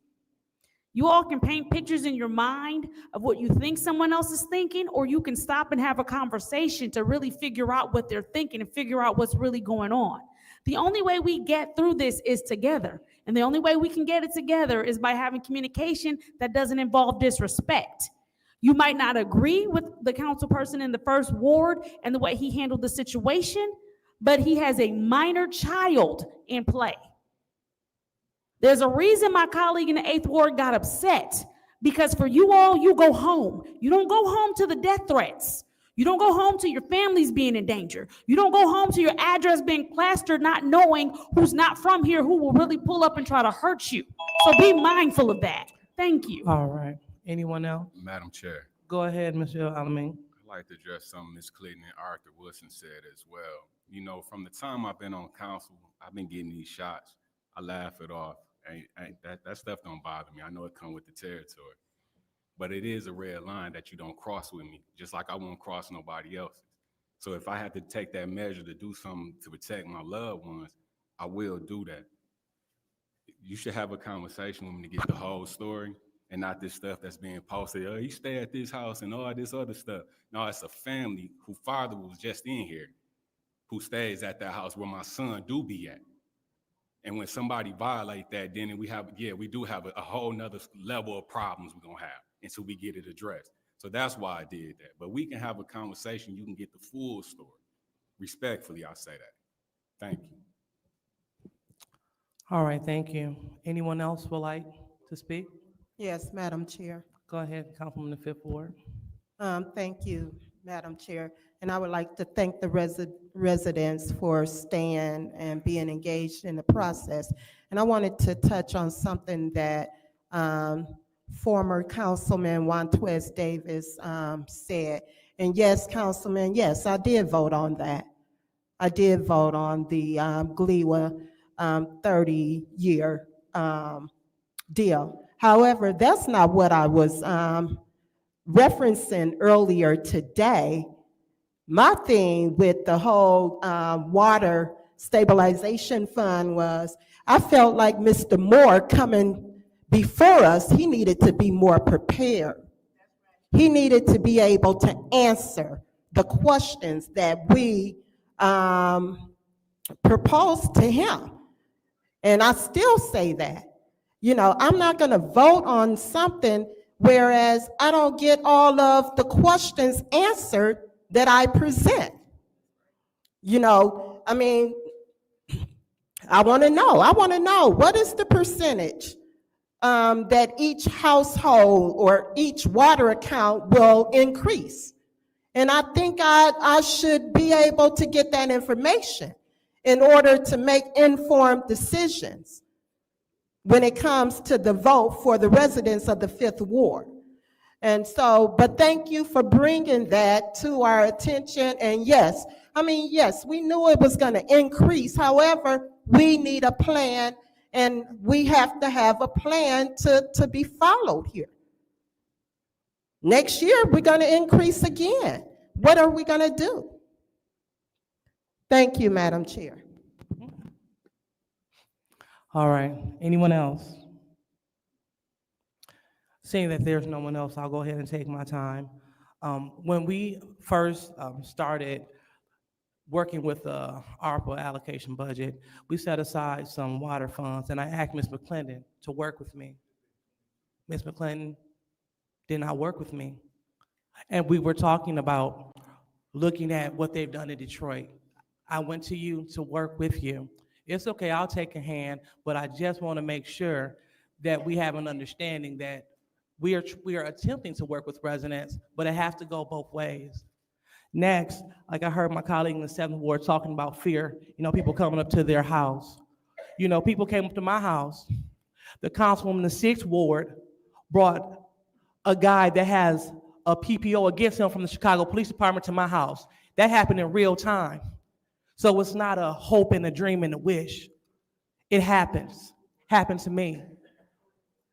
You all can paint pictures in your mind of what you think someone else is thinking, or you can stop and have a conversation to really figure out what they're thinking and figure out what's really going on. The only way we get through this is together. And the only way we can get it together is by having communication that doesn't involve disrespect. You might not agree with the council person in the first ward and the way he handled the situation, but he has a minor child in play. There's a reason my colleague in the 8th ward got upset, because for you all, you go home. You don't go home to the death threats. You don't go home to your families being in danger. You don't go home to your address being plastered, not knowing who's not from here, who will really pull up and try to hurt you. So be mindful of that. Thank you. All right. Anyone else? Madam Chair, Go ahead, Mr. Alamin. I'd like to address something Ms. Clinton and Arthur Wilson said as well. You know, from the time I've been on council, I've been getting these shots. I laugh it off. That stuff don't bother me. I know it come with the territory. But it is a red line that you don't cross with me, just like I won't cross nobody else's. So if I had to take that measure to do something to protect my loved ones, I will do that. You should have a conversation with me to get the whole story, and not this stuff that's being posted. Oh, you stay at this house and all this other stuff. No, it's a family whose father was just in here, who stays at that house where my son do be at. And when somebody violate that, then we do have a whole nother level of problems we're gonna have until we get it addressed. So that's why I did that. But we can have a conversation, you can get the full story. Respectfully, I say that. Thank you. All right, thank you. Anyone else would like to speak? Yes, Madam Chair. Go ahead, Councilwoman in the 5th Ward. Thank you, Madam Chair. And I would like to thank the residents for staying and being engaged in the process. And I wanted to touch on something that former Councilman Juan Davis said. And yes, Councilman, yes, I did vote on that. I did vote on the GLEWA 30-year deal. However, that's not what I was referencing earlier today. My thing with the whole water stabilization fund was I felt like Mr. Moore coming before us, he needed to be more prepared. He needed to be able to answer the questions that we proposed to him. And I still say that. You know, I'm not going to vote on something whereas I don't get all of the questions answered that I present. You know, I mean, I want to know what is the percentage that each household or each water account will increase. And I think I should be able to get that information in order to make informed decisions when it comes to the vote for the residents of the Fifth Ward. And so, but thank you for bringing that to our attention. And yes, I mean, yes, we knew it was going to increase. However, we need a plan, and we have to have a plan to be followed here. Next year, we're going to increase again. What are we going to do? Thank you, Madam Chair. All right, anyone else? Seeing that there's no one else, I'll go ahead and take my time. When we first started working with the ARPA allocation budget, we set aside some water funds, and I asked Ms. McClendon to work with me. Ms. McClendon did not work with me. And we were talking about looking at what they've done in Detroit. I went to you to work with you. It's okay, I'll take a hand, but I just want to make sure that we have an understanding that we are attempting to work with residents, but it has to go both ways. Next, like I heard my colleague in the 7th Ward talking about fear, you know, people coming up to their house. You know, people came up to my house. The councilwoman in the 6th Ward brought a guy that has a PPO against him from the Chicago Police Department to my house. That happened in real time. So it's not a hope and a dream and a wish. It happens. Happened to me.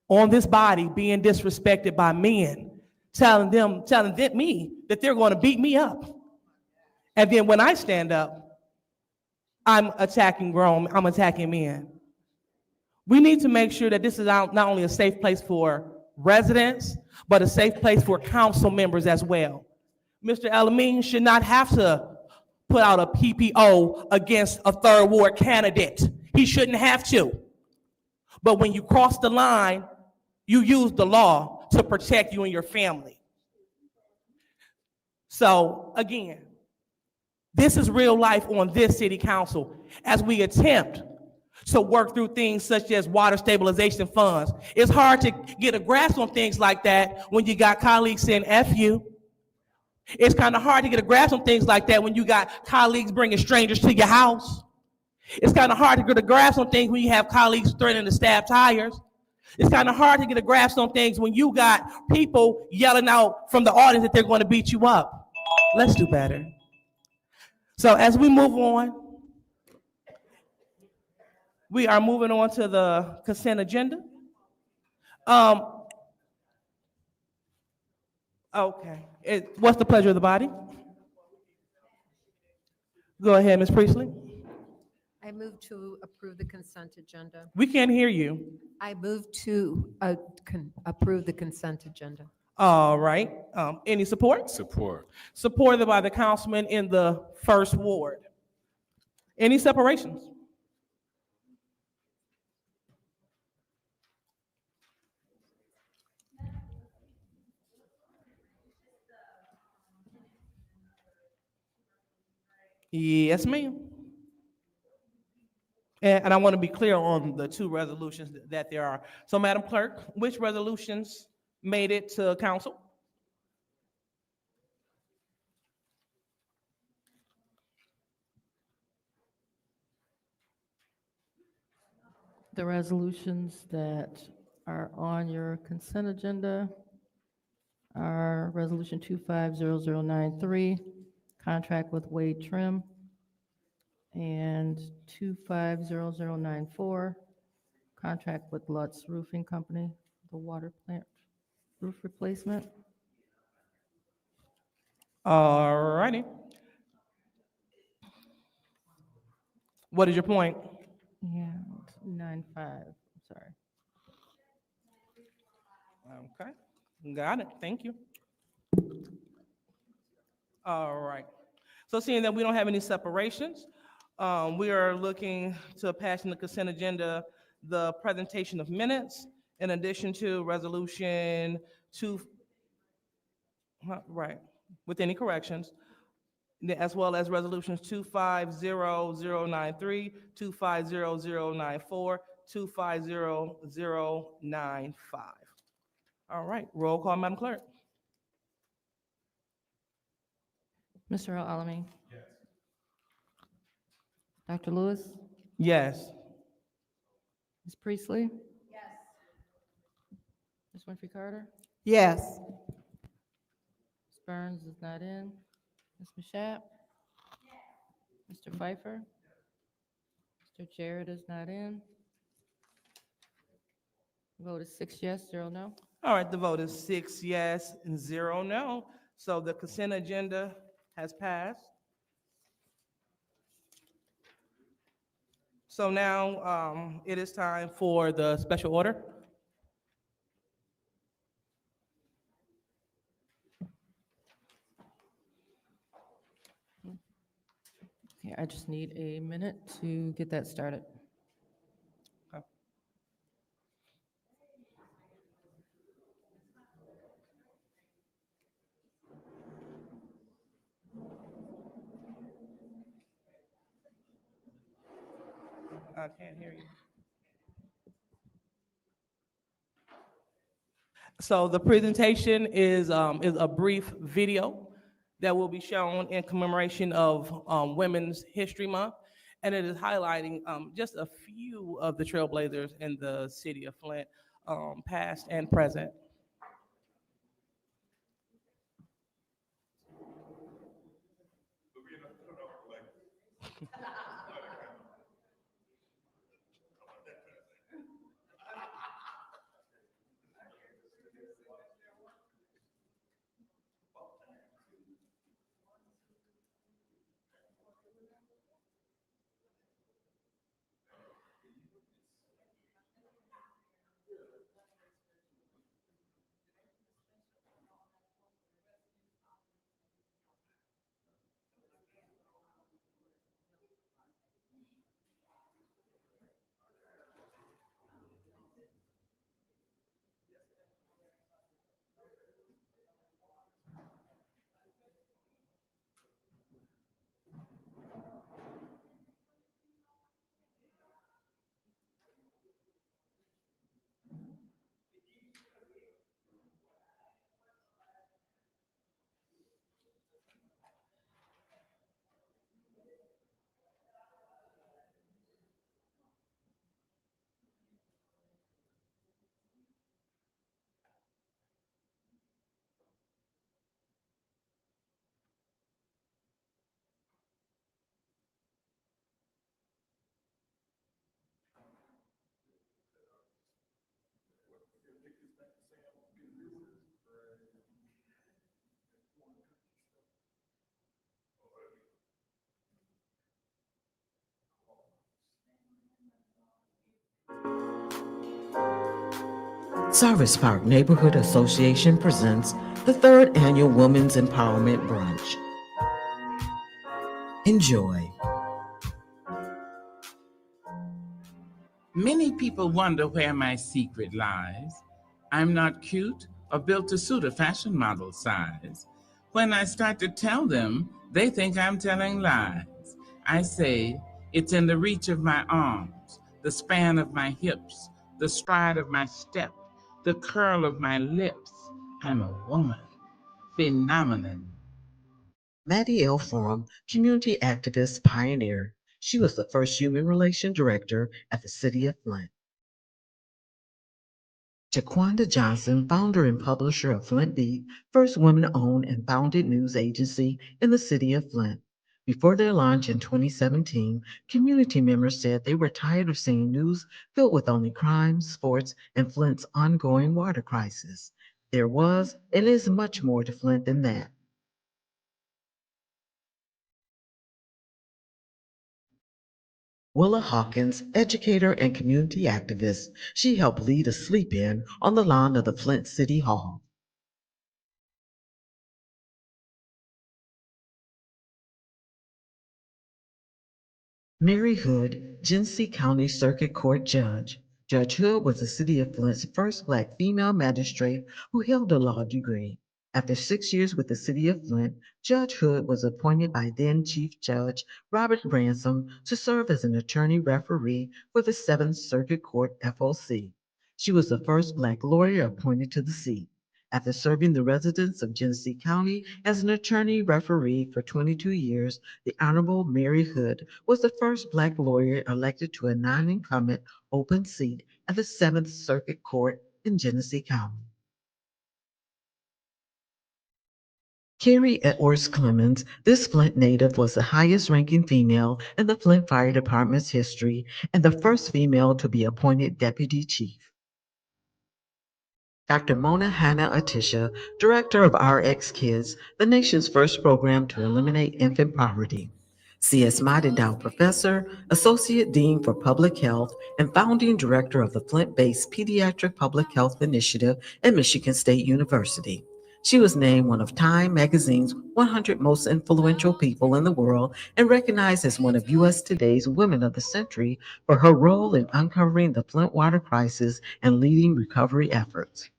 On this body being disrespected by men, telling me that they're going to beat me up. And then when I stand up, I'm attacking men. We need to make sure that this is not only a safe place for residents, but a safe place for council members as well. Mr. Elamine should not have to put out a PPO against a 3rd Ward candidate. He shouldn't have to. But when you cross the line, you use the law to protect you and your family. So again, this is real life on this city council as we attempt to work through things such as water stabilization funds. It's hard to get a grasp on things like that when you got colleagues saying F you. It's kind of hard to get a grasp on things like that when you got colleagues bringing strangers to your house. It's kind of hard to get a grasp on things when you have colleagues threatening to stab tires. It's kind of hard to get a grasp on things when you got people yelling out from the audience that they're going to beat you up. Let's do better. So as we move on, we are moving on to the consent agenda. Okay. What's the pleasure of the body? Go ahead, Ms. Priestley. I move to approve the consent agenda. We can't hear you. I move to approve the consent agenda. All right. Any support? Support. Supported by the councilman in the 1st Ward. Any separations? Yes, ma'am. And I want to be clear on the 2 resolutions that there are. So, Madam Clerk, which resolutions made it to council? The resolutions that are on your consent agenda are Resolution 250093, contract with Wade Trim, and 250094, contract with Lutz Roofing Company, the water plant roof replacement. All righty. What is your point? And 95, sorry. Okay, got it. Thank you. All right. So seeing that we don't have any separations, we are looking to pass in the consent agenda the presentation of minutes in addition to resolution right, with any corrections, as well as resolutions 250093, 250094, 250095. All right, roll call, Madam Clerk. Mr. Alamin? Yes. Dr. Lewis? Yes. Ms. Priestley? Yes. Ms. Winfrey Carter? Yes. Ms. Burns is not in. Ms. Mashat? Mr. Pfeiffer? Mr. Jarrett is not in. Vote is 6 yes, 0 no. All right, the vote is 6 yes and 0 no. So the consent agenda has passed. So now it is time for the special order. Okay, I just need a minute to get that started. Okay. I can't hear you. So the presentation is a brief video that will be shown in commemoration of Women's History Month, and it is highlighting just a few of the trailblazers in the city of Flint, past and present. Service Park Neighborhood Association presents the third annual Women's Empowerment Brunch. Enjoy. Many people wonder where my secret lies. I'm not cute or built to suit a fashion model size. When I start to tell them, they think I'm telling lies. I say, it's in the reach of my arms, the span of my hips, the stride of my step, the curl of my lips. I'm a woman, phenomenon. Maddie L. Forum, community activist pioneer. She was the first human relations director at the city of Flint. Jaquanda Johnson, founder and publisher of Flint Beat, first women-owned and founded news agency in the city of Flint. Before their launch in 2017, community members said they were tired of seeing news filled with only crime, sports, and Flint's ongoing water crisis. There was and is much more to Flint than that. Willa Hawkins, educator and community activist, she helped lead a sleep-in on the lawn of the Flint City Hall. Mary Hood, Genesee County Circuit Court Judge. Judge Hood was the city of Flint's first Black female magistrate who held a law degree. After 6 years with the city of Flint, Judge Hood was appointed by then Chief Judge Robert Ransom to serve as an attorney referee for the Seventh Circuit Court FOC. She was the first Black lawyer appointed to the seat. After serving the residents of Genesee County as an attorney referee for 22 years, the Honorable Mary Hood was the first Black lawyer elected to a non-incumbent open seat at the Seventh Circuit Court in Genesee County. Carrie Edwards Clemens, this Flint native, was the highest ranking female in the Flint Fire Department's history and the first female to be appointed deputy chief. Dr. Mona Hanna Atisha, director of RX Kids, the nation's first program to eliminate infant poverty. C.S. Madidow Professor, Associate Dean for Public Health, and founding director of the Flint-based Pediatric Public Health Initiative at Michigan State University. She was named one of Time magazine's 100 most influential people in the world and recognized as one of U.S. Today's Women of the Century for her role in uncovering the Flint water crisis and leading recovery efforts.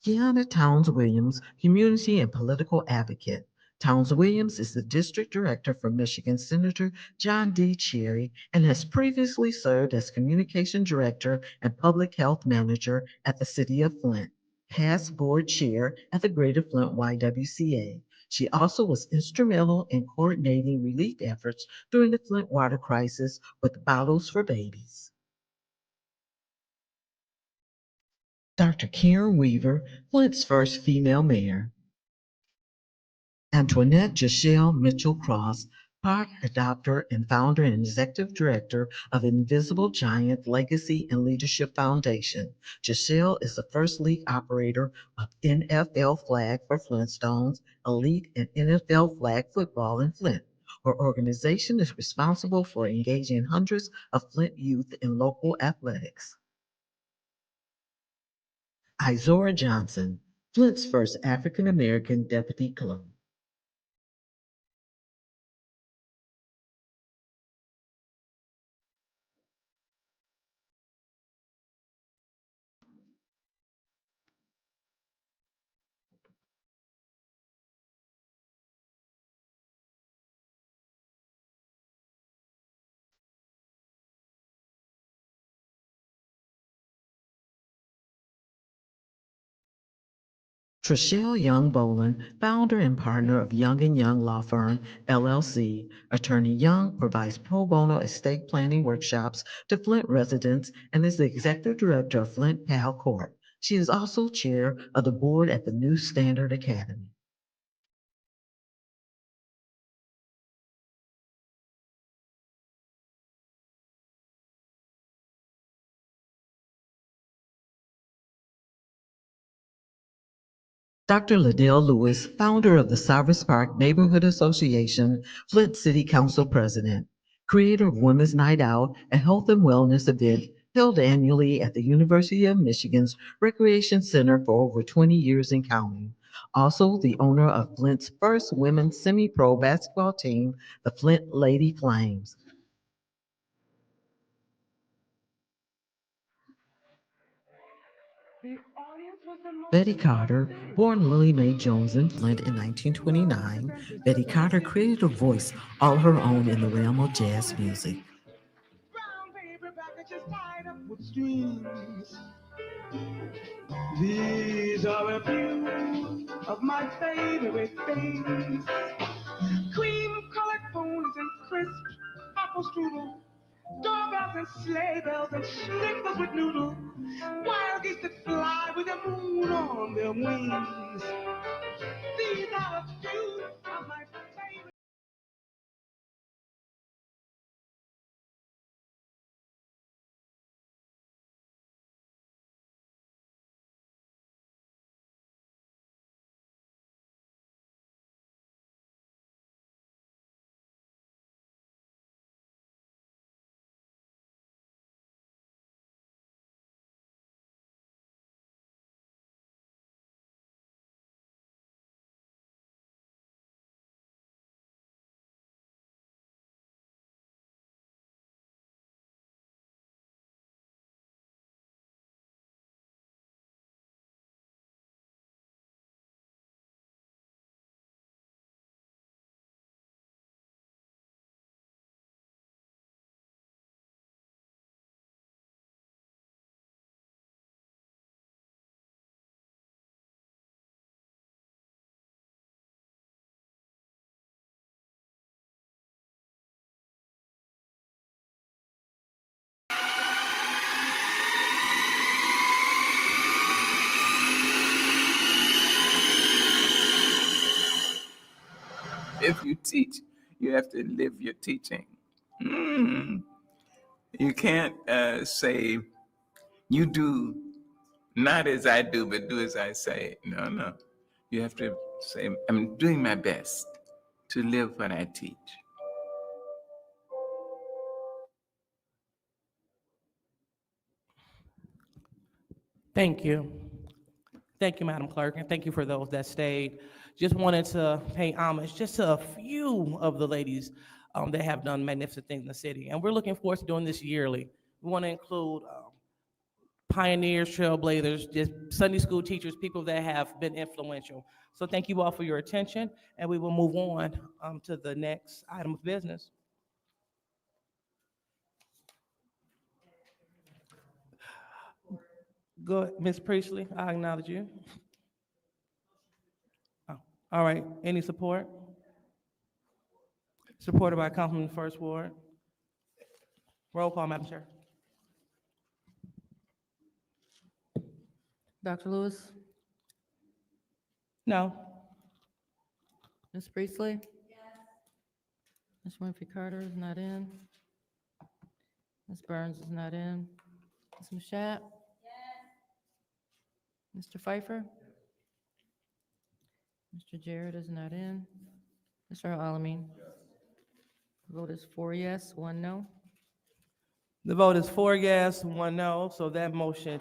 Kiana Towns Williams, community and political advocate. Towns Williams is the district director for Michigan Senator John D. Cherry and has previously served as communication director and public health manager at the city of Flint, past board chair at the Greater Flint YWCA. She also was instrumental in coordinating relief efforts during the Flint water crisis with Bottles for Babies. Dr. Karen Weaver, Flint's first female mayor. Antoinette Jachelle Mitchell Cross, park adopter and founder and executive director of Invisible Giant Legacy and Leadership Foundation. Jachelle is the first league operator of NFL Flag for Flintstones, Elite and NFL Flag Football in Flint. Her organization is responsible for engaging hundreds of Flint youth in local athletics. Izora Johnson, Flint's first African American deputy clerk. Trishelle Young Boland, founder and partner of Young & Young Law Firm, LLC. Attorney Young provides pro bono estate planning workshops to Flint residents and is the executive director of Flint Pal Court. She is also chair of the board at the New Standard Academy. Dr. Liddell Lewis, founder of the Cyrus Park Neighborhood Association, Flint City Council President, creator of Women's Night Out, a health and wellness event held annually at the University of Michigan's Recreation Center for over 20 years and counting. Also the owner of Flint's first women's semi-pro basketball team, the Flint Lady Flames. Betty Carter, born Lily Mae Jones in Flint in 1929, Betty Carter created a voice all her own in the realm of jazz music. These are a few of my favorite things. Cream colored ponies and crisp apple strudel, doorbell bells and sleigh bells and snickers with noodle. Wild geese that fly with the moon on their wings. These are a few of my favorite. If you teach, you have to live your teaching. You can't say, you do not as I do, but do as I say. No, no. You have to say, I'm doing my best to live what I teach. Thank you. Thank you, Madam Clerk, and thank you for those that stayed. Just wanted to pay homage just to a few of the ladies that have done magnificent things in the city. And we're looking forward to doing this yearly. We want to include pioneers, trailblazers, just Sunday school teachers, people that have been influential. So thank you all for your attention, and we will move on to the next item of business. Go ahead, Ms. Priestley, I acknowledge you. Oh, all right, any support? Supported by Councilman First Ward. Roll call, Madam Chair. Dr. Lewis? No. Ms. Priestley? Yes. Ms. Winfrey Carter is not in. Ms. Burns is not in. Ms. Mashat? Yes. Mr. Pfeiffer? Mr. Jarrett is not in. Mr. Alamin? Yes. Vote is 4 yes, 1 no. The vote is 4 yes, 1 no, so that motion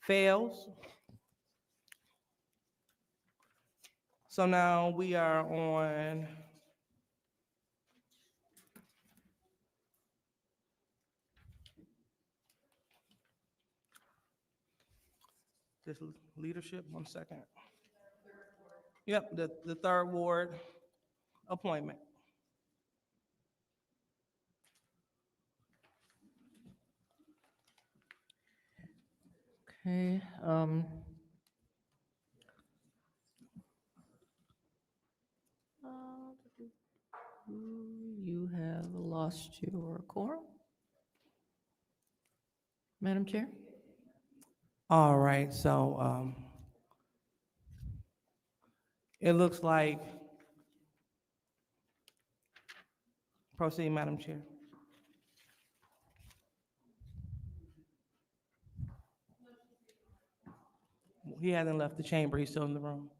fails. So now we are on this leadership, 1 second. Yep, the third ward appointment. Okay, you have lost your quorum. Madam Chair? All right, so it looks like, proceed, Madam Chair. He hasn't left the chamber, he's still in the room.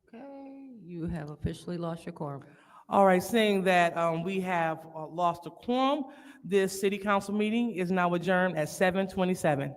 Okay, you have officially lost your quorum. All right, seeing that we have lost a quorum, this city council meeting is now adjourned at 7:27.